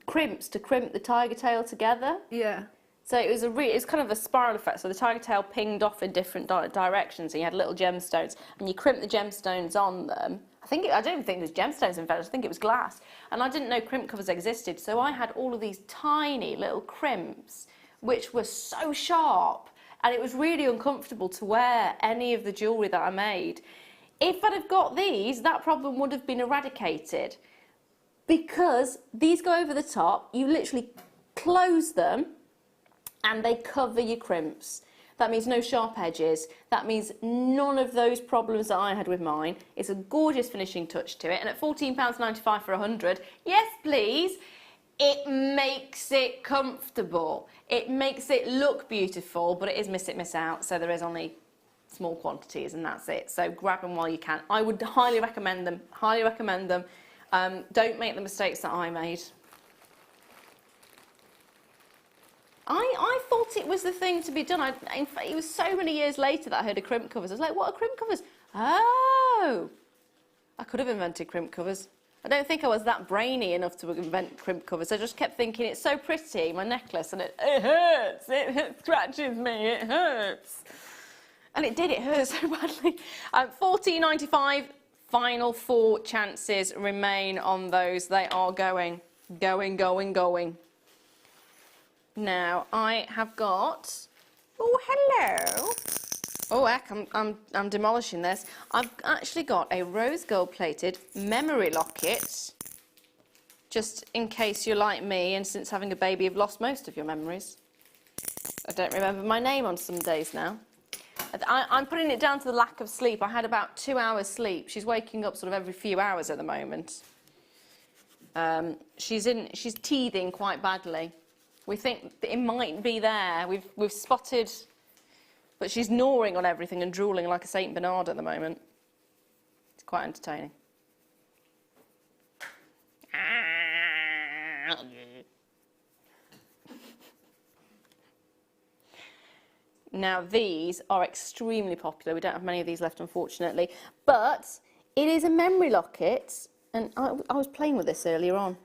crimps to crimp the tiger tail together. Yeah. So it was kind of a spiral effect. So the tiger tail pinged off in different directions, and you had little gemstones, and you crimped the gemstones on them. I don't even think there's gemstones in fact. I think it was glass, and I didn't know crimp covers existed. So I had all of these tiny little crimps which were so sharp, and it was really uncomfortable to wear any of the jewellery that I made. If I'd have got these, that problem would have been eradicated, because these go over the top, you literally close them and they cover your crimps. That means no sharp edges. That means none of those problems that I had with mine. It's a gorgeous finishing touch to it, and at £14.95 for 100, yes please, it makes it comfortable. It makes it look beautiful, but it is miss it, miss out, so there is only small quantities and that's it. So grab them while you can. I would highly recommend them, highly recommend them. Don't make the mistakes that I made. I thought it was the thing to be done. In fact, it was so many years later that I heard of crimp covers. I was like, what are crimp covers? Oh, I could have invented crimp covers. I don't think I was that brainy enough to invent crimp covers. I just kept thinking, it's so pretty, my necklace, and it hurts, it scratches me, it hurts. And it did, it hurt so badly. £14.95, final 4 chances remain on those. They are going. Now, I have got, oh, hello. Oh, heck, I'm demolishing this. I've actually got a rose gold plated memory locket, just in case you're like me and since having a baby you've lost most of your memories. I don't remember my name on some days now. I'm putting it down to the lack of sleep. I had about 2 hours sleep. She's waking up sort of every few hours at the moment. She's teething quite badly. We think that it might be there. We've spotted, but she's gnawing on everything and drooling like a Saint Bernard at the moment. It's quite entertaining. Now these are extremely popular. We don't have many of these left, unfortunately, but it is a memory locket, and I was playing with this earlier on.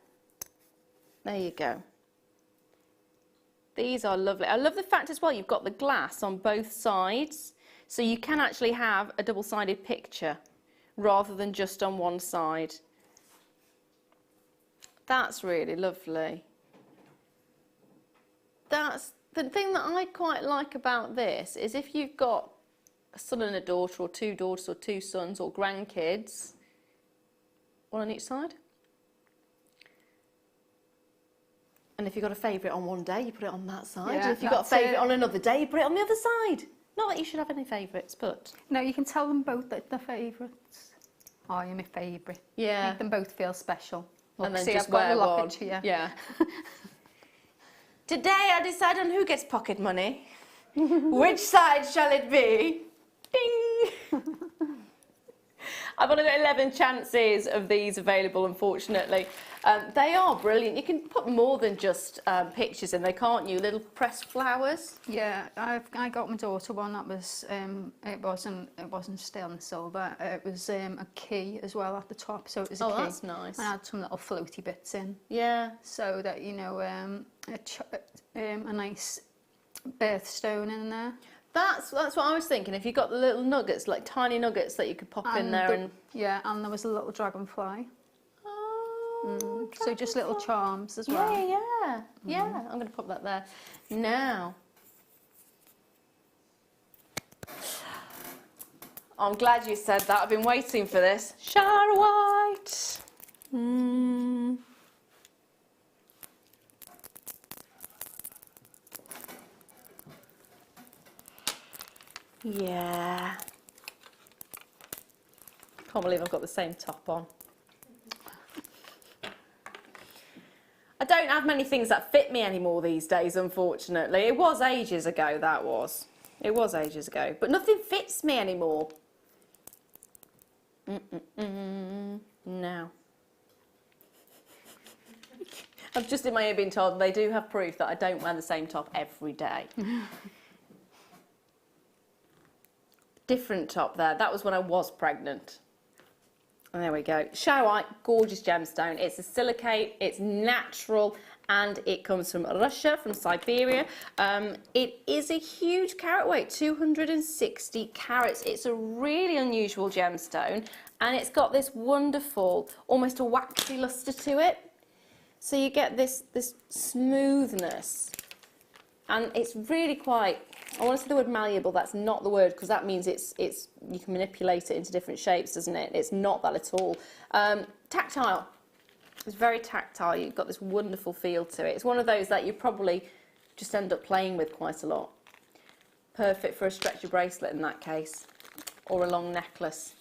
There you go. These are lovely. I love the fact as well you've got the glass on both sides, so you can actually have a double-sided picture rather than just on one side. That's really lovely. That's the thing that I quite like about this, is if you've got a son and a daughter, or 2 daughters or 2 sons, or grandkids, one on each side. And if you've got a favourite on one day, you put it on that side. Yeah, and if you've got a favourite on another day, you put it on the other side. Not that you should have any favourites, but... No, you can tell them both that they're favourites. Oh, you're my favourite. Yeah. Make them both feel special. Look, and then see, just I've got wear the locket one. here. Yeah. Today I decide on who gets pocket money. Which side shall it be? Ding! I've only got 11 chances of these available, unfortunately. They are brilliant. You can put more than just pictures in, they can't you? Little pressed flowers. Yeah, I got my daughter one that was it wasn't still in silver. It was a key as well at the top, so it was a key. Oh, that's nice. And I had some little floaty bits in. Yeah. So that, you know, a nice birthstone in there. That's what I was thinking. If you got the little nuggets, like tiny nuggets that you could pop in there, and yeah, and there was a little dragonfly. Oh, so just little charms as well. Yeah. I'm going to pop that there now. I'm glad you said that. I've been waiting for this. Shara White. Yeah. Can't believe I've got the same top on. I don't have many things that fit me anymore these days, unfortunately. It was ages ago, that was. It was ages ago. But nothing fits me anymore. No. I've just in my ear been told they do have proof that I don't wear the same top every day. Different top there. That was when I was pregnant. And there we go. Shara White, gorgeous gemstone. It's a silicate, it's natural, and it comes from Russia, from Siberia. It is a huge carat weight, 260 carats. It's a really unusual gemstone, and it's got this wonderful, almost a waxy luster to it. So you get this smoothness And it's really quite, I want to say the word malleable, that's not the word, because that means it's you can manipulate it into different shapes, doesn't it? It's not that at all. Tactile. It's very tactile. You've got this wonderful feel to it. It's one of those that you probably just end up playing with quite a lot. Perfect for a stretchy bracelet in that case, or a long necklace.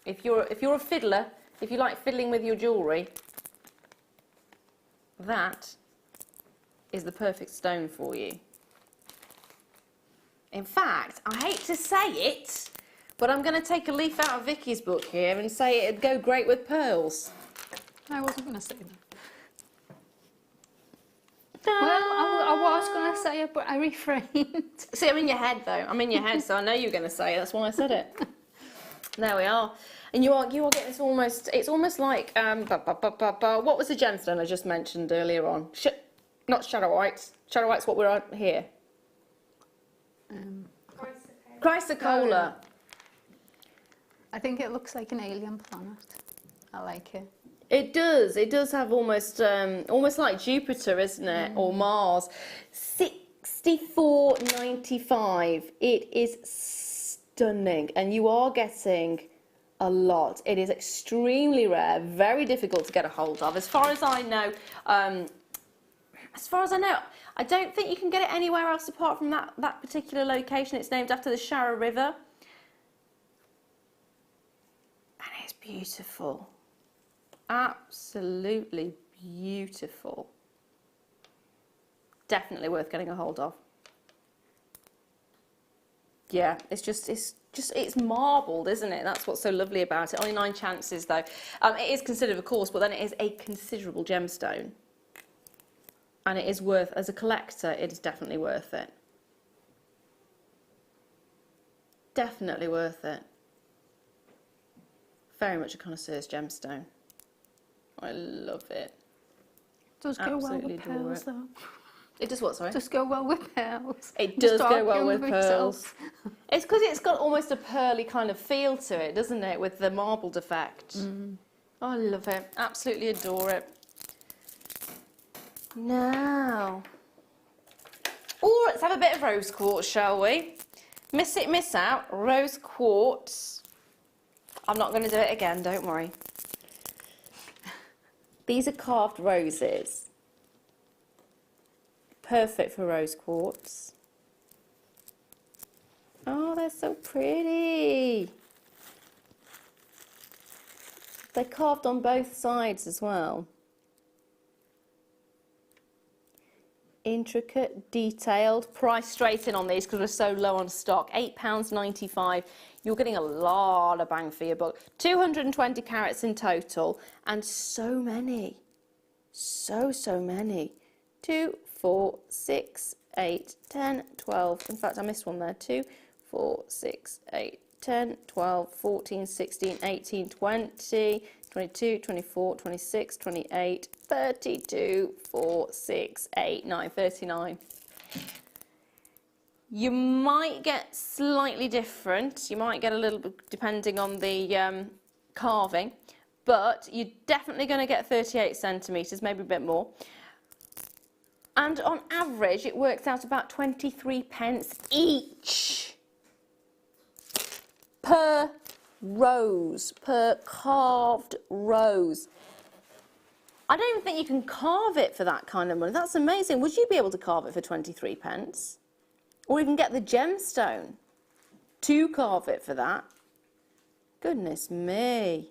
If you're a fiddler, if you like fiddling with your jewellery, that is the perfect stone for you. In fact, I hate to say it, but I'm going to take a leaf out of Vicky's book here and say it'd go great with pearls. I wasn't going to say that. Well, I was going to say it, but I refrained. See, I'm in your head, though. I'm in your head, so I know you're going to say it. That's why I said it. There we are. And you are getting this almost, it's almost like, what was the gemstone I just mentioned earlier on? Not shadow whites. Shadow white's what we're on here. Chrysocolla. I think it looks like an alien planet. I like it. It does. It does have almost like Jupiter, isn't it, or Mars? $64.95. It is stunning, and you are getting a lot. It is extremely rare, very difficult to get a hold of. As far as I know, I don't think you can get it anywhere else apart from that particular location. It's named after the Shara River, and it's beautiful. Absolutely beautiful. Definitely worth getting a hold of. Yeah, it's marbled, isn't it? That's what's so lovely about it. Only 9 chances though. It is considered, of course, but then it is a considerable gemstone. And it is worth, as a collector, it is definitely worth it. Definitely worth it. Very much a connoisseur's gemstone. I love it. Does go well with pearls, though. It does what, sorry? Does go well with pearls. It does go well with pearls. It's because it's got almost a pearly kind of feel to it, doesn't it, with the marbled effect. Oh, I love it. Absolutely adore it. Now, let's have a bit of rose quartz, shall we? Miss it, miss out. Rose quartz. I'm not going to do it again, don't worry. These are carved roses. Perfect for rose quartz. Oh, they're so pretty. They're carved on both sides as well. Intricate, detailed. Price straight in on these because we're so low on stock. £8.95. You're getting a lot of bang for your buck. 220 carats in total, and so many. So many. 2, 4, 6, 8, 10, 12. In fact, I missed one there. 2, 4, 6, 8, 10, 12, 14, 16, 18, 20, 22, 24, 26, 28, 32, 4, 6, 8, 9, 39. You might get slightly different. You might get a little bit depending on the carving, but you're definitely going to get 38 centimetres, maybe a bit more. And on average, it works out about 23 pence each per rose, per carved rose. I don't even think you can carve it for that kind of money. That's amazing. Would you be able to carve it for 23 pence? Or even get the gemstone to carve it for that? Goodness me.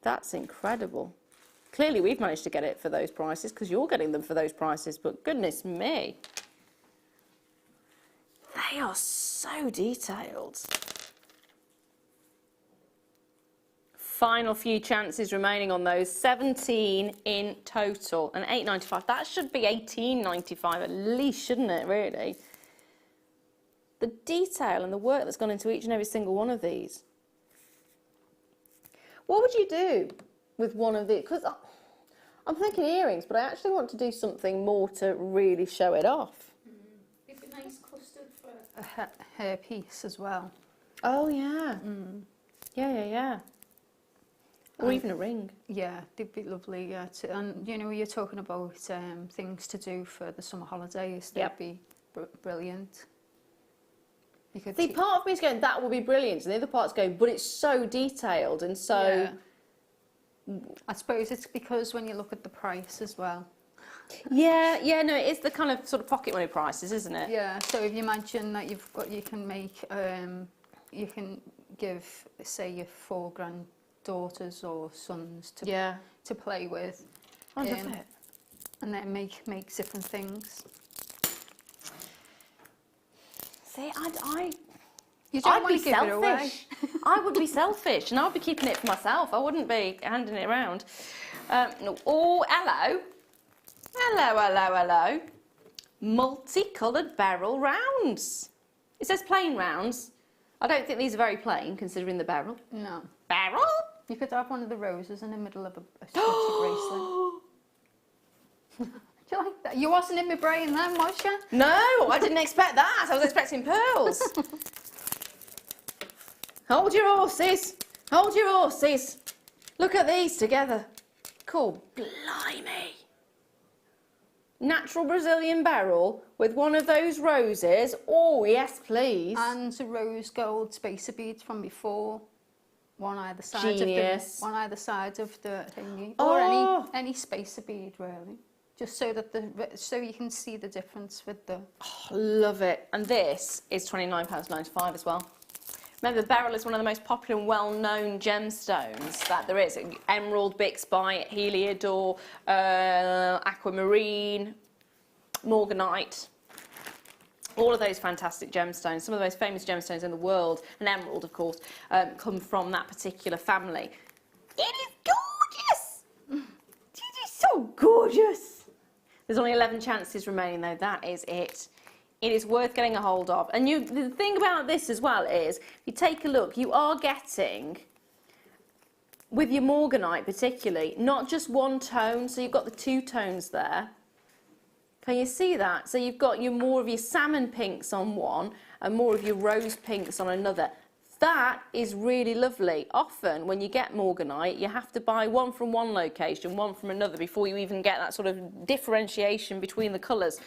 That's incredible. Clearly we've managed to get it for those prices because you're getting them for those prices, but goodness me. They are so detailed. Final few chances remaining on those. 17 in total and £8.95. That should be £18.95 at least, shouldn't it, really? The detail and the work that's gone into each and every single one of these. What would you do with one of these? Because I'm thinking earrings, but I actually want to do something more to really show it off. It'd be nice custard for a hair piece as well. Oh, yeah. Yeah. Or even a ring. Yeah, they'd be lovely. Yeah, and you know, you're talking about things to do for the summer holidays. They'd be brilliant. See, part of me is going, that would be brilliant, and the other part's going, but it's so detailed and so. Yeah. I suppose it's because when you look at the price as well. Yeah, no, it is the kind of sort of pocket money prices, isn't it? Yeah. So if you imagine that you can make, you can give, say, your 4 granddaughters or sons to play with. I love it. And then make different things. See, You don't I'd want be to give it away. selfish. I would be selfish, and I'd be keeping it for myself. I wouldn't be handing it around. No. Oh, hello. Hello. Multicoloured barrel rounds. It says plain rounds. I don't think these are very plain, considering the barrel. No. Barrel? You could have one of the roses in the middle of a Scotchy bracelet. Do you like that? You wasn't in my brain then, was you? No, I didn't expect that. I was expecting pearls. Hold your horses. Hold your horses. Look at these together. Cool. Blimey. Natural Brazilian barrel with one of those roses. Oh, yes, please. And the rose gold spacer beads from before. One either side Genius. one either side of the thingy. Oh. Or any spacer bead, really. Just so that so you can see the difference with the. Oh, love it. And this is £29.95 as well. Remember, beryl is one of the most popular and well-known gemstones that there is. Emerald, bixby, heliodor, aquamarine, morganite. All of those fantastic gemstones, some of the most famous gemstones in the world, and emerald, of course, come from that particular family. It is gorgeous! It is so gorgeous! There's only 11 chances remaining, though. That is it. It is worth getting a hold of. And the thing about this as well is, if you take a look, you are getting, with your morganite particularly, not just one tone, so you've got the 2 tones there. Can you see that? So you've got more of your salmon pinks on one and more of your rose pinks on another. That is really lovely. Often when you get morganite, you have to buy one from one location, one from another before you even get that sort of differentiation between the colours.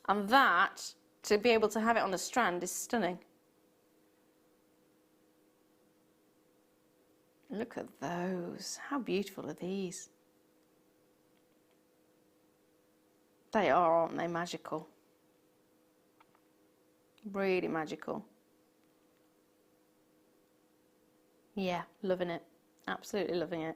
And that, to be able to have it on a strand, is stunning. Look at those. How beautiful are these? They are, aren't they, magical? Really magical. Yeah, loving it. Absolutely loving it.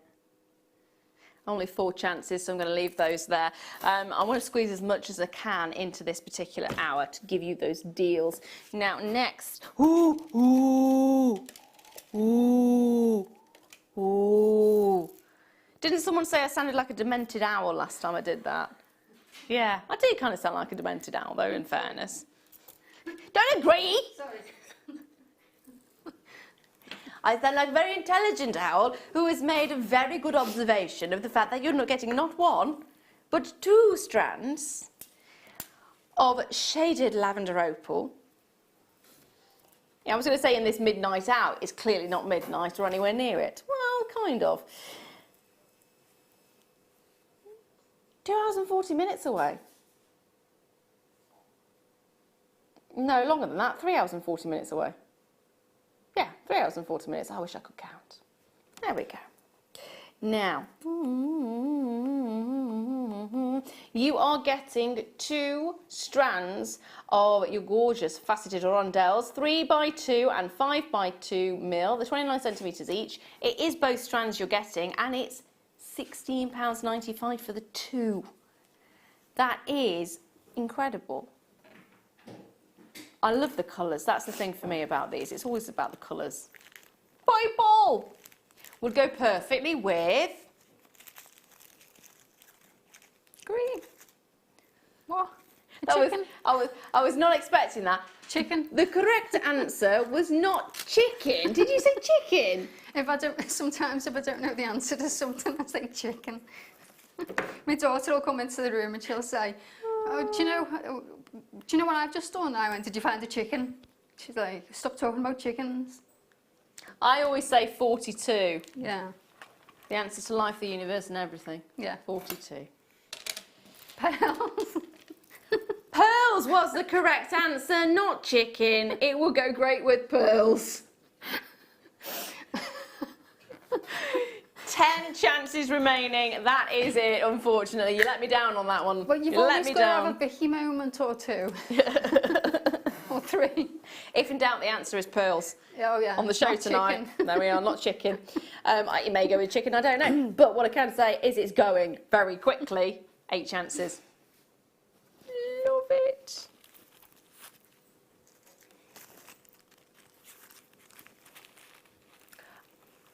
Only 4 chances, so I'm going to leave those there. I want to squeeze as much as I can into this particular hour to give you those deals. Now, next. Ooh. Didn't someone say I sounded like a demented owl last time I did that? Yeah, I do kind of sound like a demented owl, though, in fairness. Don't agree! Sorry. I sound like a very intelligent owl who has made a very good observation of the fact that you're not getting not 1, but 2 strands of shaded lavender opal. Yeah, I was going to say in this midnight hour, it's clearly not midnight or anywhere near it. Well, kind of. 2 hours and 40 minutes away. No, longer than that, 3 hours and 40 minutes away. Yeah, 3 hours and 40 minutes. I wish I could count. There we go. Now, you are getting 2 strands of your gorgeous faceted rondelles, 3x2 and 5x2 mil. They're 29 centimetres each. It is both strands you're getting, and it's £16.95 for the 2. That is incredible. I love the colours. That's the thing for me about these. It's always about the colours. Purple would go perfectly with green. What? I was not expecting that. Chicken. The correct answer was not chicken. Did you say chicken? Sometimes if I don't know the answer to something, I say chicken. My daughter will come into the room and she'll say, "Oh, do you know what I've just done?" I went, "Did you find a chicken?" She's like, "Stop talking about chickens." I always say 42. Yeah. The answer to life, the universe and everything. Yeah. 42. Pearls. Pearls was the correct answer, not chicken. It will go great with pearls. 10 chances remaining. That is it, unfortunately. You let me down on that one. But you've always got to have a bicky moment or two. Or 3. If in doubt, the answer is pearls. Oh, yeah. On the show Not tonight. chicken. There we are, not chicken. You may go with chicken, I don't know. But what I can say is it's going very quickly. 8 chances. Love it.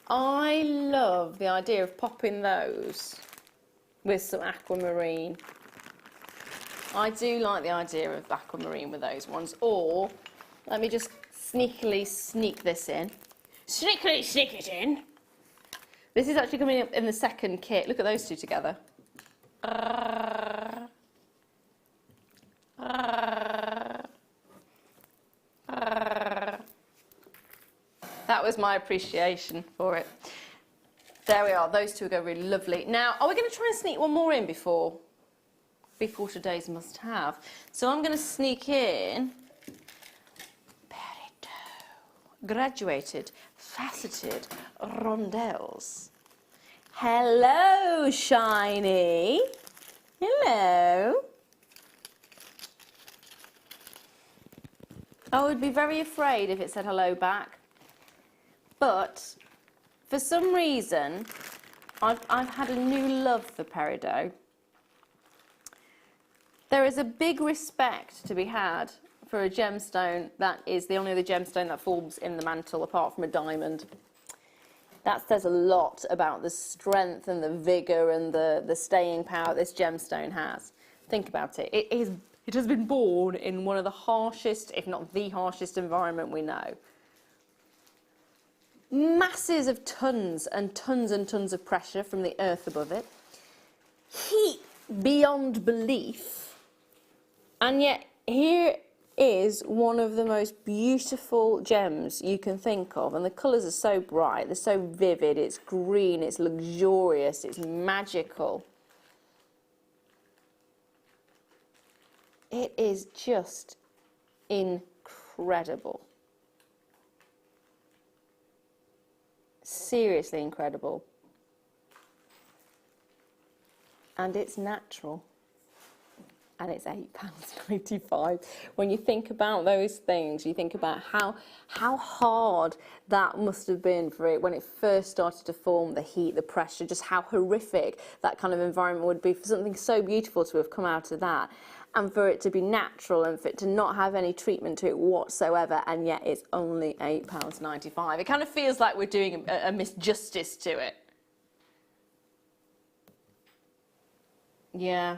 I love the idea of popping those with some aquamarine. I do like the idea of aquamarine with those ones. Or, let me just sneakily sneak this in. Sneakily sneak it in. This is actually coming up in the second kit. Look at those two together. That was my appreciation for it. There we are, those two go really lovely. Now, are we going to try and sneak one more in before today's must-have? So I'm going to sneak in peridot, graduated, faceted rondelles. Hello, shiny. Hello. I would be very afraid if it said hello back. But for some reason, I've had a new love for peridot. There is a big respect to be had for a gemstone that is the only other gemstone that forms in the mantle apart from a diamond. That says a lot about the strength and the vigour and the staying power this gemstone has. Think about it. It has been born in one of the harshest, if not the harshest environment we know. Masses of tons and tons and tons of pressure from the earth above it. Heat beyond belief. And yet here is one of the most beautiful gems you can think of. And the colours are so bright, they're so vivid, it's green, it's luxurious, it's magical. It is just incredible. Seriously incredible. And it's natural. And it's £8.95. When you think about those things, you think about how hard that must have been for it when it first started to form, the heat, the pressure, just how horrific that kind of environment would be for something so beautiful to have come out of that. And for it to be natural and for it to not have any treatment to it whatsoever, and yet it's only £8.95. It kind of feels like we're doing a misjustice to it. Yeah,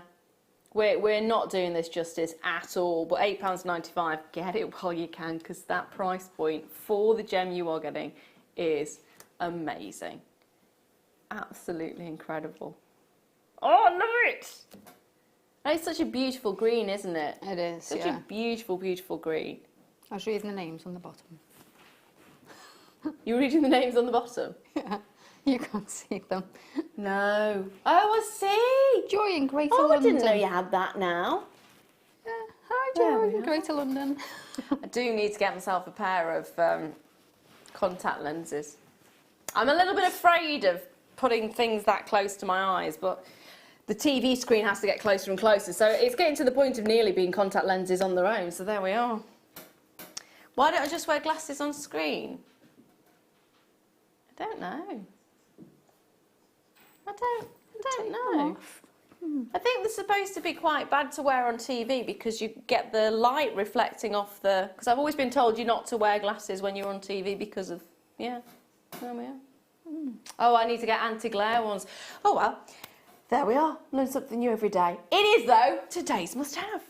we're not doing this justice at all, but £8.95, get it while you can, because that price point for the gem you are getting is amazing. Absolutely incredible. Oh, I love it! It's such a beautiful green, isn't it? It is, such a beautiful, beautiful green. I was reading the names on the bottom. You were reading the names on the bottom? Yeah, you can't see them. No. Oh, I see. Joy in Greater London. London. I didn't know you had that now. Yeah. Hi, Joy in Greater London. I do need to get myself a pair of contact lenses. I'm a little bit afraid of putting things that close to my eyes, but the TV screen has to get closer and closer, so it's getting to the point of nearly being contact lenses on their own, so there we are. Why don't I just wear glasses on screen? I don't know. I don't know. I think they're supposed to be quite bad to wear on TV because you get the light reflecting off the... Because I've always been told you not to wear glasses when you're on TV because of... Yeah, there we are. Oh, I need to get anti-glare ones. Oh, well. There we are, learn something new every day. It is, though, today's must-have.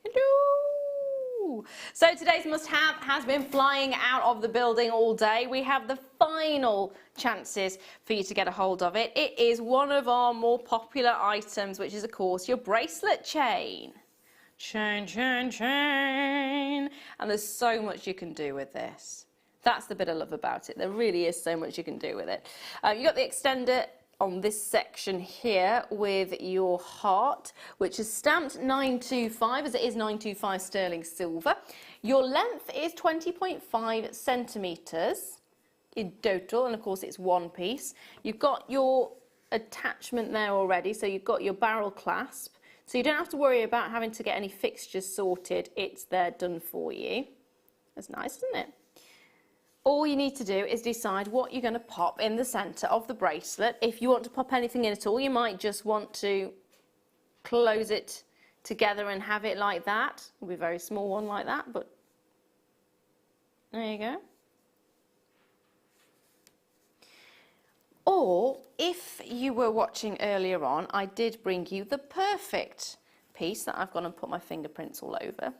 Hello! So today's must-have has been flying out of the building all day. We have the final chances for you to get a hold of it. It is one of our more popular items, which is, of course, your bracelet chain. Chain, chain, chain. And there's so much you can do with this. That's the bit I love about it. There really is so much you can do with it. You've got the extender on this section here with your heart, which is stamped 925, as it is 925 sterling silver. Your length is 20.5 centimetres in total, and of course it's one piece. You've got your attachment there already, so you've got your barrel clasp, so you don't have to worry about having to get any fixtures sorted. It's there done for you. That's nice, isn't it? All you need to do is decide what you're going to pop in the centre of the bracelet. If you want to pop anything in at all, you might just want to close it together and have it like that. It'll be a very small one like that, but there you go. Or, if you were watching earlier on, I did bring you the perfect piece that I've gone and put my fingerprints all over.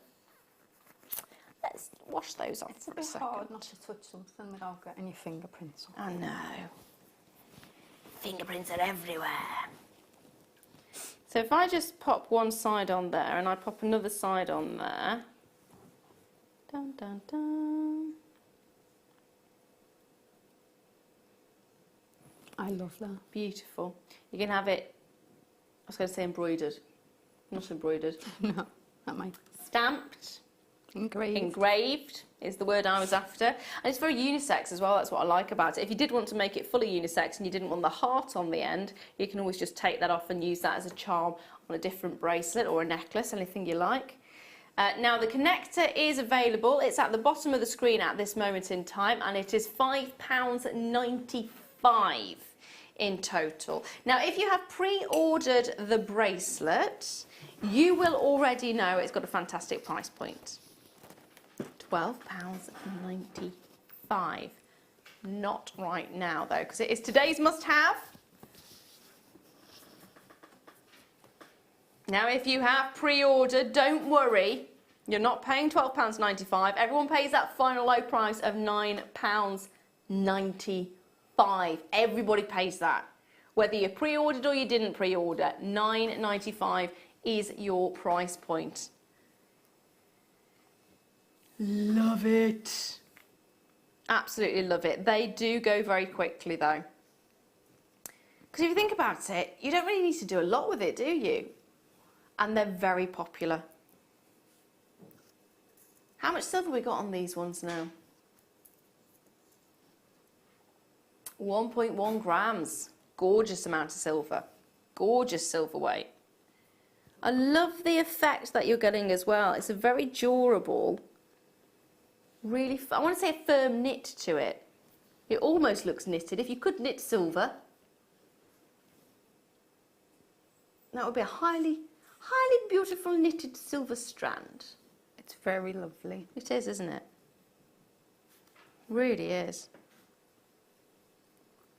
Let's wash those off for a second. It's hard not to touch something without getting your fingerprints on. I know. Fingerprints are everywhere. So if I just pop one side on there and I pop another side on there. Dun, dun, dun. I love that. Beautiful. You can have it, I was going to say embroidered. Not embroidered. No, that might. Stamped. Engraved. Engraved is the word I was after. And it's very unisex as well, that's what I like about it. If you did want to make it fully unisex and you didn't want the heart on the end, you can always just take that off and use that as a charm on a different bracelet or a necklace, anything you like. Now the connector is available. It's at the bottom of the screen at this moment in time, and it is £5.95 in total. Now if you have pre-ordered the bracelet, you will already know it's got a fantastic price point. £12.95. Not right now though, because it is today's must-have. Now if you have pre-ordered, don't worry, you're not paying £12.95. Everyone pays that final low price of £9.95. Everybody pays that. Whether you pre-ordered or you didn't pre-order, £9.95 is your price point. Love it. Absolutely love it. They do go very quickly though. Because if you think about it, you don't really need to do a lot with it, do you? And they're very popular. How much silver we got on these ones now? 1.1 grams. Gorgeous amount of silver. Gorgeous silver weight. I love the effect that you're getting as well. It's a very durable, really, I want to say a firm knit to it. It almost looks knitted. If you could knit silver, that would be a highly beautiful knitted silver strand. It's very lovely. It is, isn't it? Really is.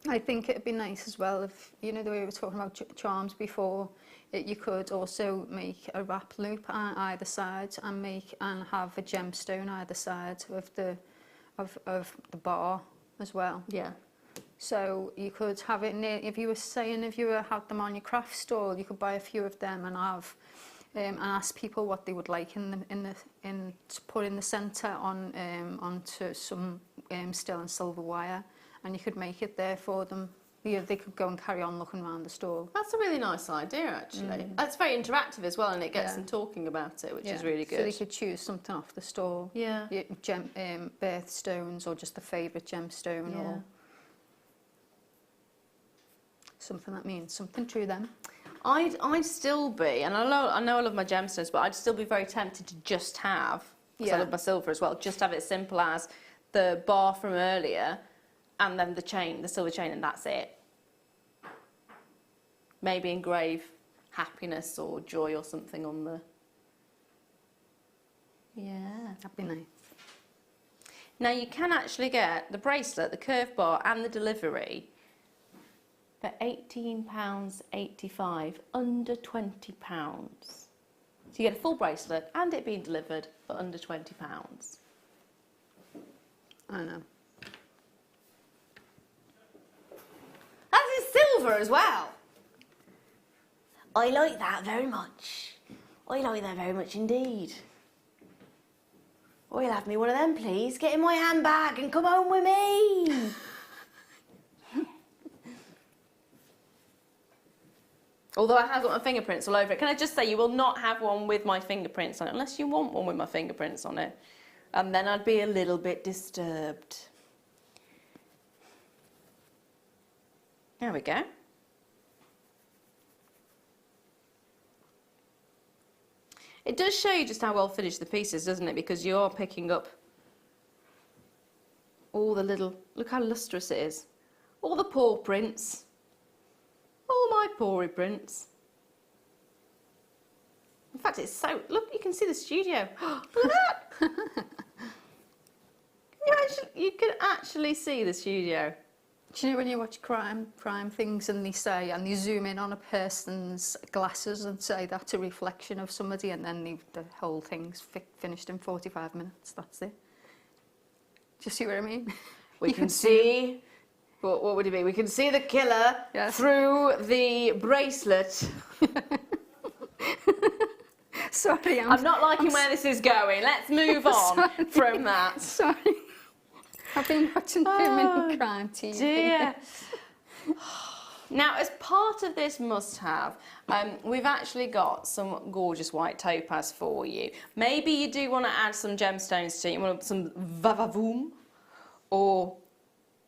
I think it'd be nice as well if, you know, the way we were talking about charms before, you could also make a wrap loop on either side and have a gemstone either side of the bar as well. Yeah. So you could have it near, if you had them on your craft stall, you could buy a few of them and have and ask people what they would like to put in the centre onto some steel and silver wire, and you could make it there for them. You know, they could go and carry on looking around the store. That's a really nice idea, actually. That's very interactive as well, and it gets them talking about it, which is really good. So they could choose something off the store. Yeah. Birthstones, or just a favourite gemstone, or something that means something to them. I'd still be, and I know I love my gemstones, but I'd still be very tempted to just have, because I love my silver as well, just have it simple as the bar from earlier, and then the chain, the silver chain, and that's it. Maybe engrave happiness or joy or something on the... Yeah. That'd be nice. Now you can actually get the bracelet, the curve bar and the delivery for £18.85, under £20. So you get a full bracelet and it being delivered for under £20. I know. That's in silver as well. I like that very much. I like that very much indeed. I'll have me one of them, please. Get in my handbag and come home with me. Although I have got my fingerprints all over it. Can I just say, you will not have one with my fingerprints on it, unless you want one with my fingerprints on it. And then I'd be a little bit disturbed. There we go. It does show you just how well finished the piece is, doesn't it? Because you are picking up all the little... Look how lustrous it is. All the paw prints. All my pawry prints. In fact, it's so... Look, you can see the studio. Look at that! You can actually see the studio. Do you know when you watch crime things and they say, and they zoom in on a person's glasses and say that's a reflection of somebody, and then the whole thing's finished in 45 minutes, that's it. Do you see what I mean? We can see, what would it be? We can see the killer through the bracelet. Sorry, I'm not liking where this is going. Let's move on from that. Sorry. I've been watching too many crime TV. Dear. Now, as part of this must-have, we've actually got some gorgeous white topaz for you. Maybe you do want to add some gemstones to it. You want some vavavoom or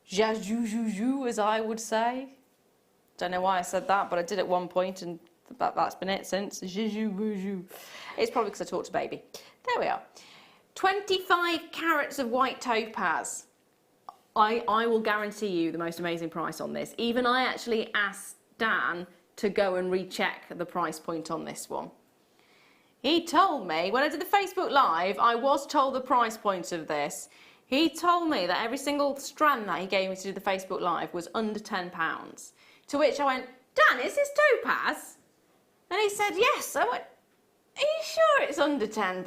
jajujuju, as I would say. Don't know why I said that, but I did at one point, and that's been it since. Jujujuju. It's probably because I talked to baby. There we are. 25 carats of white topaz. I will guarantee you the most amazing price on this. Even I actually asked Dan to go and recheck the price point on this one. He told me, when I did the Facebook Live, I was told the price point of this. He told me that every single strand that he gave me to do the Facebook Live was under £10. To which I went, Dan, is this topaz? And he said, yes. I went, are you sure it's under £10?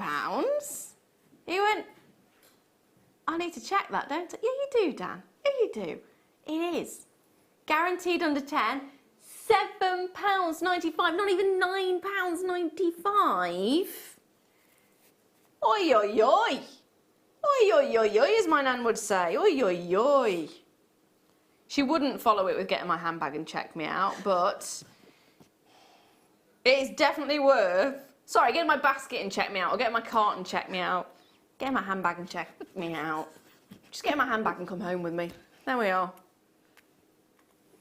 He went, I need to check that, don't I? Yeah, you do, Dan. Yeah, you do. It is. Guaranteed under 10. £7.95, not even £9.95. Oi, oi, oi. Oi, oi, oi, oi, as my nan would say. Oi, oi, oi. She wouldn't follow it with getting my handbag and check me out, but it is definitely worth... Sorry, get in my basket and check me out, or get in my cart and check me out. Get in my handbag and check me out. Just get in my handbag and come home with me. There we are.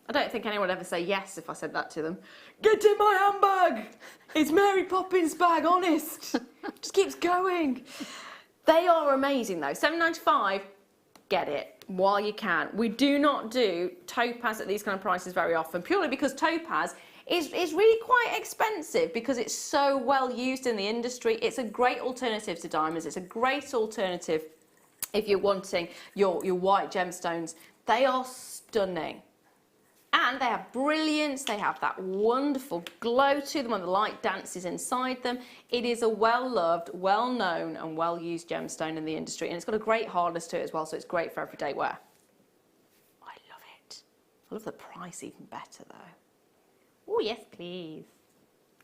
I don't think anyone would ever say yes if I said that to them. Get in my handbag! It's Mary Poppins' bag, honest. Just keeps going. They are amazing though. £7.95, get it while you can. We do not do topaz at these kind of prices very often, purely because topaz is really quite expensive because it's so well used in the industry. It's a great alternative to diamonds. It's a great alternative if you're wanting your white gemstones. They are stunning. And they have brilliance, they have that wonderful glow to them when the light dances inside them. It is a well-loved, well-known and well-used gemstone in the industry, and it's got a great hardness to it as well, so it's great for everyday wear. I love it. I love the price even better though. Oh yes please.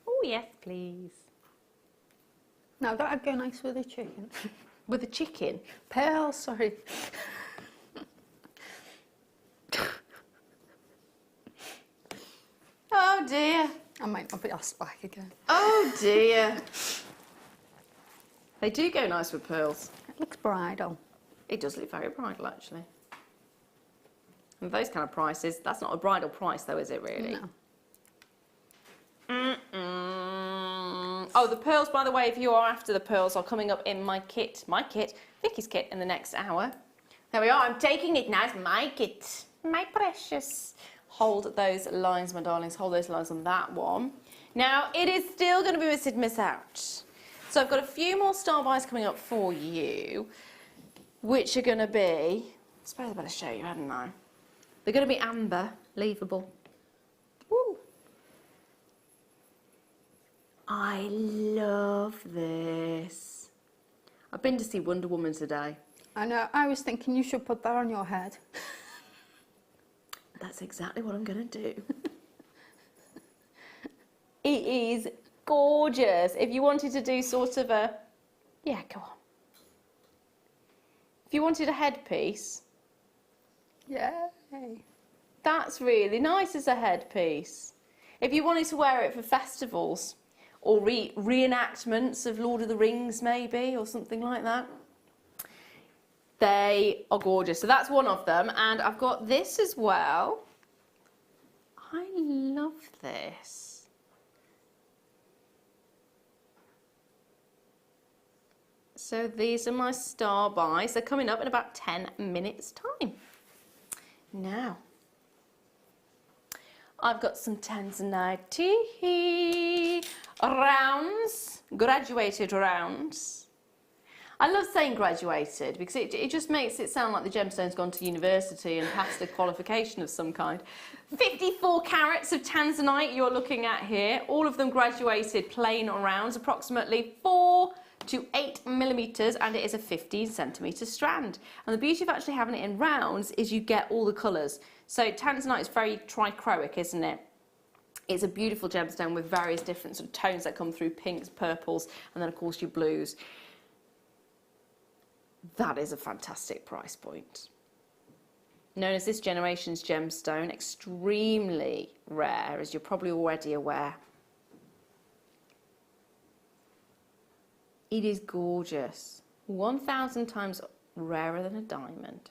Oh yes please. Now that'd go nice with a chicken. With a chicken? Pearls, sorry. Oh dear. I might not be asked back again. Oh dear. They do go nice with pearls. It looks bridal. It does look very bridal actually. And those kind of prices, that's not a bridal price though, is it really? No. Oh, the pearls, by the way, if you are after the pearls, are coming up in my kit, Vicky's kit, in the next hour. There we are, I'm taking it now, it's my kit. My precious. Hold those lines, my darlings, hold those lines on that one. Now, it is still going to be miss out. So I've got a few more star buys coming up for you, which are going to be, I suppose I better show you, hadn't I? They're going to be amber, leaveable. Woo. I love this. I've been to see Wonder Woman today. I know, I was thinking you should put that on your head. That's exactly what I'm going to do. It is gorgeous. If you wanted to do sort of a, yeah, go on. If you wanted a headpiece, Yay. that's really nice as a headpiece. If you wanted to wear it for festivals or reenactments of Lord of the Rings maybe, or something like that, they are gorgeous. So that's one of them. And I've got this as well. I love this. So these are my star buys. They're coming up in about 10 minutes time. Now, I've got some Tanzanite rounds, graduated rounds. I love saying graduated because it just makes it sound like the gemstone's gone to university and passed a qualification of some kind. 54 carats of Tanzanite you're looking at here, all of them graduated plain rounds, approximately 4 to 8 millimeters, and it is a 15 centimeter strand. And the beauty of actually having it in rounds is you get all the colours. So Tanzanite is very trichroic, isn't it? It's a beautiful gemstone with various different sort of tones that come through, pinks, purples, and then of course your blues. That is a fantastic price point. Known as this generation's gemstone, extremely rare, as you're probably already aware. It is gorgeous. 1,000 times rarer than a diamond.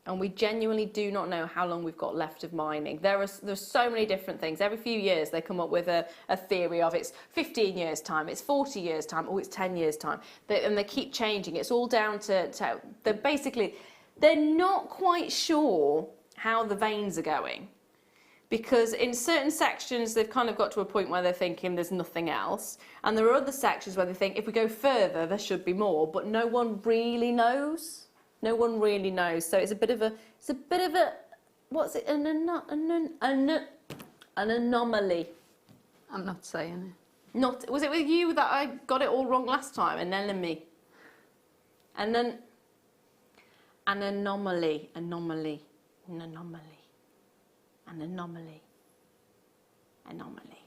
And we genuinely do not know how long we've got left of mining. There's so many different things. Every few years they come up with a theory of it's 15 years time, it's 40 years time, or it's 10 years time. And they keep changing. It's all down to they're not quite sure how the veins are going. Because in certain sections they've kind of got to a point where they're thinking there's nothing else. And there are other sections where they think if we go further there should be more, but no one really knows. No one really knows, so it's a bit of a, what's it, an anomaly. I'm not saying it. Not, was it with you that I got it all wrong last time? An enemy. And then, an anomaly, an anomaly, an anomaly, an anomaly, anomaly.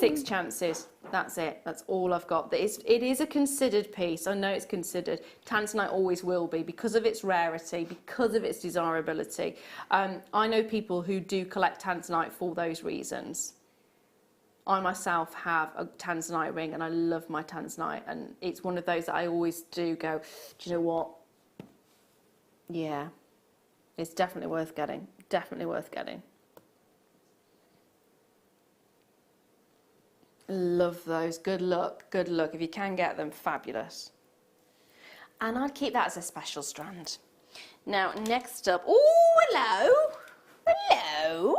6 chances. That's it. That's all I've got. It is a considered piece. I know it's considered. Tanzanite always will be because of its rarity, because of its desirability. I know people who do collect Tanzanite for those reasons. I myself have a Tanzanite ring and I love my Tanzanite, and it's one of those that I always do go, do you know what? Yeah, it's definitely worth getting. Definitely worth getting. Love those. Good luck. Good luck. If you can get them, fabulous. And I'd keep that as a special strand. Now, next up. Oh, hello. Hello.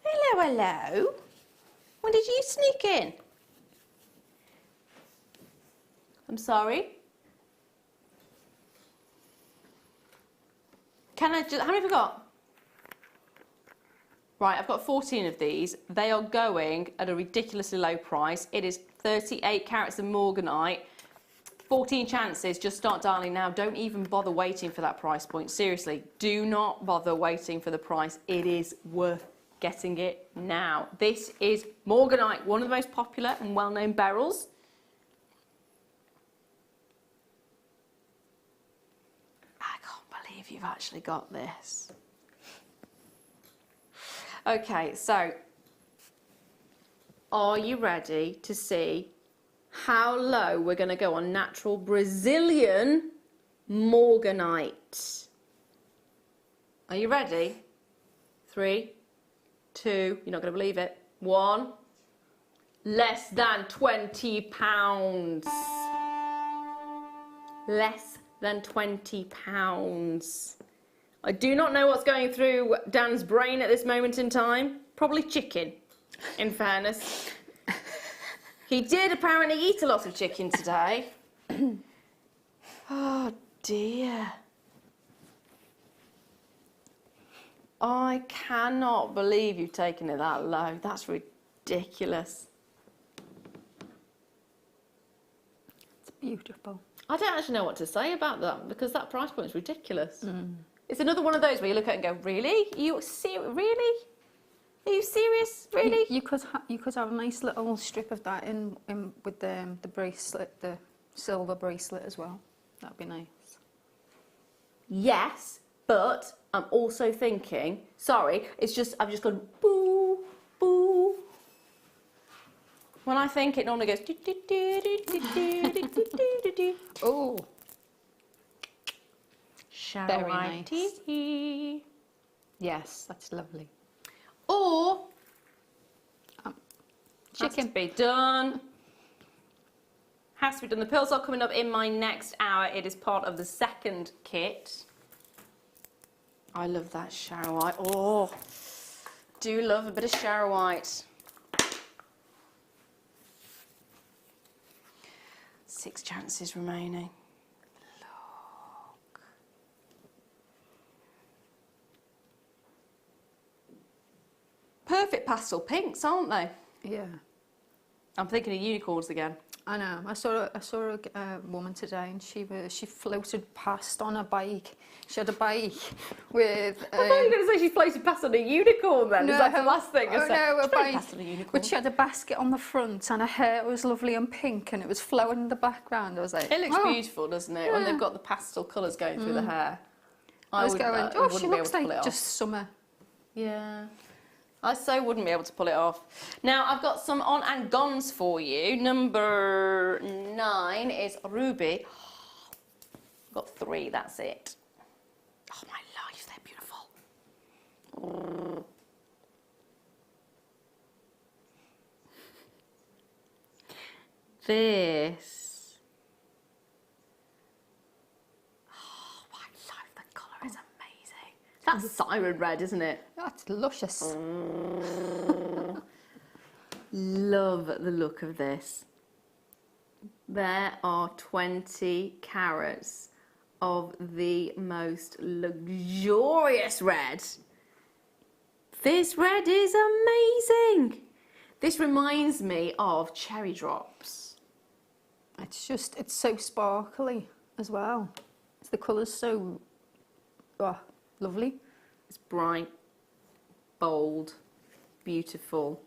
Hello, hello. When did you sneak in? I'm sorry. Can I just, how many have we got? Right, I've got 14 of these. They are going at a ridiculously low price. It is 38 carats of morganite. 14 chances. Just start dialing now. Don't even bother waiting for that price point. Seriously, do not bother waiting for the price. It is worth getting it now. This is morganite, one of the most popular and well-known beryls. I can't believe you've actually got this. Okay, so are you ready to see how low we're going to go on natural Brazilian morganite? Are you ready? 3, 2, you're not going to believe it. 1, less than £20. Less than £20. I do not know what's going through Dan's brain at this moment in time. Probably chicken, in fairness. He did apparently eat a lot of chicken today. Oh dear. I cannot believe you've taken it that low. That's ridiculous. It's beautiful. I don't actually know what to say about that because that price point is ridiculous. It's another one of those where you look at it and go, really? You see, really? Are you serious? Really? You could have a nice little strip of that in with the bracelet, the silver bracelet as well. That'd be nice. Yes, but I'm also thinking, sorry, it's just, I've just gone boo, boo. When I think it normally goes do, do, do, do, do, do, do, do, do, do. Oh, Very nice. Yes, that's lovely. Or Chicken. has to be done. Has to be done. The pearls are coming up in my next hour. It is part of the second kit. I love that shower white. Oh, do love a bit of shower white. 6 chances remaining. Look. Perfect pastel pinks, aren't they? Yeah. I'm thinking of unicorns again. I know. I saw a woman today, and she floated past on a bike. She had a bike with. I thought you were going to say she floated past on a unicorn. Then is that the last thing I said? No, a bike. Past on a unicorn. But she had a basket on the front, and her hair was lovely and pink, and it was flowing in the background. I was like, It looks oh. beautiful, doesn't it? When they've got the pastel colours going through the hair. I was going, oh, she looks like just just summer. Yeah. I so wouldn't be able to pull it off. Now, I've got some on and gones for you. Number 9 is Ruby. I've got 3, that's it. Oh, my life, they're beautiful. This. Oh, my life, the colour is amazing. That's siren red, isn't it? That's luscious. Love the look of this. There are 20 carats of the most luxurious red. This red is amazing. This reminds me of cherry drops. It's so sparkly as well. The colour's so lovely. It's bright, bold, beautiful.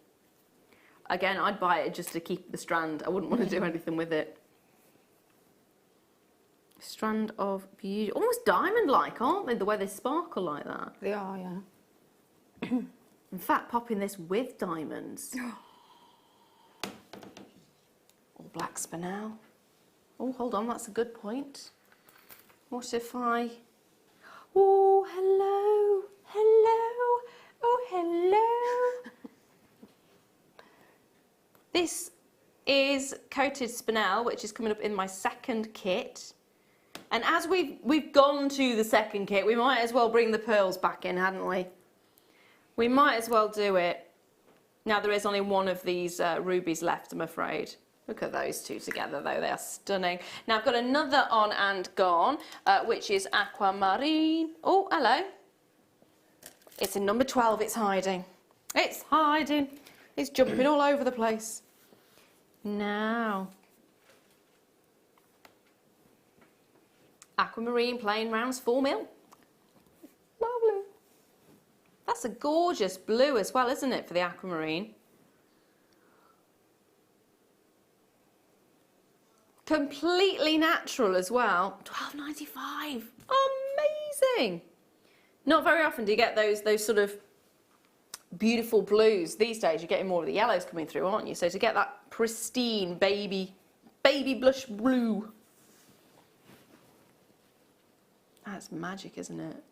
Again, I'd buy it just to keep the strand. I wouldn't want to do anything with it. Strand of beauty, almost diamond-like, aren't they? The way they sparkle like that. They are, yeah. In fact, popping this with diamonds. Or black spinel. Oh, hold on, that's a good point. What if I... Oh, hello, hello, oh, hello. This is coated spinel, which is coming up in my second kit. And as we've gone to the second kit, we might as well bring the pearls back in, hadn't we? We might as well do it. Now, there is only one of these rubies left, I'm afraid. Look at those two together, though. They are stunning. Now, I've got another on and gone, which is aquamarine. Oh, hello. It's in number 12. It's hiding. It's hiding. It's jumping all over the place. Now, aquamarine plain rounds 4 mil. Lovely. That's a gorgeous blue as well, isn't it, for the aquamarine? Completely natural as well. £12.95. Amazing. Not very often do you get those sort of beautiful blues. These days you're getting more of the yellows coming through, aren't you? So to get that pristine baby blush blue. That's magic, isn't it?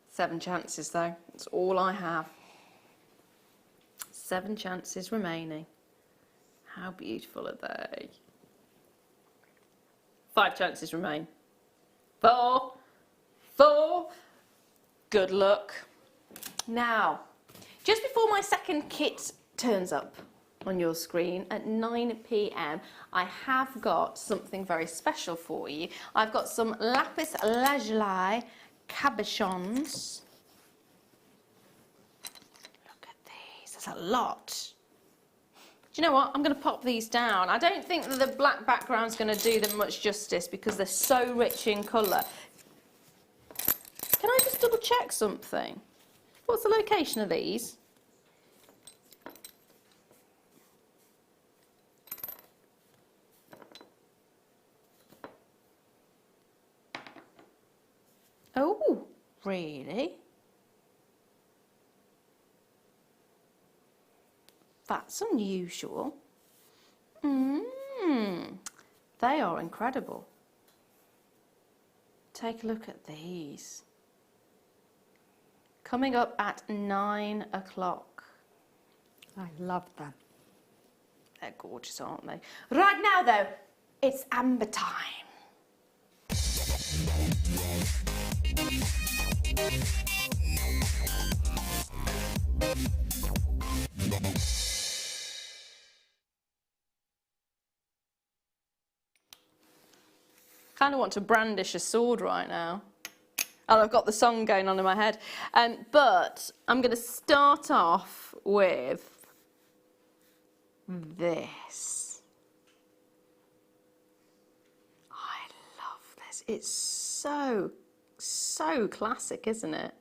7 chances though. That's all I have. 7 chances remaining. How beautiful are they? 5 chances remain. 4. Good luck. Now, just before my second kit turns up on your screen at 9 p.m, I have got something very special for you. I've got some lapis lazuli cabochons. Look at these, there's a lot. Do you know what? I'm going to pop these down. I don't think that the black background's going to do them much justice because they're so rich in colour. Can I just double check something? What's the location of these? Oh, really? That's unusual. They are incredible. Take a look at these. Coming up at 9 o'clock. I love them. They're gorgeous, aren't they? Right now, though, it's amber time. Kind of want to brandish a sword right now. And I've got the song going on in my head. But I'm going to start off with this. I love this. It's so classic, isn't it?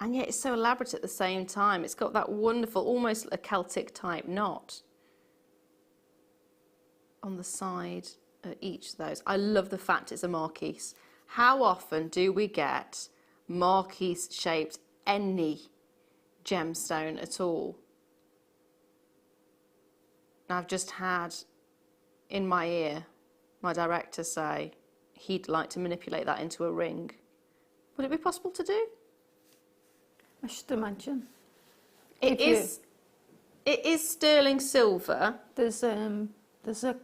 And yet it's so elaborate at the same time. It's got that wonderful, almost a Celtic type knot on the side of each of those. I love the fact it's a marquise. How often do we get marquise shaped any gemstone at all? And I've just had in my ear my director say he'd like to manipulate that into a ring. Would it be possible to do? I should imagine. It is sterling silver. There's a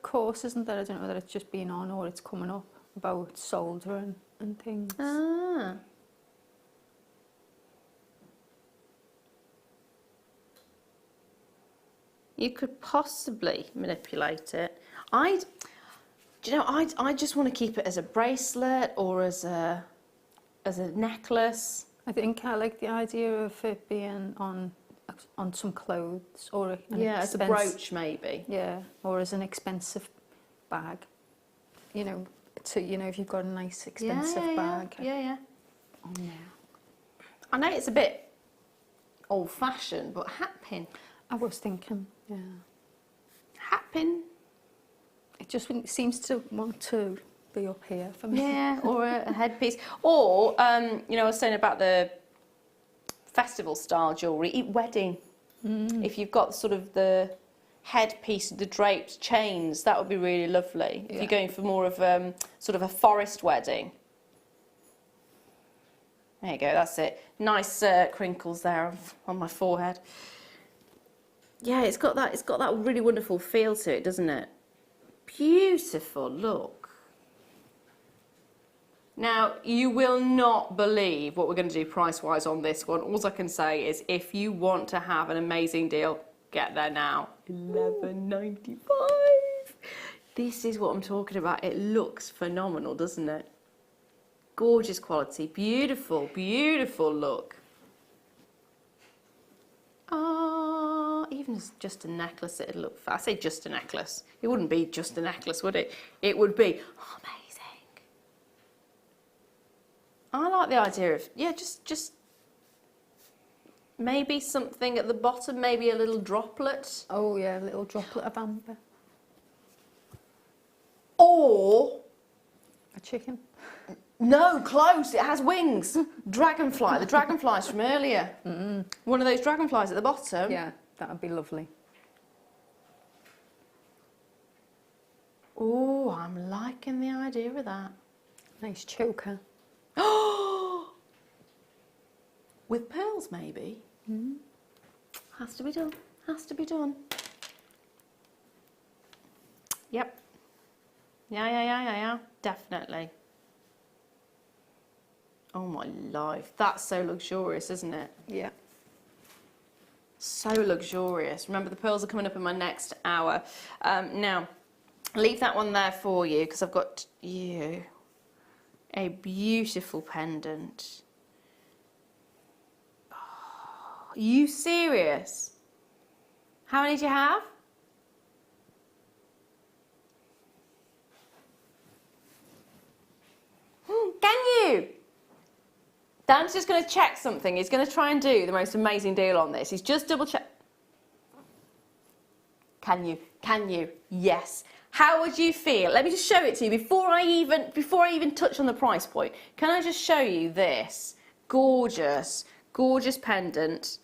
course, isn't there? I don't know whether it's just been on or it's coming up about soldering and things. Ah. You could possibly manipulate it. I just want to keep it as a bracelet or as a necklace. I think I like the idea of it being on some clothes or as a brooch maybe. Yeah, or as an expensive bag. You know, if you've got a nice expensive bag. Yeah. On there. I know it's a bit old-fashioned, but hat pin. I was thinking, yeah. Hat pin. It just seems to want to be up here for me. Yeah, or a headpiece. Or, I was saying about the festival style jewellery, wedding. If you've got sort of the headpiece, the draped chains, that would be really lovely. If you're going for more of sort of a forest wedding. There you go, that's it. Nice crinkles there on my forehead. Yeah, it's got that really wonderful feel to it, doesn't it? Beautiful look. Now, you will not believe what we're going to do price-wise on this one. All I can say is if you want to have an amazing deal, get there now. $11.95. This is what I'm talking about. It looks phenomenal, doesn't it? Gorgeous quality. Beautiful, beautiful look. Even as just a necklace, it'd look... I say just a necklace. It wouldn't be just a necklace, would it? It would be amazing. I like the idea of, just maybe something at the bottom, maybe a little droplet. Oh yeah, a little droplet of amber. Or... a chicken. No, close. It has wings. Dragonfly. The dragonflies from earlier. One of those dragonflies at the bottom. Yeah, that would be lovely. Oh, I'm liking the idea of that. Nice choker. With pearls, maybe. Has to be done. Has to be done. Yep. Yeah. Definitely. Oh my life, that's so luxurious, isn't it? Yeah. So luxurious. Remember, the pearls are coming up in my next hour. Now, leave that one there for you because I've got you a beautiful pendant. Oh, are you serious? How many do you have? Can you? Dan's just going to check something. He's going to try and do the most amazing deal on this. He's just double check. Can you? Can you? Yes. How would you feel? Let me just show it to you before I even touch on the price point. Can I just show you this gorgeous, gorgeous pendant?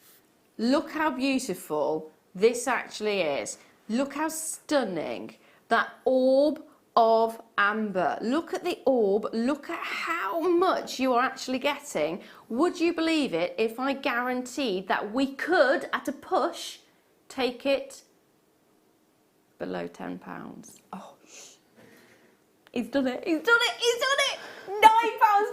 Look how beautiful this actually is. Look how stunning that orb of amber. Look at the orb. Look at how much you are actually getting. Would you believe it if I guaranteed that we could, at a push, take it below £10? Oh, he's done it. He's done it. He's done it.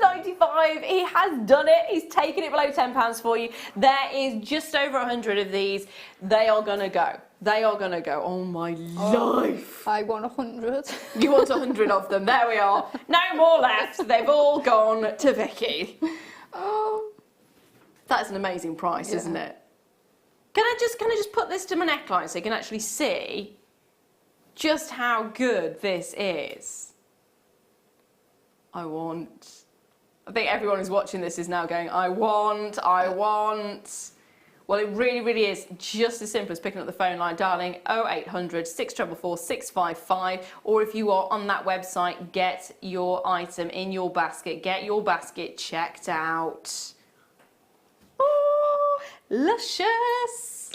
£9.95. He has done it. He's taken it below £10 for you. There is just over 100 of these. They are gonna go. They are gonna go. Oh my life. I want 100. You want 100 of them. There we are. No more left. They've all gone to Vicky. Oh, that is an amazing price, isn't it? Can I just put this to my neckline so you can actually see just how good this is? I think everyone who's watching this is now going, I want. Well, it really, really is just as simple as picking up the phone line, dialing 0800 644 655, or if you are on that website, get your item in your basket, get your basket checked out. Oh, luscious.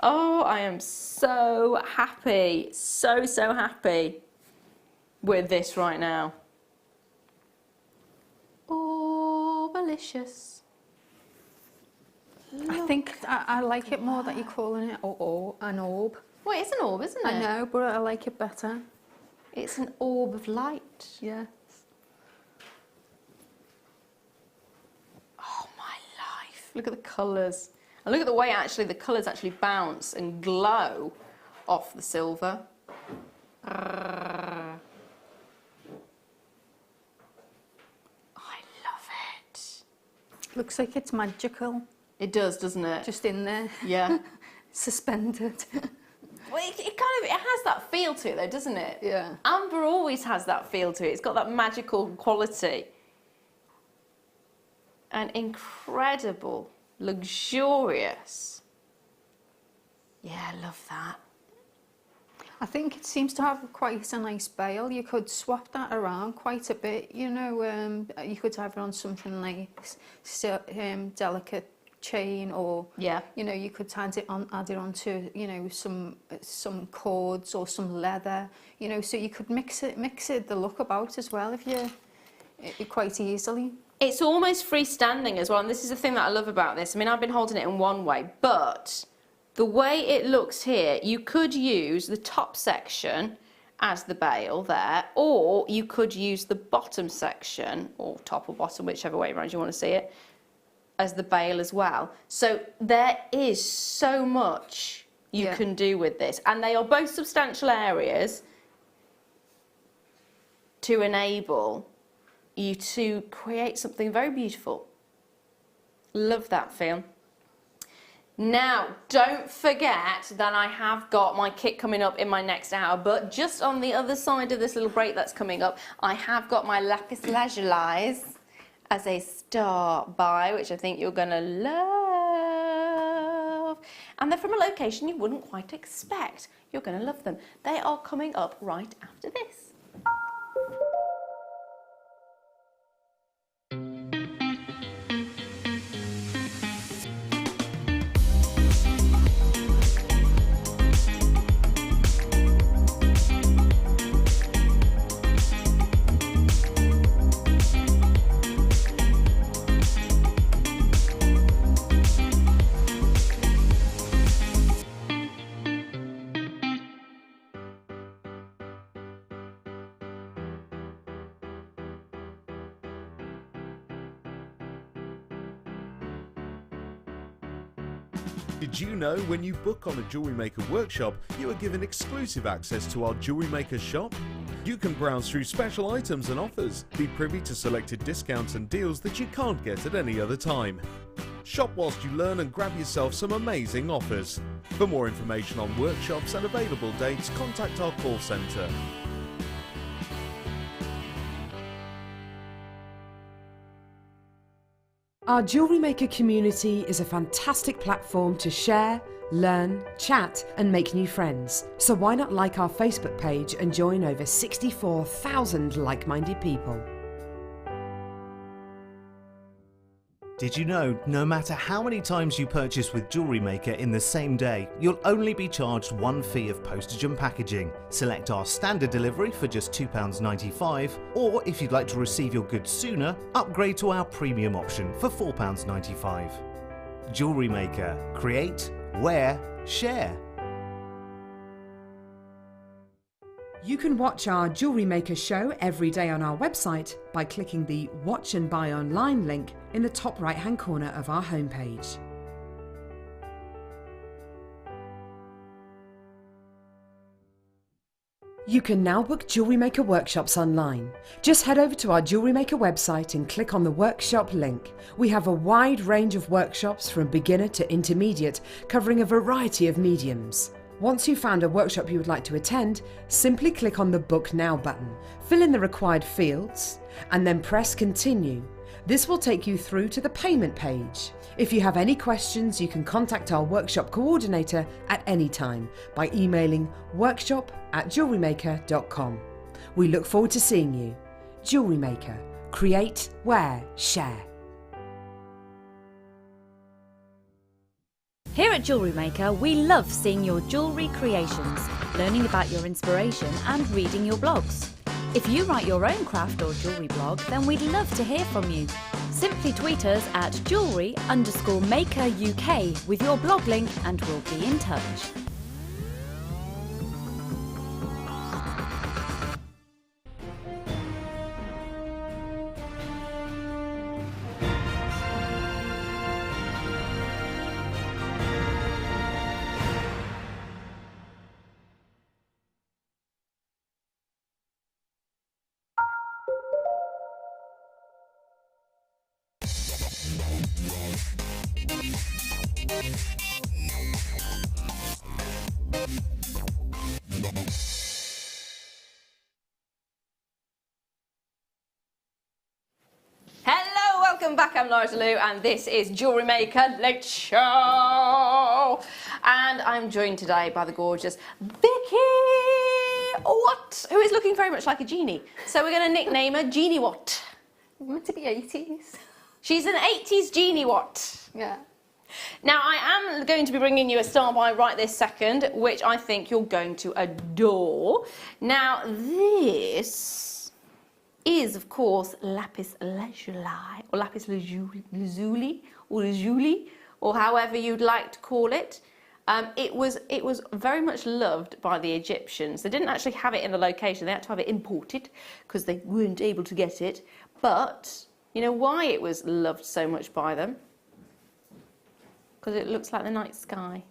Oh, I am so happy, so happy with this right now. Oh, delicious. I think I like it more that you're calling it an orb. Well, it's an orb, isn't it? I know, but I like it better. It's an orb of light. Yes. Oh, my life. Look at the colours. And look at the way actually the colours actually bounce and glow off the silver. I love it. Looks like it's magical. It does, doesn't it? Just in there. Yeah. Suspended. Well, it has that feel to it though, doesn't it? Yeah. Amber always has that feel to it. It's got that magical quality. And incredible, luxurious. Yeah, I love that. I think it seems to have quite a nice bail. You could swap that around quite a bit. You know, you could have it on something like delicate chain, or you know, you could add it onto, you know, some cords or some leather. You know, so you could mix it the look about as well if you quite easily. It's almost freestanding as well, and this is the thing that I love about this. I mean, I've been holding it in one way, but the way it looks here, you could use the top section as the bail there, or you could use the bottom section, or top or bottom, whichever way around you want to see it, as the bail as well. So there is so much you can do with this, and they are both substantial areas to enable you to create something very beautiful. Love that feel. Now, don't forget that I have got my kit coming up in my next hour, but just on the other side of this little break that's coming up, I have got my lapis lazuli as a start buy, which I think you're going to love. And they're from a location you wouldn't quite expect. You're going to love them. They are coming up right after this. Did you know when you book on a Jewellery Maker workshop, you are given exclusive access to our Jewellery Maker shop? You can browse through special items and offers, be privy to selected discounts and deals that you can't get at any other time. Shop whilst you learn and grab yourself some amazing offers. For more information on workshops and available dates, contact our call centre. Our Jewellery Maker community is a fantastic platform to share, learn, chat and make new friends. So why not like our Facebook page and join over 64,000 like-minded people? Did you know, no matter how many times you purchase with Jewellery Maker in the same day, you'll only be charged one fee of postage and packaging. Select our standard delivery for just £2.95, or if you'd like to receive your goods sooner, upgrade to our premium option for £4.95. Jewellery Maker. Create, wear, share. You can watch our Jewellery Maker show every day on our website by clicking the Watch and Buy Online link in the top right hand corner of our homepage. You can now book Jewellery Maker workshops online. Just head over to our Jewellery Maker website and click on the workshop link. We have a wide range of workshops from beginner to intermediate, covering a variety of mediums. Once you've found a workshop you would like to attend, simply click on the Book Now button, fill in the required fields, and then press Continue. This will take you through to the payment page. If you have any questions, you can contact our workshop coordinator at any time by emailing workshop@jewellerymaker.com. We look forward to seeing you. Jewellery Maker. Create, wear, share. Here at Jewellery Maker, we love seeing your jewellery creations, learning about your inspiration and reading your blogs. If you write your own craft or jewellery blog, then we'd love to hear from you. Simply tweet us at jewellery_maker UK with your blog link and we'll be in touch. Hello, welcome back. I'm Laura Lou and this is Jewellery Maker Late Show. And I'm joined today by the gorgeous Vicky Watt, who is looking very much like a genie. So we're going to nickname her Genie Watt. Meant to be 80s. She's an 80s Genie Watt. Yeah. Now, I am going to be bringing you a star buy right this second, which I think you're going to adore. Now, this is, of course, lapis lazuli, or lapis lazuli, or however you'd like to call it. It was very much loved by the Egyptians. They didn't actually have it in the location. They had to have it imported because they weren't able to get it. But you know why it was loved so much by them? Because it looks like the night sky.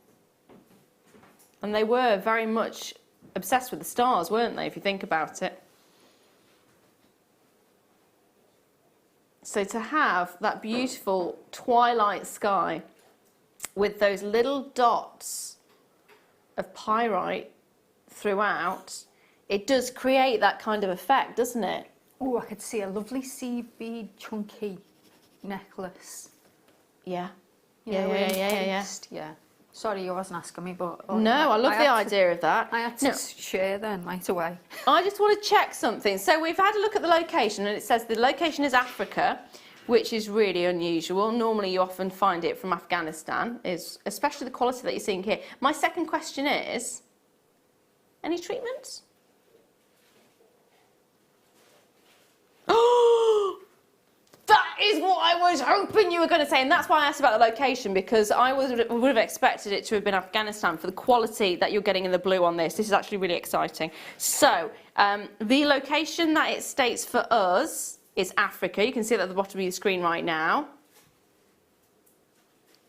And they were very much obsessed with the stars, weren't they, if you think about it? So to have that beautiful twilight sky with those little dots of pyrite throughout, it does create that kind of effect, doesn't it? Oh, I could see a lovely sea bead chunky necklace. Yeah. Yeah. Sorry, you wasn't asking me, but... No, I love the idea of that. I had to share then, right away. I just want to check something. So we've had a look at the location, and it says the location is Africa, which is really unusual. Normally you often find it from Afghanistan, especially the quality that you're seeing here. My second question is, any treatments? Oh! That is what I was hoping you were going to say, and that's why I asked about the location, because I would have expected it to have been Afghanistan for the quality that you're getting in the blue on this. This is actually really exciting. So, the location that it states for us is Africa. You can see that at the bottom of your screen right now.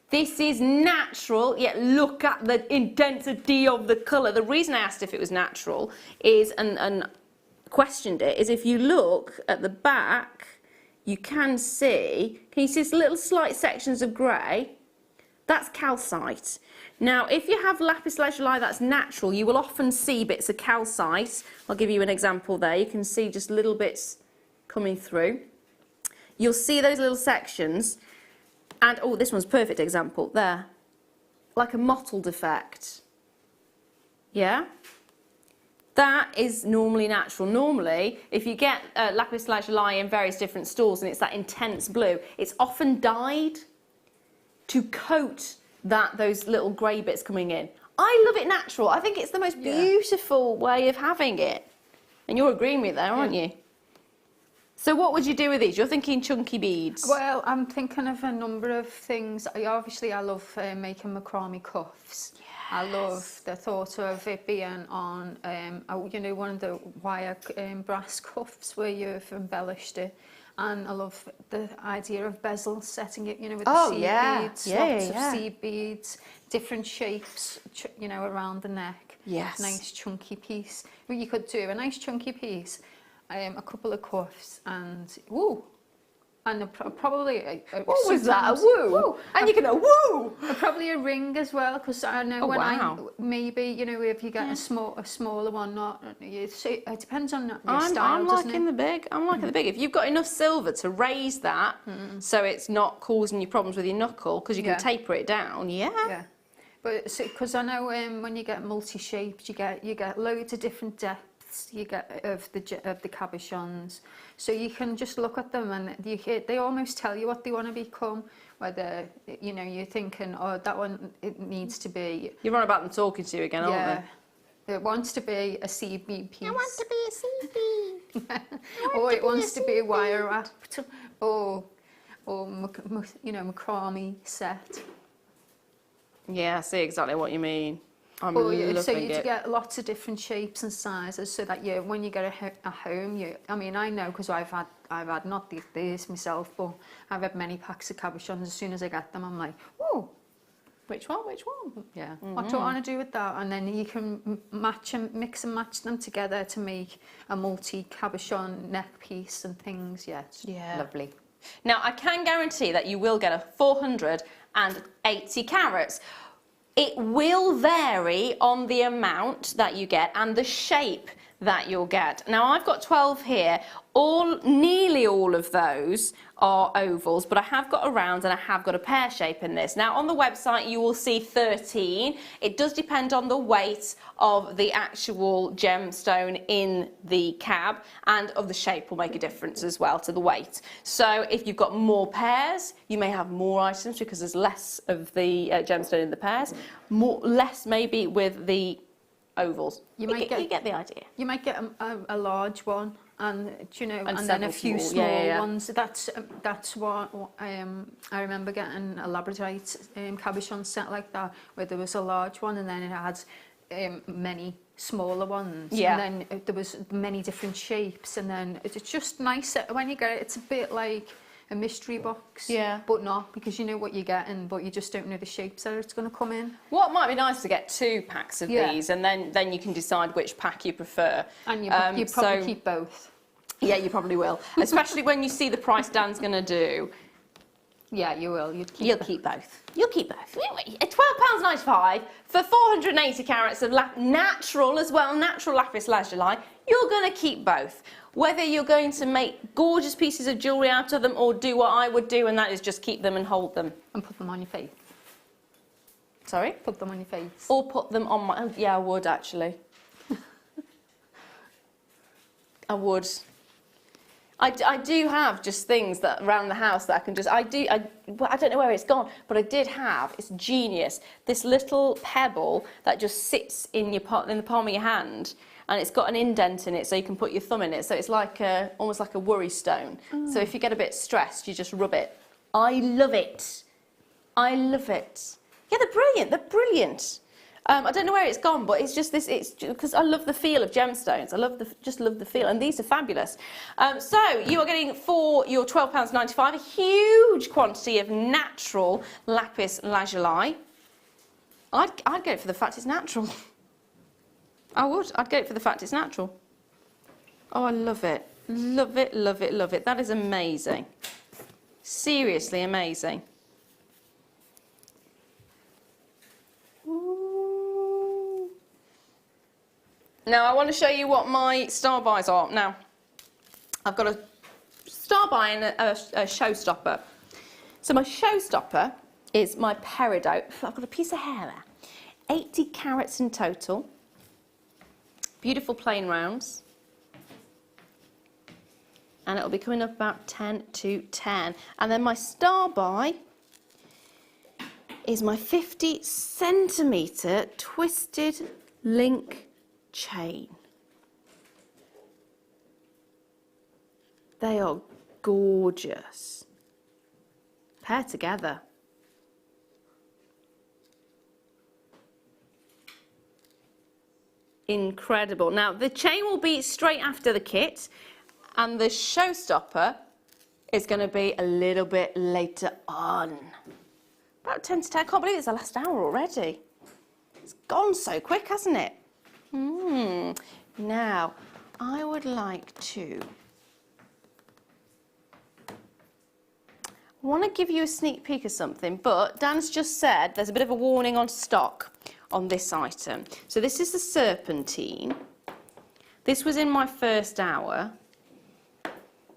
This is natural, yet look at the intensity of the colour. The reason I asked if it was natural is, and questioned it, is if you look at the back, you can you see little slight sections of grey? That's calcite. Now, if you have lapis lazuli that's natural, you will often see bits of calcite. I'll give you an example there. You can see just little bits coming through. You'll see those little sections. And, oh, this one's a perfect example, there. Like a mottled effect. Yeah? That is normally natural. Normally, if you get lapis lazuli in various different stores and it's that intense blue, it's often dyed to coat those little grey bits coming in. I love it natural. I think it's the most beautiful way of having it. And you're agreeing with that, aren't you? So what would you do with these? You're thinking chunky beads. Well, I'm thinking of a number of things. Obviously, I love making macrame cuffs. Yes. I love the thought of it being on, you know, one of the wire brass cuffs where you've embellished it. And I love the idea of bezel, setting it, you know, with the seed beads, lots of seed beads, different shapes, you know, around the neck. Yes. Nice chunky piece. Well, you could do a nice chunky piece, a couple of cuffs, and woo. And probably what was that? A woo? Woo. And you can go woo. Probably a ring as well, because I know I maybe, you know, if you get a smaller one, it depends on your style. I'm liking the big. I'm liking the big. If you've got enough silver to raise that, so it's not causing you problems with your knuckle, because you can taper it down. Yeah. But because I know when you get multi-shaped, you get loads of different depths. You get of the cabochons, so you can just look at them and they almost tell you what they want to become. Whether, you know, you're thinking, oh, that one, it needs to be. You're on about them talking to you again, aren't they? It wants to be a seed bead piece. I want to be a seed bead. Or it wants to be a wire wrapped, or you know, macrame set. Yeah, I see exactly what you mean. So you get lots of different shapes and sizes, so that when you get a home, I mean, I know, because I've had not these myself, but I've had many packs of cabochons. As soon as I get them, I'm like, oh, which one? Yeah. What do I want to do with that? And then you can mix and match them together to make a multi-cabochon neck piece and things. Yeah, it's lovely. Now, I can guarantee that you will get a 480 carats. It will vary on the amount that you get and the shape that you'll get. Now, I've got 12 here. Nearly all of those are ovals, but I have got a round and I have got a pear shape in this. Now, on the website, you will see 13. It does depend on the weight of the actual gemstone in the cab, and of the shape will make a difference as well to the weight. So if you've got more pairs, you may have more items because there's less of the gemstone in the pairs, less maybe with the ovals. You get the idea. You might get a large one, and you know, and then a few small ones. That's what I remember getting a labradorite cabochon set like that, where there was a large one and then it had many smaller ones. Yeah. And then there was many different shapes, and then it's just nice when you get it. It's a bit like a mystery box, but not, because you know what you're getting, but you just don't know the shapes that it's going to come in. What might be nice to get 2 packs of these, and then you can decide which pack you prefer. And you probably keep both. Yeah, you probably will, especially when you see the price Dan's going to do. Yeah, you will. You'll keep both. You'll keep both. £12.95 for 480 carats of natural as well, natural lapis lazuli. You're going to keep both. Whether you're going to make gorgeous pieces of jewellery out of them, or do what I would do, and that is just keep them and hold them. And put them on your face. Sorry? Put them on your face. Or put them on my... Yeah, I would, actually. I would. I do have just things that around the house that I can just... I don't know where it's gone, but I did have, it's genius, this little pebble that just sits in the palm of your hand, and it's got an indent in it so you can put your thumb in it. So it's like almost like a worry stone. So if you get a bit stressed, you just rub it. I love it. I love it. Yeah, they're brilliant. They're brilliant. I don't know where it's gone, but it's just this. It's because I love the feel of gemstones. Just love the feel, and these are fabulous. So you are getting, for your £12.95, a huge quantity of natural lapis lazuli. I'd go for the fact it's natural. I would. I'd go for the fact it's natural. Oh, I love it. Love it, love it, love it. That is amazing. Seriously amazing. Ooh. Now, I want to show you what my star buys are. Now, I've got a star buy and a showstopper. So my showstopper is my peridot. I've got a piece of hair there. 80 carats in total. Beautiful plain rounds. And it'll be coming up about 10 to 10. And then my star buy is my 50 centimetre twisted link chain. They are gorgeous. Pair together. Incredible. Now the chain will be straight after the kit, and the showstopper is going to be a little bit later on. About 10 to 10. I can't believe it's the last hour already. It's gone so quick, hasn't it? Now, I would like to... I want to give you a sneak peek of something, but Dan's just said there's a bit of a warning on stock on this item. So this is the serpentine. This was in my first hour.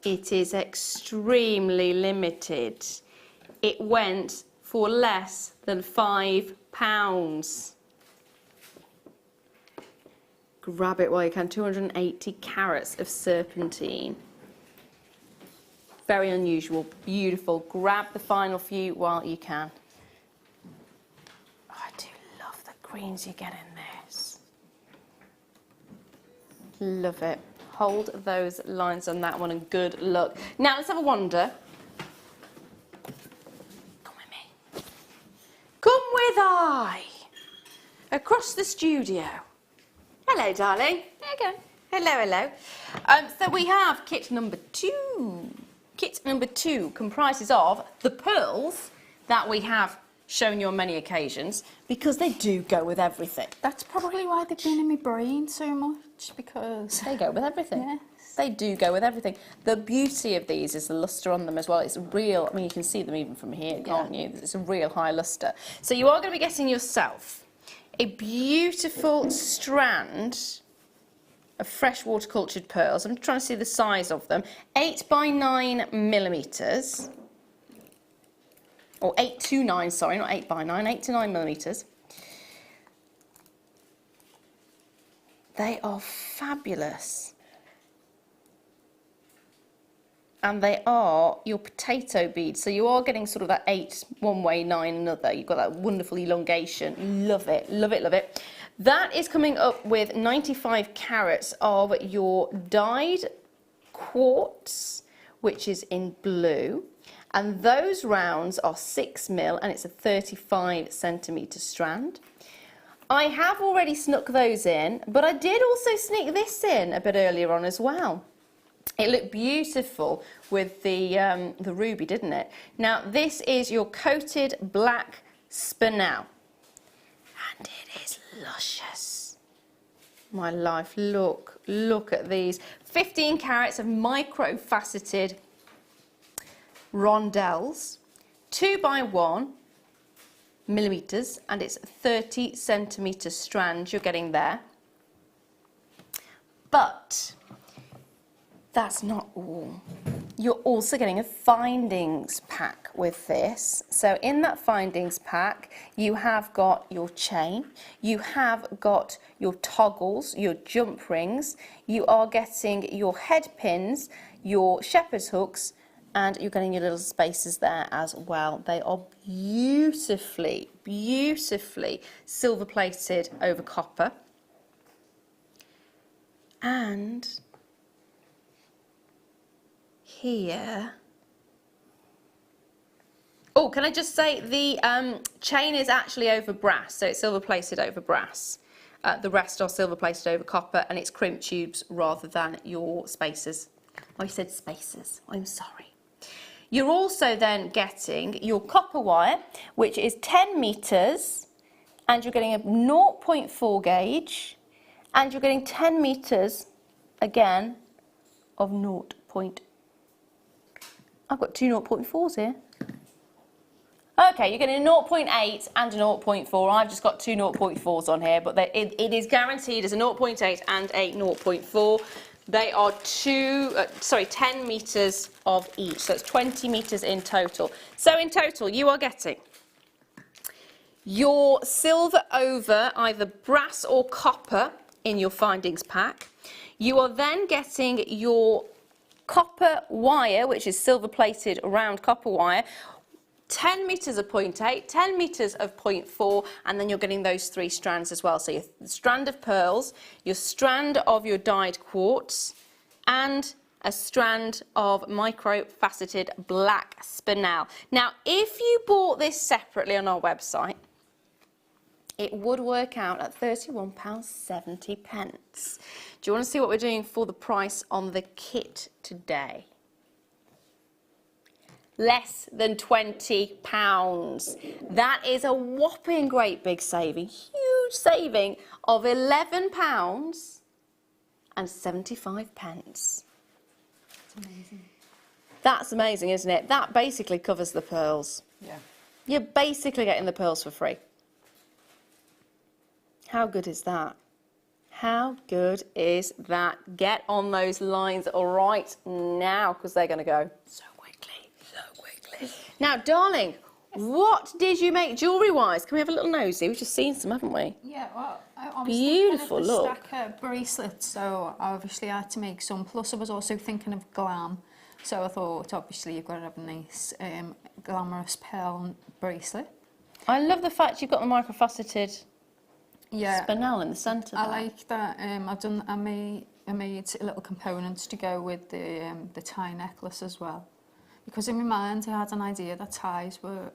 It is extremely limited. It went for less than £5. Grab it while you can. 280 carats of serpentine. Very unusual, beautiful. Grab the final few while you can. Oh, I do love the greens you get in this. Love it. Hold those lines on that one and good luck. Now let's have a wander. Come with me. Come with I. Across the studio. Hello, darling. There you go. Hello, hello. So we have kit number 2. Kit number 2 comprises of the pearls that we have shown you on many occasions, because they do go with everything. That's probably why they've been in my brain so much, because... They go with everything. Yes. They do go with everything. The beauty of these is the lustre on them as well. It's real, I mean, you can see them even from here, can't you? It's a real high lustre. So you are going to be getting yourself a beautiful strand of fresh water cultured pearls. I'm trying to see the size of them. 8 by 9 millimetres. Or 8 to 9, sorry, not 8 by 9, 8 to 9 millimetres. They are fabulous. And they are your potato beads. So you are getting sort of that 8 one way, 9 another. You've got that wonderful elongation. Love it, love it, love it. That is coming up with 95 carats of your dyed quartz, which is in blue. And those rounds are 6mm, and it's a 35 centimetre strand. I have already snuck those in, but I did also sneak this in a bit earlier on as well. It looked beautiful with the ruby, didn't it? Now, this is your coated black spinel. And it is luscious. My life, look at these. 15 carats of micro-faceted rondelles, 2 by 1 millimetres, and it's 30 centimetre strand you're getting there. But that's not all. You're also getting a findings pack with this. So in that findings pack, you have got your chain, you have got your toggles, your jump rings, you are getting your head pins, your shepherd's hooks, and you're getting your little spaces there as well. They are beautifully, beautifully silver plated over copper. And here, oh, can I just say the chain is actually over brass, so it's silver plated over brass. The rest are silver plated over copper, and it's crimp tubes rather than your spacers. I said spacers, I'm sorry. You're also then getting your copper wire, which is 10 metres, and you're getting a 0.4 gauge, and you're getting 10 metres, again, of 0.4. I've got two 0.4s here. Okay, you're getting a 0.8 and a 0.4. I've just got two 0.4s on here, but it is guaranteed as a 0.8 and a 0.4. They are 10 metres of each, so it's 20 metres in total. So in total, you are getting your silver over, either brass or copper, in your findings pack. You are then getting your copper wire, which is silver plated round copper wire, 10 metres of 0.8, 10 metres of 0.4, and then you're getting those 3 strands as well. So your strand of pearls, your strand of your dyed quartz, and a strand of micro-faceted black spinel. Now, if you bought this separately on our website, it would work out at £31.70. Do you want to see what we're doing for the price on the kit today? Less than £20. That is a whopping great big saving, huge saving of £11.75. That's amazing. That's amazing, isn't it? That basically covers the pearls. Yeah. You're basically getting the pearls for free. How good is that? How good is that? Get on those lines right now, because they're going to go so quickly, so quickly. Now, darling, what did you make jewellery-wise? Can we have a little nosy? We've just seen some, haven't we? Yeah, well, I was beautiful thinking of the look. stack of bracelets, so obviously I had to make some. Plus, I was also thinking of glam. So I thought, obviously, you've got to have a nice, glamorous pearl bracelet. I love the fact you've got the microfaceted spinel in the centre. I like that. I made little components to go with the tie necklace as well, because in my mind I had an idea that ties were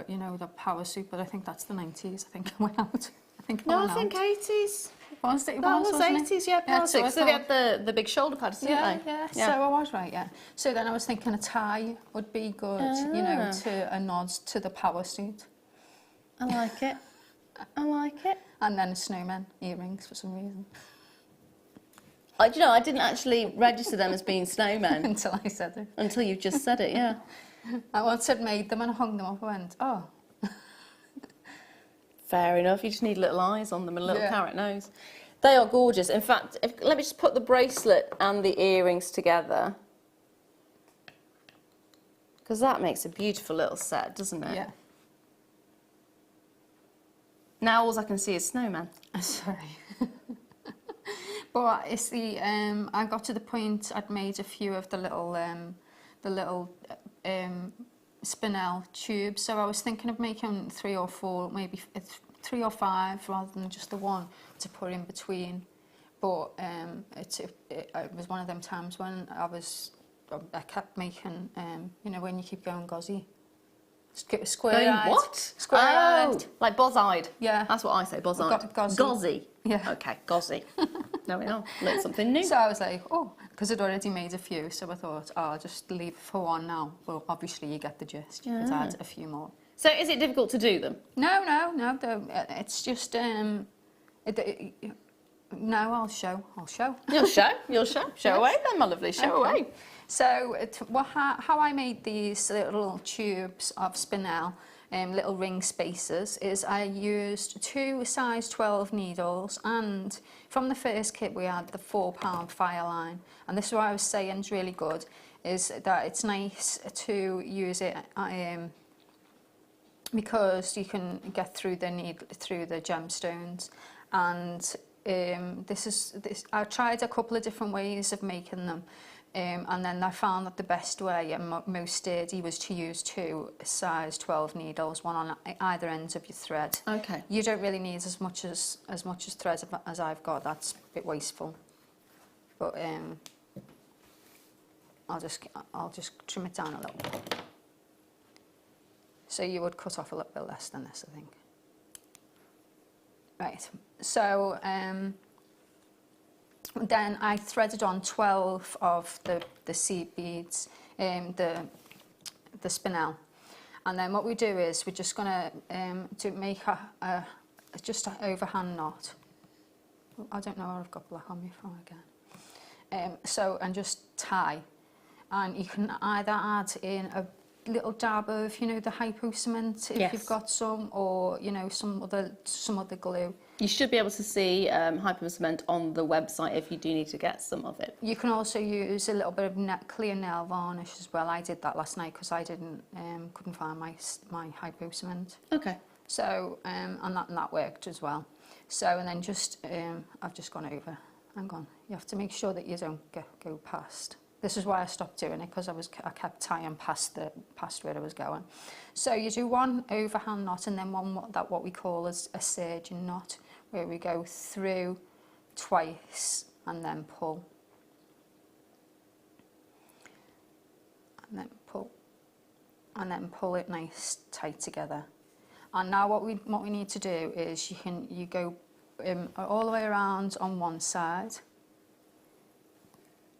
you know, the power suit, but I think that's the 90s. I think I went out. I think 80s. Was it? That was 80s, yeah, power suit. So they had the big shoulder pads, didn't they? Yeah. So I was right, yeah. So then I was thinking a tie would be good, you know, to a nod to the power suit. I like it. I like it. And then snowman earrings for some reason. Do you know, I didn't actually register them as being snowmen. Until I said it. Until you just said it, yeah. I once had made them and hung them up and went, oh. Fair enough, you just need little eyes on them and a little carrot nose. They are gorgeous. In fact, let me just put the bracelet and the earrings together, because that makes a beautiful little set, doesn't it? Yeah. Now all I can see is snowman. Sorry. But it's the I got to the point I'd made a few of the little spinel tubes, so I was thinking of making 3 or 4, maybe 3 or 5 rather than just the one to put in between. But it was one of them times when I kept making you know, when you keep going gauzy. Square-eyed. What? Square-eyed. Oh, like boz-eyed. Yeah. That's what I say, boz-eyed. Gauzy. Yeah. Okay, gauzy. No, we know. Learn something new. So I was like, oh, because I'd already made a few, so I thought, oh, I'll just leave it for one now. Well, obviously you get the gist. You could add a few more. So is it difficult to do them? No. It's just no, I'll show. You'll show. Show away then, my lovely. Show away. So how I made these little tubes of spinel, little ring spacers, is I used 2 size 12 needles, and from the first kit we had the 4-pound fire line, and this is what I was saying is really good, is that it's nice to use it because you can get through the gemstones, and I tried a couple of different ways of making them. And then I found that the best way and most sturdy was to use 2 size 12 needles, one on either end of your thread. Okay. You don't really need as much thread as I've got. That's a bit wasteful. But I'll just trim it down a little bit. So you would cut off a little bit less than this, I think. Right. So then I threaded on 12 of the seed beads, the spinel, and then what we do is we're just going to make just an overhand knot. I don't know where I've got black on me from again. And just tie, and you can either add in little dab of, you know, the hypo cement if you've got some, or, you know, some other glue. You should be able to see hypo cement on the website if you do need to get some of it. You can also use a little bit of clear nail varnish as well. I did that last night because I couldn't find my hypo cement. Okay. So and that worked as well. So and then just I've just gone over. Hang on. You have to make sure that you don't go past. This is why I stopped doing it, because I kept tying past where I was going. So you do one overhand knot and then one what we call as a surging knot, where we go through twice and then pull. And then pull. And then pull it nice tight together. And now what we need to do is you go all the way around on one side.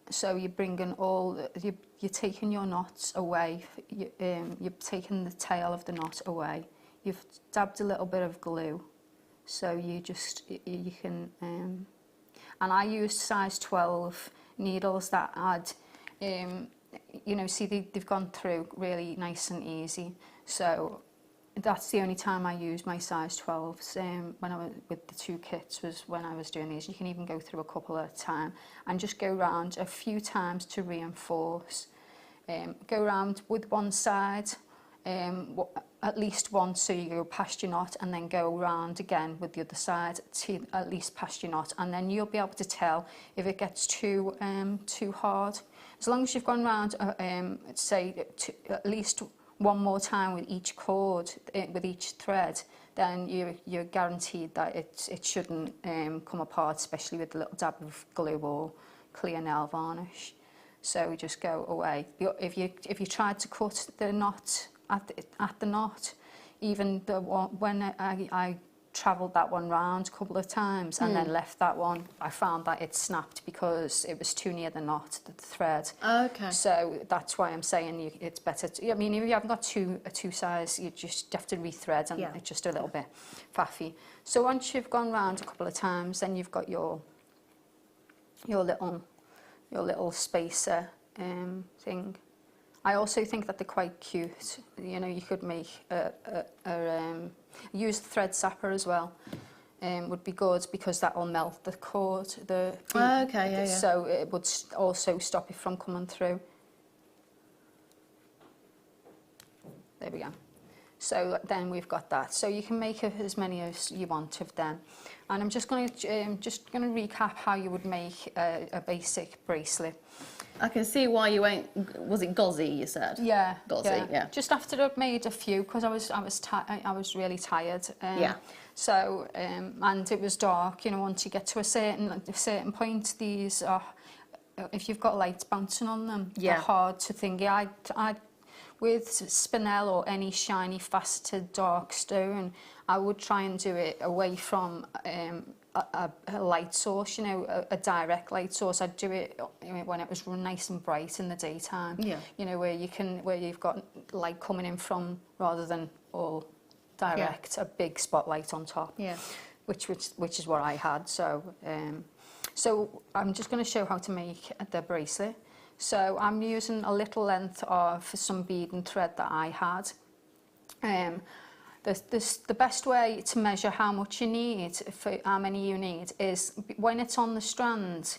So you're bringing you're taking your knots away. You're taking the tail of the knot away. You've dabbed a little bit of glue, so you can. And I used size 12 needles that had, you know, see they've gone through really nice and easy. So that's the only time I used my size 12s when I was with the two kits, was when I was doing these. You can even go through a couple at a time and just go round a few times to reinforce. Go round with one side at least once, so you go past your knot, and then go round again with the other side to at least past your knot, and then you'll be able to tell if it gets too hard. As long as you've gone round, say at least one more time with each cord, with each thread, then you're guaranteed that it shouldn't come apart, especially with a little dab of glue or clear nail varnish. So we just go away. If you tried to cut the knot at the knot, even when I travelled that one round a couple of times and then left that one, I found that it snapped because it was too near the knot, the thread. Okay. So that's why I'm saying it's better to, I mean, if you haven't got a two size, you just have to rethread, and it's just a little bit faffy. So once you've gone round a couple of times, then you've got your little spacer thing. I also think that they're quite cute. You know, you could make use the thread zapper as well. Would be good, because that will melt the cord. So it would also stop it from coming through. There we go. So then we've got that. So you can make as many as you want of them. And I'm just going to recap how you would make a basic bracelet. I can see why you ain't. Was it gauzy? You said. Yeah. Gauzy. Yeah. Just after I'd made a few, because I was really tired. So and it was dark. You know, once you get to a certain point, these are, if you've got lights bouncing on them, they're hard to think. With spinel or any shiny faceted dark stone, I would try and do it away from a light source, you know, a direct light source. I'd do it when it was nice and bright in the daytime. Yeah. You know, where you've got light coming in from, rather than all direct, a big spotlight on top. Yeah. Which is what I had. So so I'm just going to show how to make the bracelet. So I'm using a little length of some bead and thread that I had. The best way to measure how much you need, for how many you need, is when it's on the strand,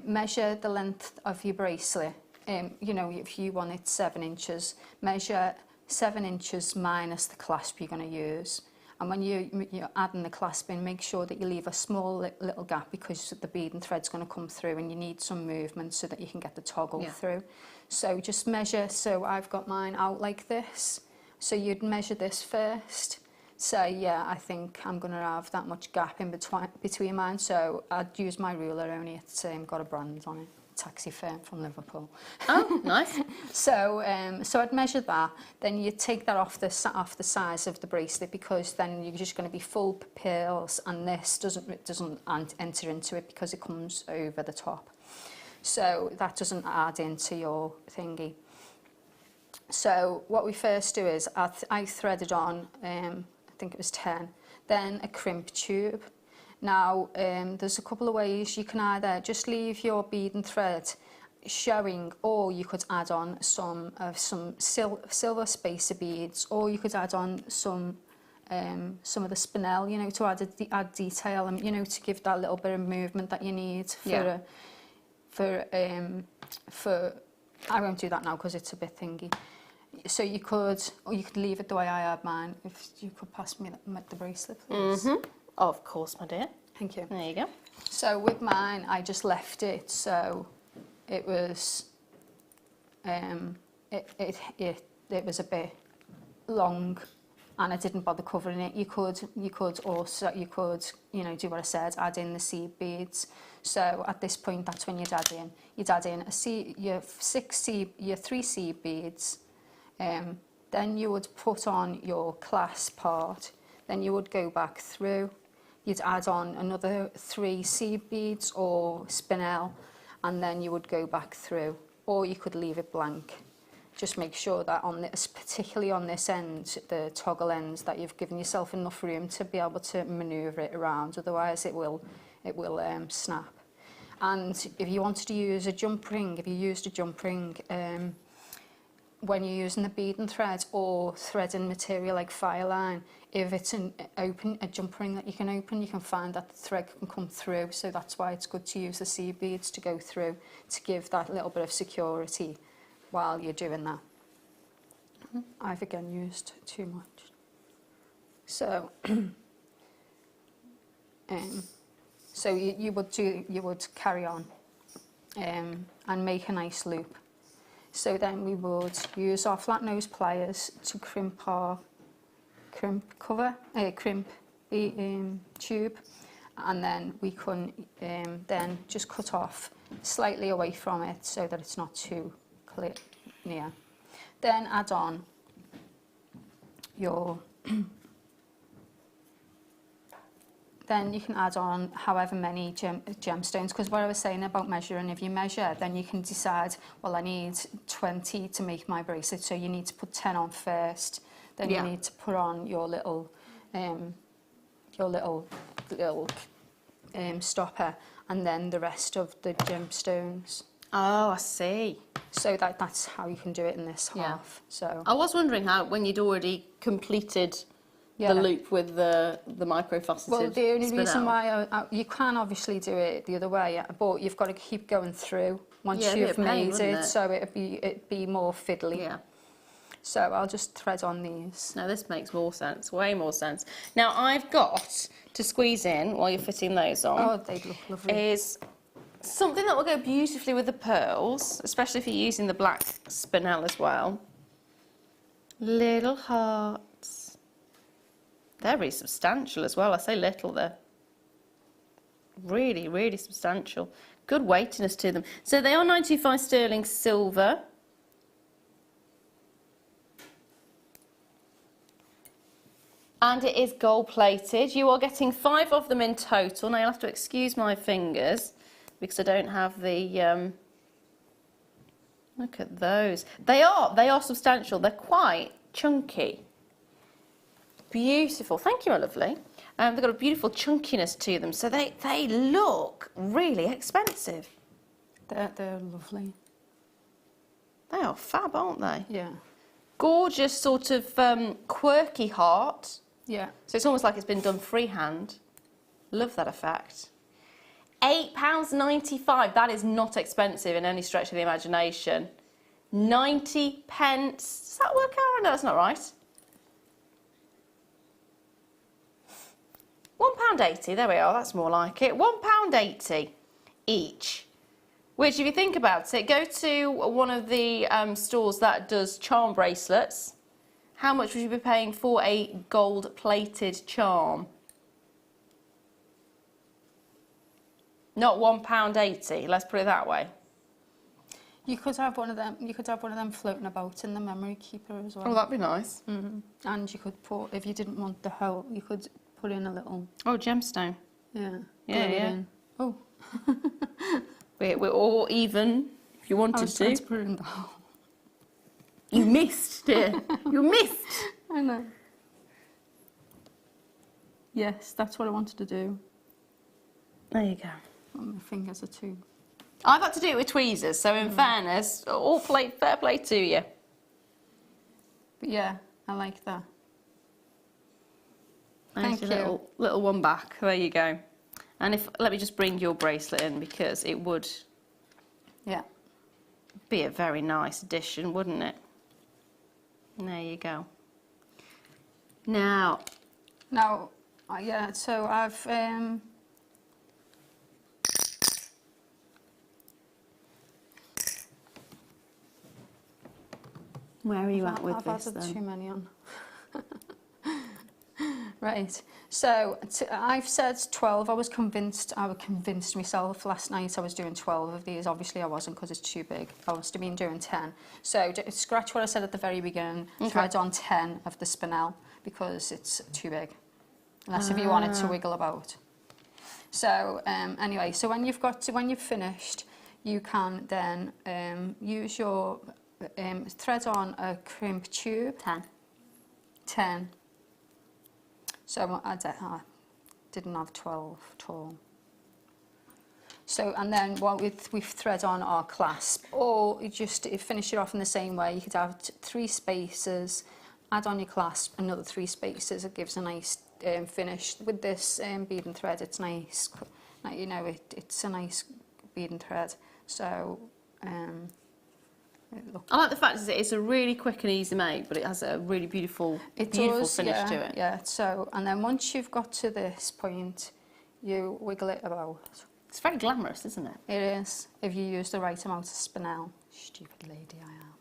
measure the length of your bracelet. You know, if you want it 7 inches, measure 7 inches minus the clasp you're going to use. And when you're adding the clasp in, make sure that you leave a small little gap, because the bead and thread's going to come through and you need some movement so that you can get the toggle through. So just measure. So I've got mine out like this. So you'd measure this first. Say, yeah, I think I'm going to have that much gap in between mine. So I'd use my ruler, only it's got a brand on it. Taxi firm from Liverpool. Oh, nice. So I'd measure that. Then you take that off the size of the bracelet, because then you're just going to be full pearls, and this doesn't enter into it because it comes over the top. So that doesn't add into your thingy. So what we first do is I threaded on, I think it was 10, then a crimp tube. Now, there's a couple of ways. You can either just leave your bead and thread showing, or you could add on some silver spacer beads, or you could add on some of the spinel, you know, to add detail and, you know, to give that little bit of movement that you need for I won't do that now because it's a bit thingy. So you could, or you could leave it the way I had mine. If you could pass me the bracelet, please. Of course, my dear. Thank you. There you go. So with mine, I just left it so it was it was a bit long, and I didn't bother covering it. You could also, you know, do what I said, add in the seed beads. So at this point, that's when you'd add in your 3 seed beads. Then you would put on your clasp part. Then you would go back through. You'd add on another 3 seed beads or spinel, and then you would go back through, or you could leave it blank. Just make sure that on this, particularly on this end, the toggle ends, that you've given yourself enough room to be able to manoeuvre it around. Otherwise, it will snap. And if you wanted to use a jump ring, if you used a jump ring, when you're using the bead and thread or threading material like fireline, if it's a jump ring that you can open, you can find that the thread can come through. So that's why it's good to use the seed beads to go through, to give that little bit of security while you're doing that. I've again used too much. So, so you would carry on and make a nice loop. So then we would use our flat nose pliers to crimp the tube, and then we can then just cut off slightly away from it so that it's not too near. Then add on your then you can add on however many gemstones, because what I was saying about measuring, if you measure, then you can decide, well, I need 20 to make my bracelet, so you need to put 10 on first, then you need to put on your little stopper, and then the rest of the gemstones. Oh, I see. So that's how you can do it in this half. So I was wondering how, when you'd already completed the loop with the micro-faceted Well, the only reason spinel. why you can obviously do it the other way, but you've got to keep going through once you've made it, so it'd be more fiddly. Yeah. So I'll just thread on these. Now this makes more sense, way more sense. Now I've got to squeeze in, while you're fitting those on, Oh, they look lovely. is something that will go beautifully with the pearls, especially if you're using the black spinel as well. Little hearts. They're really substantial as well. I say little, they're really, really substantial. Good weightiness to them. So they are 925 sterling silver. And it is gold plated. You are getting 5 of them in total. Now you'll have to excuse my fingers because I don't have the, look at those. They are substantial. They're quite chunky. Beautiful. Thank you, my lovely. They've got a beautiful chunkiness to them. So they look really expensive. They're lovely. They are fab, aren't they? Yeah. Gorgeous sort of quirky heart. Yeah. So it's almost like it's been done freehand. Love that effect. £8.95. That is not expensive in any stretch of the imagination. 90 pence. Does that work out? No, that's not right. £1.80. There we are. That's more like it. £1.80 each. Which, if you think about it, go to one of the stores that does charm bracelets. How much would you be paying for a gold-plated charm? Not £1.80. Let's put it that way. You could have one of them. You could have one of them floating about in the memory keeper as well. Oh, that'd be nice. And you could put, if you didn't want the whole, you could put in a little. Oh, gemstone. Yeah. Yeah, glue it yeah. in. Oh. We're all even, if you wanted I was trying to put it in the hole. You missed, dear. You missed. I know. Yes, that's what I wanted to do. There you go. Oh, my fingers are too I've had to do it with tweezers, so in fairness, fair play to you. But yeah, I like that. Thank you. Little one back. There you go. And let me just bring your bracelet in, because it would be a very nice addition, wouldn't it? There you go. Now, yeah, so I've where are you at with I've this added then? too many on. Right, so I've said 12. I convinced myself last night I was doing 12 of these. Obviously I wasn't, because it's too big. I must have been doing 10. So scratch what I said at the very beginning. Thread on 10 of the spinel, because it's too big. Unless if you want it to wiggle about. So anyway, so when you've finished, you can then use your thread on a crimp tube. 10. So I didn't have 12 at all. So, and then we thread on our clasp, or you just finish it off in the same way. You could have 3 spaces, add on your clasp, another 3 spaces. It gives a nice finish. With this bead and thread, it's nice. You know, it's a nice bead and thread. So. I like the fact that it's a really quick and easy make, but it has a really beautiful finish to it. Yeah, so, and then once you've got to this point, you wiggle it about. It's very glamorous, isn't it? It is, if you use the right amount of spinel. Stupid lady I am.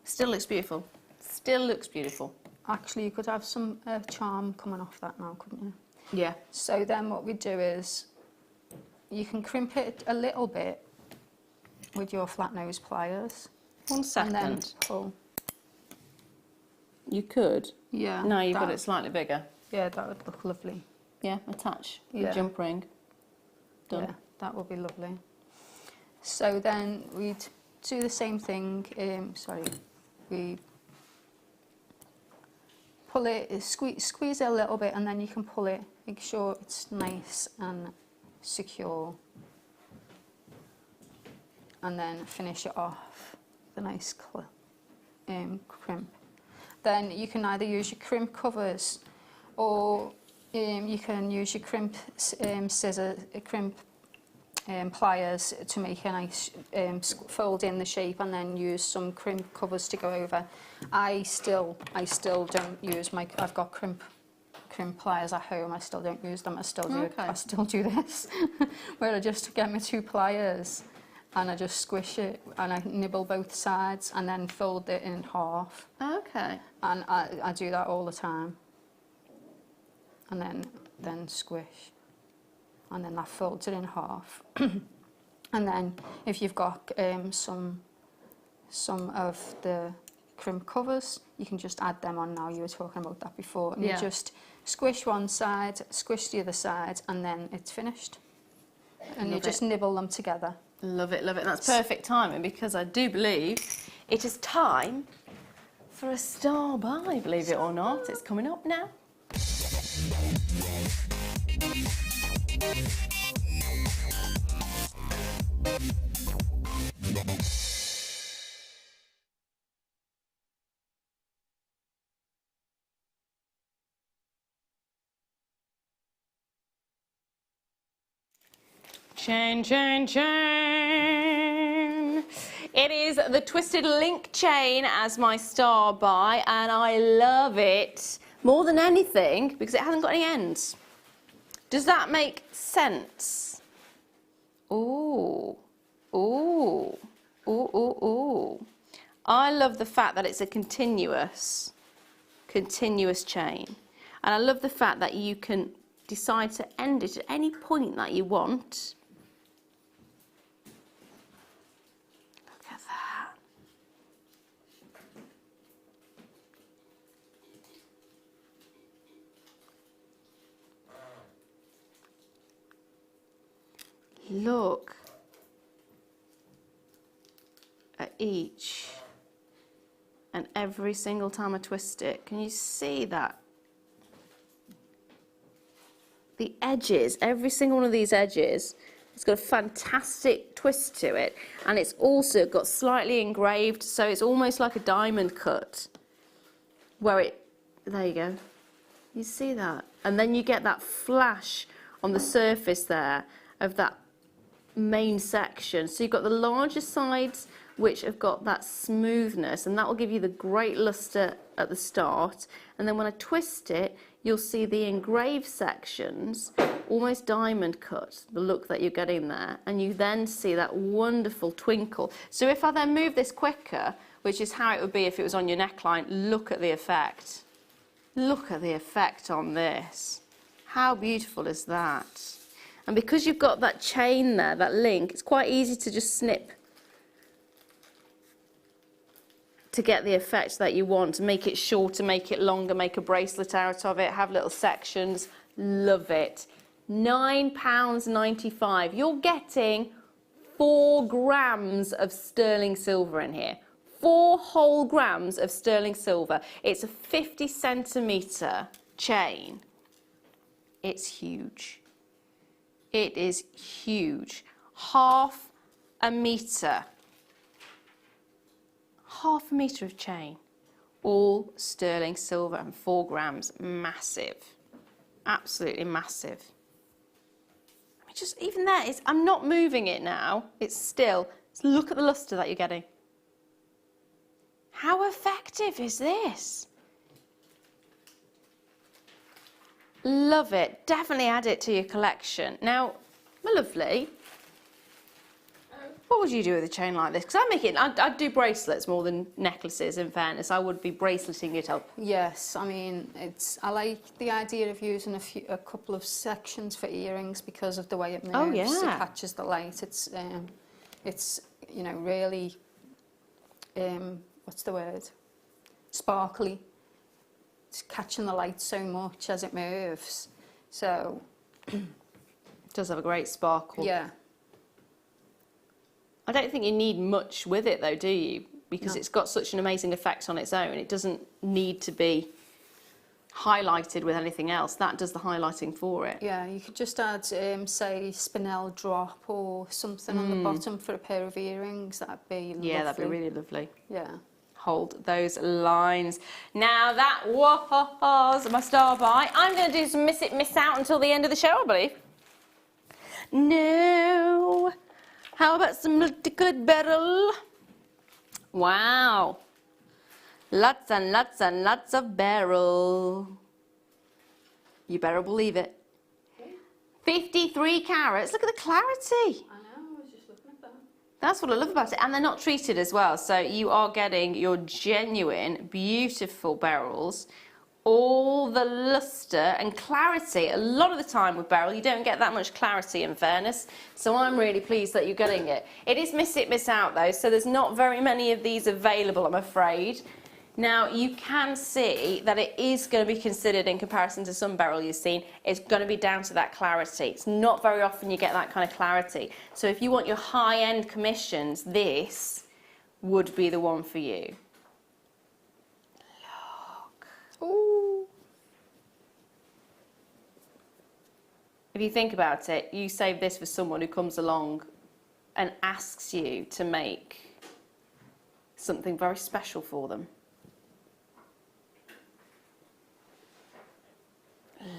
Still looks beautiful. Still looks beautiful. Actually, you could have some charm coming off that now, couldn't you? Yeah. So then what we do is, you can crimp it a little bit with your flat nose pliers. 1 second. And then pull. You could. Yeah. No, you've got it slightly bigger. Yeah, that would look lovely. Yeah, attach the jump ring. Done. Yeah, that would be lovely. So then we'd do the same thing. We pull it, squeeze it a little bit, and then you can pull it. Make sure it's nice and secure. And then finish it off. A nice crimp. Then you can either use your crimp covers, or you can use your crimp pliers to make a nice fold in the shape, and then use some crimp covers to go over. I still don't use I've got crimp pliers at home. I still don't use them. I still do this, where I just get my 2 pliers. And I just squish it, and I nibble both sides, and then fold it in half. Okay. And I do that all the time. And then squish. And then that folds it in half. And then if you've got some of the crimp covers, you can just add them on now. You were talking about that before. And you just squish one side, squish the other side, and then it's finished. And you just nibble them together. Love it, love it. That's perfect timing, because I do believe it is time for a star buy, believe it or not. It's coming up now. Chain, chain, chain. It is the Twisted Link chain as my star buy, and I love it more than anything because it hasn't got any ends. Does that make sense? Ooh, ooh, ooh, ooh, ooh. I love the fact that it's a continuous chain. And I love the fact that you can decide to end it at any point that you want. Look at that. Look at each and every single time I twist it. Can you see that? The edges, every single one of these edges It's got a fantastic twist to it, and it's also got slightly engraved, so it's almost like a diamond cut. Where it, there you go. You see that? And then you get that flash on the surface there of that main section. So you've got the larger sides which have got that smoothness, and that will give you the great luster at the start. And then when I twist it, you'll see the engraved sections, almost diamond cut, the look that you're getting there. And you then see that wonderful twinkle. So if I then move this quicker, which is how it would be if it was on your neckline, look at the effect. Look at the effect on this. How beautiful is that? And because you've got that chain there, that link, it's quite easy to just snip to get the effect that you want, to make it shorter, make it longer, make a bracelet out of it, have little sections. Love it. £9.95. You're getting 4 grams of sterling silver in here. 4 whole grams of sterling silver. It's a 50 centimetre chain. It's huge. It is huge. Half a metre. Half a metre of chain. All sterling silver and 4 grams. Massive. Absolutely massive. I mean, just even there, I'm not moving it now. It's still. Look at the lustre that you're getting. How effective is this? Love it. Definitely add it to your collection. Now, my lovely, what would you do with a chain like this? Because I'd do bracelets more than necklaces, in fairness. I would be braceleting it up. Yes, I mean, I like the idea of using a couple of sections for earrings because of the way it moves. Oh, yeah. It catches the light. It's you know, really, what's the word? Sparkly. It's catching the light so much as it moves. So it does have a great sparkle. Yeah. I don't think you need much with it though, do you? Because No. it's got such an amazing effect on its own. It doesn't need to be highlighted with anything else. That does the highlighting for it. Yeah, you could just add, say, spinel drop or something on the bottom for a pair of earrings. That'd be lovely. Yeah, that'd be really lovely. Yeah. Hold those lines. Now that was my star buy. I'm going to do some miss it, miss out until the end of the show, I believe. No. How about some good beryl? Wow. Lots and lots and lots of beryl. You better believe it. 53 carats. Look at the clarity. That's what I love about it. And they're not treated as well. So you are getting your genuine, beautiful beryls. All the luster and clarity. A lot of the time with beryl, you don't get that much clarity, in fairness. So I'm really pleased that you're getting it. It is miss it, miss out though. So there's not very many of these available, I'm afraid. Now, you can see that it is going to be considered, in comparison to some beryl you've seen, it's going to be down to that clarity. It's not very often you get that kind of clarity. So if you want your high-end commissions, this would be the one for you. Look. Ooh. If you think about it, you save this for someone who comes along and asks you to make something very special for them.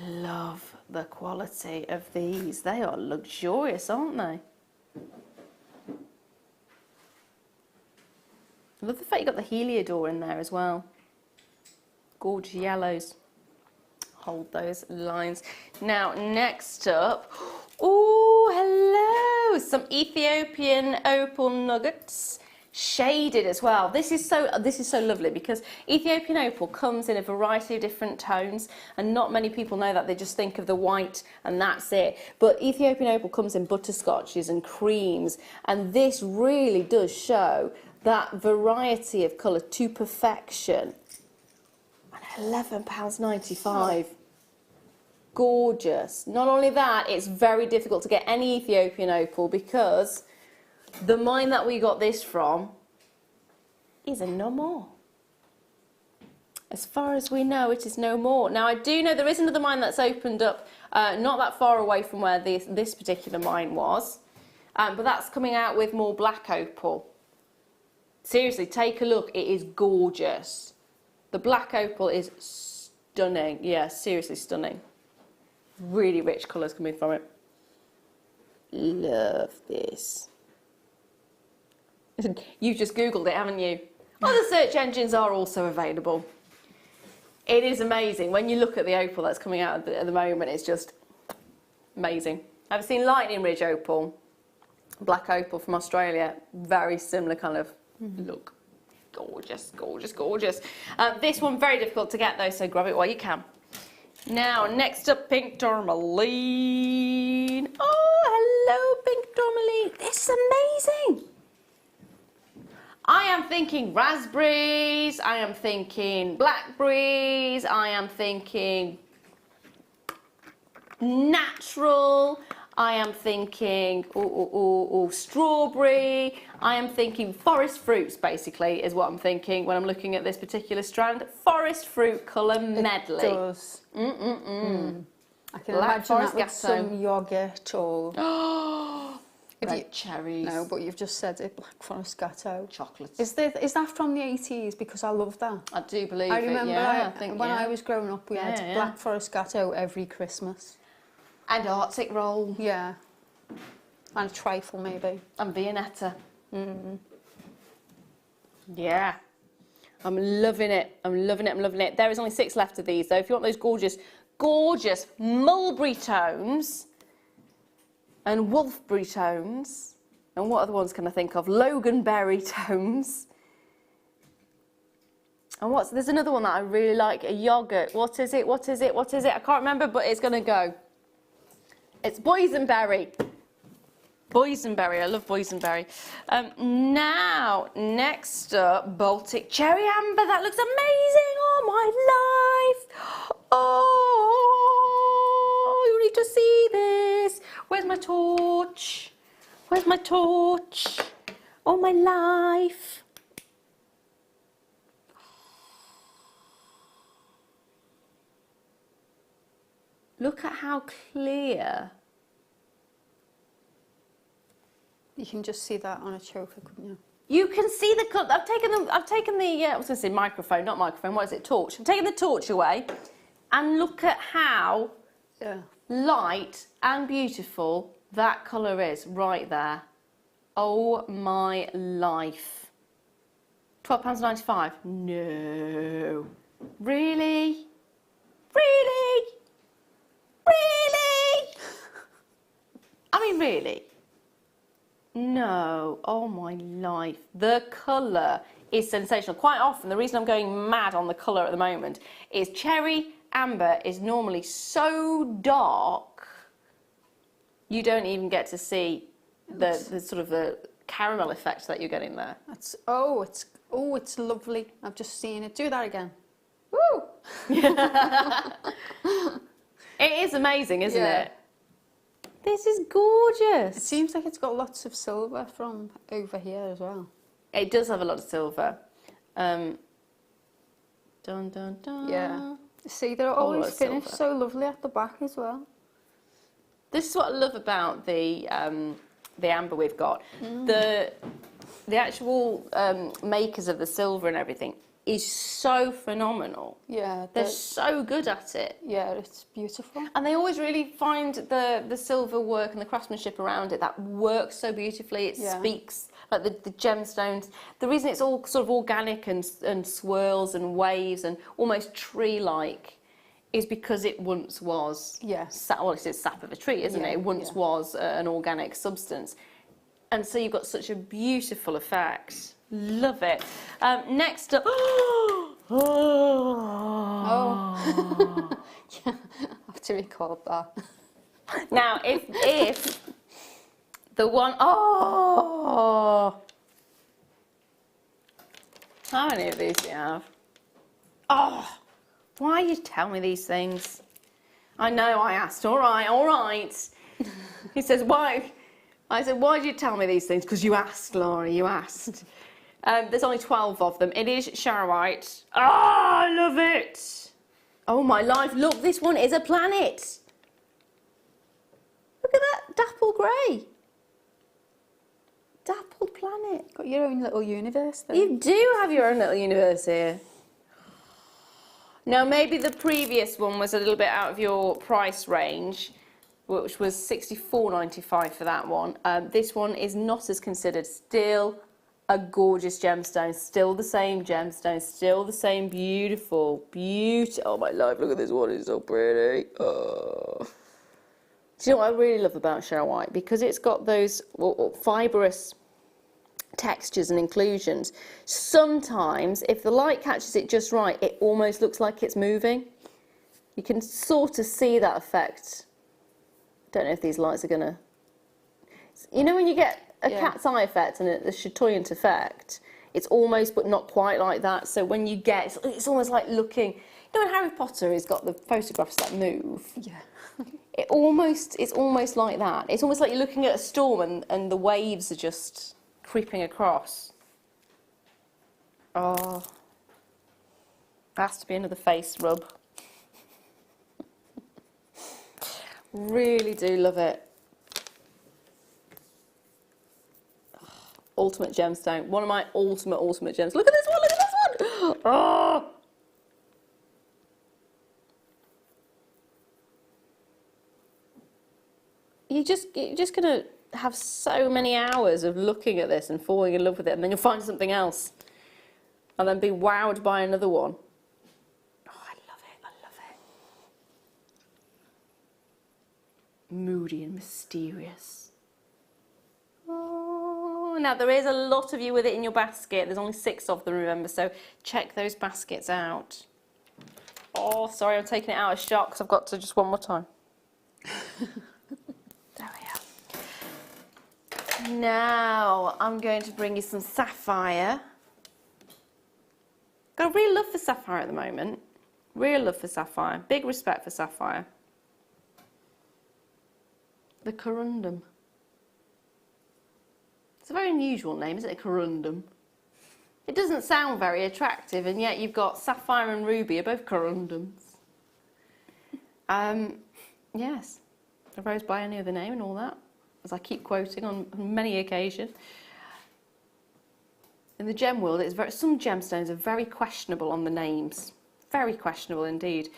Love the quality of these. They are luxurious, aren't they? I love the fact you've got the heliodor in there as well. Gorgeous yellows. Hold those lines. Now, next up, oh, hello, some Ethiopian opal nuggets. Shaded as well. This is so lovely because Ethiopian opal comes in a variety of different tones, and not many people know that. They just think of the white and that's it. But Ethiopian opal comes in butterscotches and creams, and this really does show that variety of colour to perfection. And £11.95. Gorgeous. Not only that, it's very difficult to get any Ethiopian opal because the mine that we got this from is no more. As far as we know, it is no more. Now, I do know there is another mine that's opened up not that far away from where this particular mine was. But that's coming out with more black opal. Seriously, take a look. It is gorgeous. The black opal is stunning. Yeah, seriously stunning. Really rich colours coming from it. Love this. You've just Googled it, haven't you? Other search engines are also available. It is amazing. When you look at the opal that's coming out at the moment, it's just amazing. I've seen Lightning Ridge opal, black opal from Australia. Very similar kind of look. Gorgeous, gorgeous, gorgeous. This one, very difficult to get though, so grab it while you can. Now, next up, pink tourmaline. Oh, hello, pink tourmaline. This is amazing. I am thinking raspberries, I am thinking blackberries, I am thinking natural, I am thinking strawberry, I am thinking forest fruits basically is what I'm thinking when I'm looking at this particular strand. Forest fruit colour medley. It does. I can imagine that with some yoghurt or... Red cherries. No, but you've just said it, Black Forest Gatto. Chocolates. Is that from the 80s? Because I love that. I do believe I remember I when I was growing up, we had Black Forest Gatto every Christmas. And Arctic roll. Yeah. And a trifle, maybe. And Viennetta. Yeah. I'm loving it. I'm loving it. I'm loving it. There is only 6 left of these, though. If you want those gorgeous, gorgeous mulberry tones... and wolfberry tones, and what other ones can I think of? Loganberry tones. And there's another one that I really like, a yoghurt. What is it? What is it? What is it? I can't remember, but it's going to go. It's boysenberry. Boysenberry, I love boysenberry. Now, next up, Baltic cherry amber. That looks amazing. Oh, my life. Oh, you need to see this. Where's my torch? Where's my torch? Oh, my life. Look at how clear. You can just see that on a choker, couldn't you? You can see the colour. I've taken the I was going to say microphone, not microphone. What is it? Torch. I've taken the torch away, and look at how light and beautiful that colour is right there. Oh my life. £12.95. No. Really? Really? Really? I mean, really? No. Oh my life. The colour is sensational. Quite often, the reason I'm going mad on the colour at the moment is cherry amber is normally so dark you don't even get to see the sort of the caramel effect that you're getting there. It's lovely. I've just seen it. Do that again. Woo! It is amazing, isn't it? This is gorgeous. It seems like it's got lots of silver from over here as well. It does have a lot of silver. Dun, dun, dun. Yeah. See, they're always finished so lovely at the back as well. This is what I love about the amber we've got. The actual makers of the silver and everything is so phenomenal. Yeah. They're so good at it. Yeah, it's beautiful. And they always really find the silver work and the craftsmanship around it that works so beautifully. It speaks, like the gemstones. The reason it's all sort of organic and swirls and waves and almost tree-like is because it once was, well, it's sap of a tree, isn't it? It once was an organic substance. And so you've got such a beautiful effect. Love it. Next up, I have to record that. Now, if the one, how many of these do you have? Why you tell me these things? I know I asked. All right. He says, why? I said, why did you tell me these things? Because you asked, Laura, you asked. There's only 12 of them. It is Charoite. I love it. Oh my life, look, this one is a planet. Look at that dapple grey. Dappled planet. Got your own little universe there. You do have your own little universe here. Now, maybe the previous one was a little bit out of your price range, which was $64.95 for that one. This one is not as considered. Still a gorgeous gemstone, still the same gemstone, still the same beautiful, oh my life, look at this one, it's so pretty. Oh. Do you know what I really love about Cheryl White? Because it's got those fibrous textures and inclusions. Sometimes, if the light catches it just right, it almost looks like it's moving. You can sort of see that effect. Don't know if these lights are gonna... You know when you get a cat's eye effect and a chatoyant effect, it's almost but not quite like that. So when you get, it's almost like looking... You know when Harry Potter has got the photographs that move? Yeah. It's almost like that. It's almost like you're looking at a storm and the waves are just creeping across. Oh, has to be another face rub. Really do love it. Ultimate gemstone. One of my ultimate gems. Look at this one, look at this one! Oh! You're just going to have so many hours of looking at this and falling in love with it, and then you'll find something else and then be wowed by another one. Oh, I love it, I love it. Moody and mysterious. Oh, now there is a lot of you with it in your basket. There's only 6 of them, remember, so check those baskets out. Oh, sorry, I'm taking it out of shot because I've got to just one more time. Now, I'm going to bring you some sapphire. Got a real love for sapphire at the moment. Real love for sapphire. Big respect for sapphire. The corundum. It's a very unusual name, isn't it? Corundum. It doesn't sound very attractive, and yet you've got sapphire and ruby are both corundums. Yes. A rose by any other name and all that, as I keep quoting on many occasions. In the gem world, some gemstones are very questionable on the names. Very questionable indeed.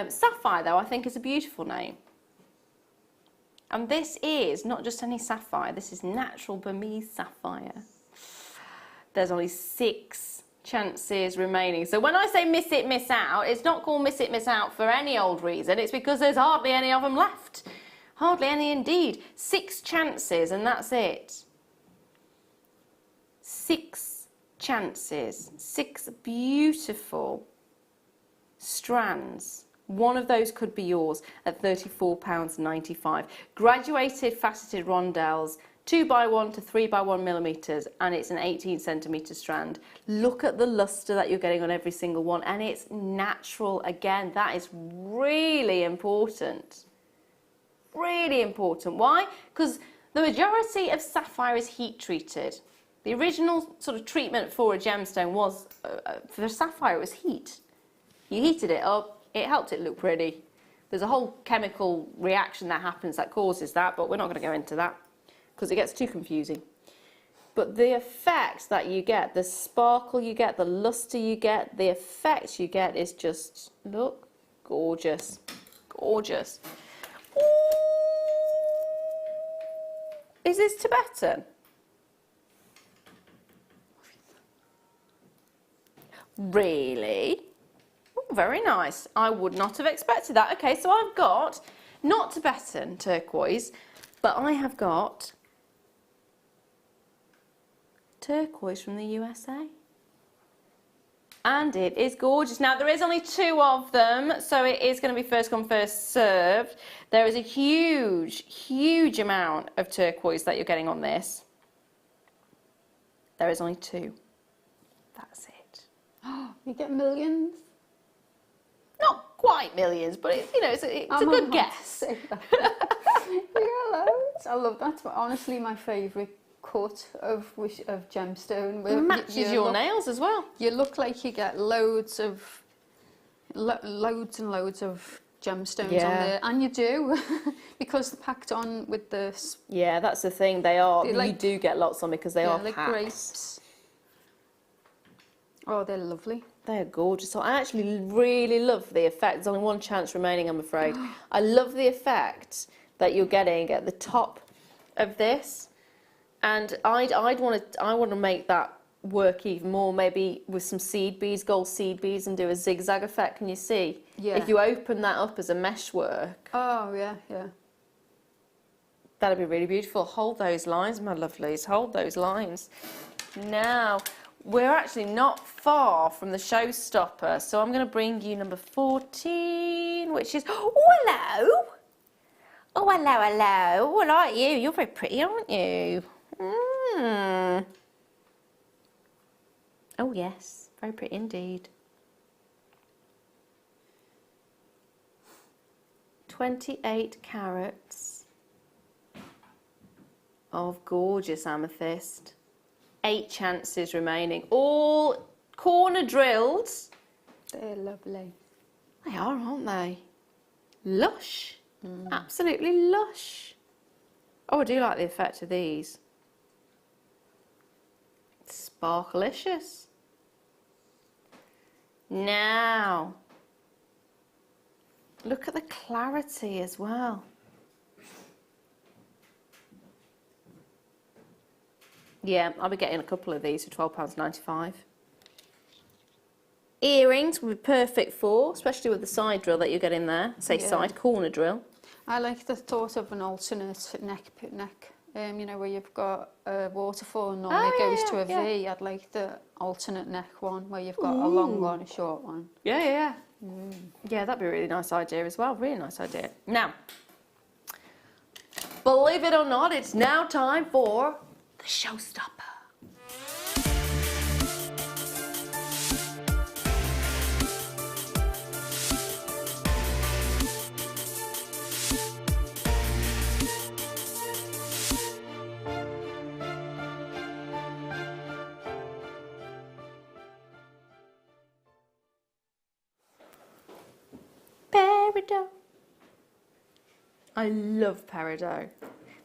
Sapphire, though, I think is a beautiful name. And this is not just any sapphire, this is natural Burmese sapphire. There's only 6 chances remaining. So when I say miss it, miss out, it's not called miss it, miss out for any old reason. It's because there's hardly any of them left. Hardly any indeed. 6 chances and that's it. 6 chances. 6 beautiful strands. One of those could be yours at £34.95. Graduated faceted rondelles, 2x1 to 3x1 millimetres, and it's an 18cm strand. Look at the luster that you're getting on every single one, and it's natural again. That is really important. Really important. Why? Because the majority of sapphire is heat treated. The original sort of treatment for a gemstone was, for sapphire, it was heat. You heated it up, it helped it look pretty. There's a whole chemical reaction that happens that causes that, but we're not going to go into that because it gets too confusing. But the effect that you get, the sparkle you get, the luster you get, the effect you get is just, look, gorgeous. Gorgeous. Ooh. Is this Tibetan? Really? Ooh, very nice. I would not have expected that. Okay, so I've got, not Tibetan turquoise, but I have got turquoise from the USA. And it is gorgeous. Now, there is only 2 of them, so it is going to be first come, first served. There is a huge, huge amount of turquoise that you're getting on this. There is only 2. That's it. You get millions? Not quite millions, but it's, you know, it's a good guess. You get loads. I love that. But honestly, my favourite cut of gemstone. Matches your nails as well. You look like you get loads and loads of gemstones on there, and you do because they're packed on with this. Yeah, that's the thing. They are. Like, you do get lots on because they are like packed. grapes. Oh, they're lovely. They're gorgeous. So I actually really love the effect. There's only one chance remaining, I'm afraid. I love the effect that you're getting at the top of this, and I want to make that work even more, maybe with some seed beads, gold seed beads, and do a zigzag effect. Can you see? Yeah. If you open that up as a meshwork. Oh, yeah, yeah. That'd be really beautiful. Hold those lines, my lovelies. Hold those lines. Now, we're actually not far from the showstopper, so I'm going to bring you number 14, which is... Oh, hello! Oh, hello, hello. Oh, I like you. You're very pretty, aren't you? Oh, yes. Very pretty indeed. 28 carats of gorgeous amethyst. 8 chances remaining. All corner drilled. They're lovely. They are, aren't they? Lush. Absolutely lush. Oh, I do like the effect of these. Sparklicious. Now, look at the clarity as well. Yeah, I'll be getting a couple of these for £12.95. Earrings would be perfect for, especially with the side drill that you're getting there. Say side corner drill. I like the thought of an alternate neck, you know, where you've got a waterfall and normally it goes to a V. I'd like the alternate neck one where you've got a long one, a short one. Yeah. Yeah, that'd be a really nice idea as well. Really nice idea. Now, believe it or not, it's now time for the showstopper. Peridot. I love peridot.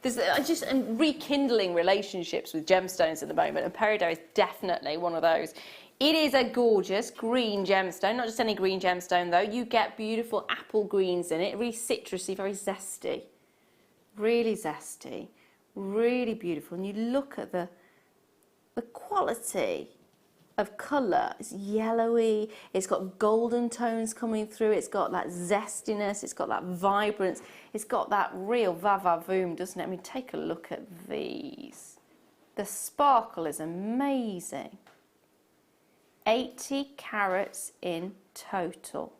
There's just rekindling relationships with gemstones at the moment, and peridot is definitely one of those. It is a gorgeous green gemstone, not just any green gemstone though. You get beautiful apple greens in it, really citrusy, very zesty. Really zesty, really beautiful. And you look at the quality of colour. It's yellowy, it's got golden tones coming through, it's got that zestiness, it's got that vibrance, it's got that real va-va-voom, doesn't it? I mean, take a look at these. The sparkle is amazing. 80 carats in total.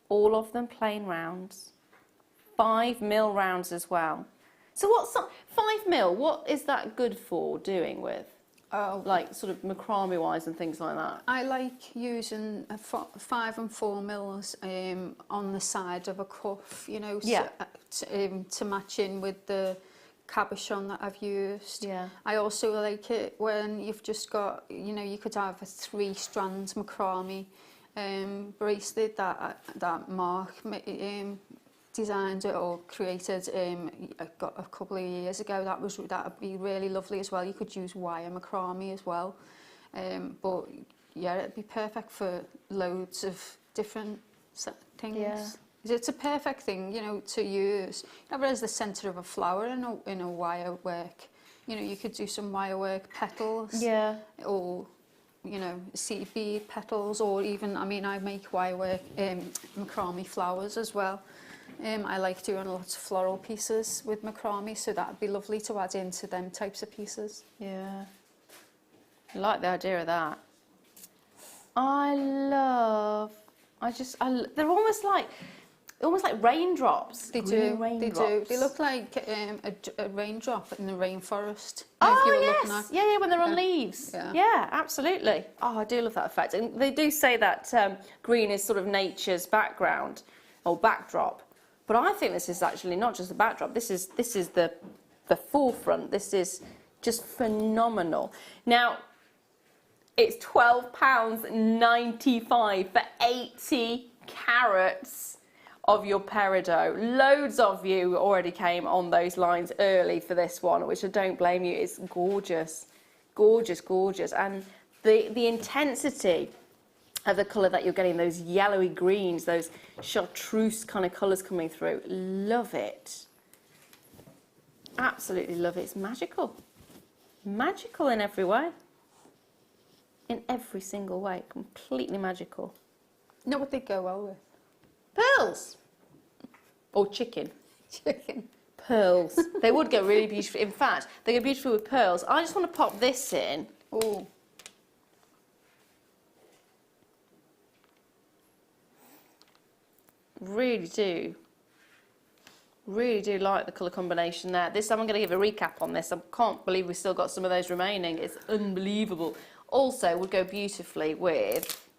All of them plain rounds. 5mm rounds as well. So what's 5mm, what is that good for doing with? Like sort of macrame wise and things like that. I like using 5 and 4 mils on the side of a cuff, you know, to match in with the cabochon that I've used. Yeah. I also like it when you've just got, you know, you could have a 3-strand macrame bracelet that Mark designed it or created a couple of years ago. That would be really lovely as well. You could use wire macrame as well, but yeah, it'd be perfect for loads of different things. Yeah. It's a perfect thing, you know, to use. Never as the centre of a flower in a wire work. You know, you could do some wire work petals. Yeah. Or, you know, seed bead petals, or even, I mean, I make wire work macrame flowers as well. I like doing lots of floral pieces with macrame, so that'd be lovely to add into them types of pieces. Yeah. I like the idea of that. They're almost like raindrops. They do. They look like a raindrop in the rainforest. Oh, yes. Yeah, when they're on leaves. Yeah, absolutely. Oh, I do love that effect. And they do say that green is sort of nature's background or backdrop. But I think this is actually not just the backdrop. This is the forefront. This is just phenomenal. Now, it's £12.95 for 80 carats of your peridot. Loads of you already came on those lines early for this one, which I don't blame you. It's gorgeous, gorgeous, gorgeous. And the intensity of the colour that you're getting, those yellowy greens, those chartreuse kind of colours coming through. Love it. Absolutely love it. It's magical. Magical in every way. In every single way. Completely magical. You know what they go well with? Pearls. Or chicken. Chicken. Pearls. They would go really beautiful. In fact, they go beautiful with pearls. I just want to pop this in. Oh. Really do like the colour combination there. This time I'm going to give a recap on this. I can't believe we've still got some of those remaining. It's unbelievable. Also would go beautifully with...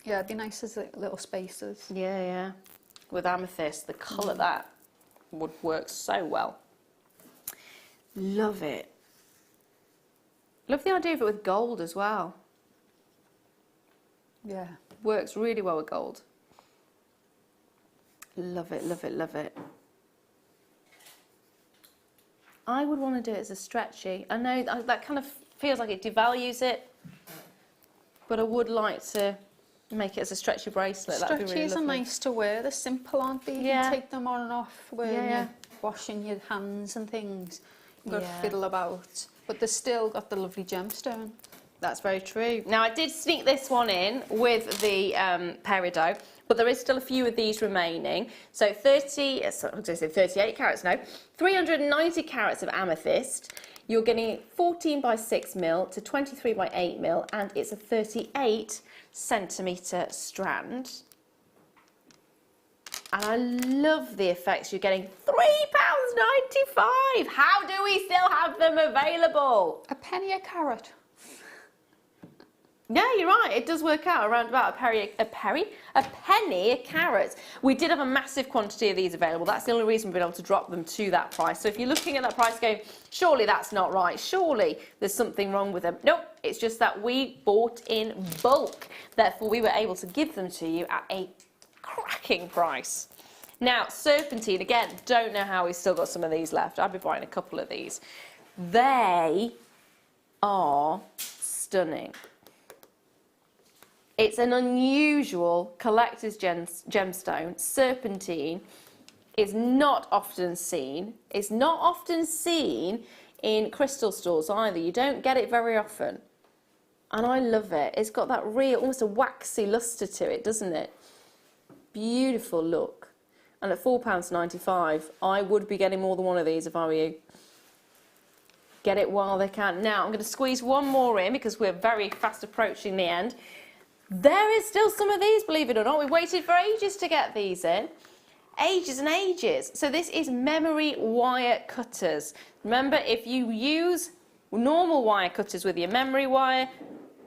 Yeah, it'd be nice as little spaces. Yeah, yeah. With amethyst, the colour that would work so well. Love it. Love the idea of it with gold as well. Yeah. Works really well with gold. Love it, love it, love it. I would want to do it as a stretchy. I know that kind of feels like it devalues it, but I would like to make it as a stretchy bracelet. That'd be really Stretchies are lovely. nice to wear. They're simple, aren't they? You can take them on and off when you're washing your hands and things. You've got to fiddle about. But they've still got the lovely gemstone. That's very true. Now, I did sneak this one in with the peridot, but there is still a few of these remaining. So 38 carats now, 390 carats of amethyst. You're getting 14 by 6 mil to 23 by 8 mil, and it's a 38 centimetre strand. And I love the effects. You're getting £3.95. How do we still have them available? A penny a carat. Yeah, you're right. It does work out around about a penny a carat. We did have a massive quantity of these available. That's the only reason we've been able to drop them to that price. So if you're looking at that price going, surely that's not right, surely there's something wrong with them. Nope, it's just that we bought in bulk. Therefore, we were able to give them to you at a cracking price. Now, serpentine, again, don't know how we've still got some of these left. I'll be buying a couple of these. They are stunning. It's an unusual collector's gemstone. Serpentine is not often seen. It's not often seen in crystal stores either. You don't get it very often. And I love it. It's got that real, almost a waxy luster to it, doesn't it? Beautiful look. And at £4.95, I would be getting more than one of these if I were you. Get it while they can. Now, I'm going to squeeze one more in because we're very fast approaching the end. There is still some of these, believe it or not. We waited for ages to get these in. Ages and ages. So this is memory wire cutters. Remember, if you use normal wire cutters with your memory wire,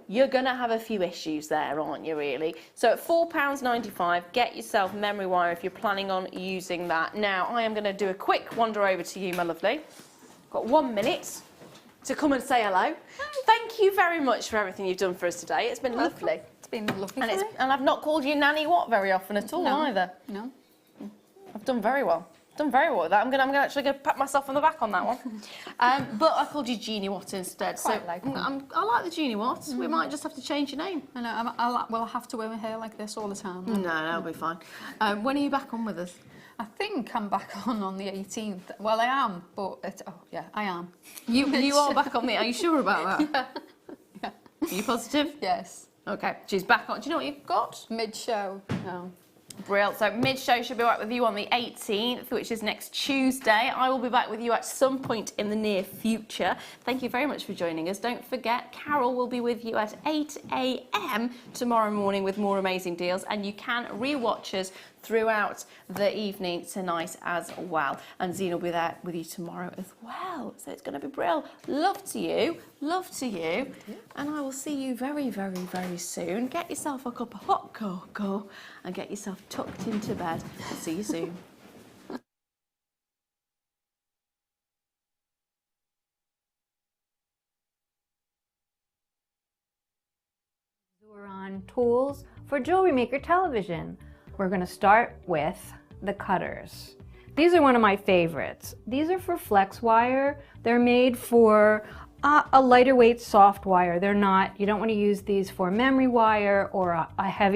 you're going to have a few issues there, aren't you, really? So at £4.95, get yourself memory wire if you're planning on using that. Now, I am going to do a quick wander over to you, my lovely. Got 1 minute to come and say hello. Thank you very much for everything you've done for us today. It's been lovely. It's been lovely. And I've not called you Nanny What very often at all either. No. I've done very well. Done very well with that. I'm actually going to pat myself on the back on that one. But I called you Jeannie Watt instead. Quite like I like the Jeannie Watt. We might just have to change your name. I know. Will I have to wear my hair like this all the time? No, that'll be fine. When are you back on with us? I think I'm back on the 18th. Well, I am, but I am. You are back on the. Are you sure about that? Yeah. Are you positive? Yes. Okay. She's back on. Do you know what you've got? Mid-show. No. Brilliant. So mid-show should be back with you on the 18th, which is next Tuesday. I will be back with you at some point in the near future. Thank you very much for joining us. Don't forget, Carol will be with you at 8 a.m. tomorrow morning with more amazing deals, and you can re-watch us throughout the evening tonight as well. And Zine will be there with you tomorrow as well. So it's going to be brilliant. Love to you. And I will see you very, very, very soon. Get yourself a cup of hot cocoa and get yourself tucked into bed. I'll see you soon. Zoran tools for Jewelry Maker television. we're going to start with the cutters. These are one of my favorites. These are for flex wire. They're made for a lighter weight soft wire. They're not, you don't want to use these for memory wire or a heavy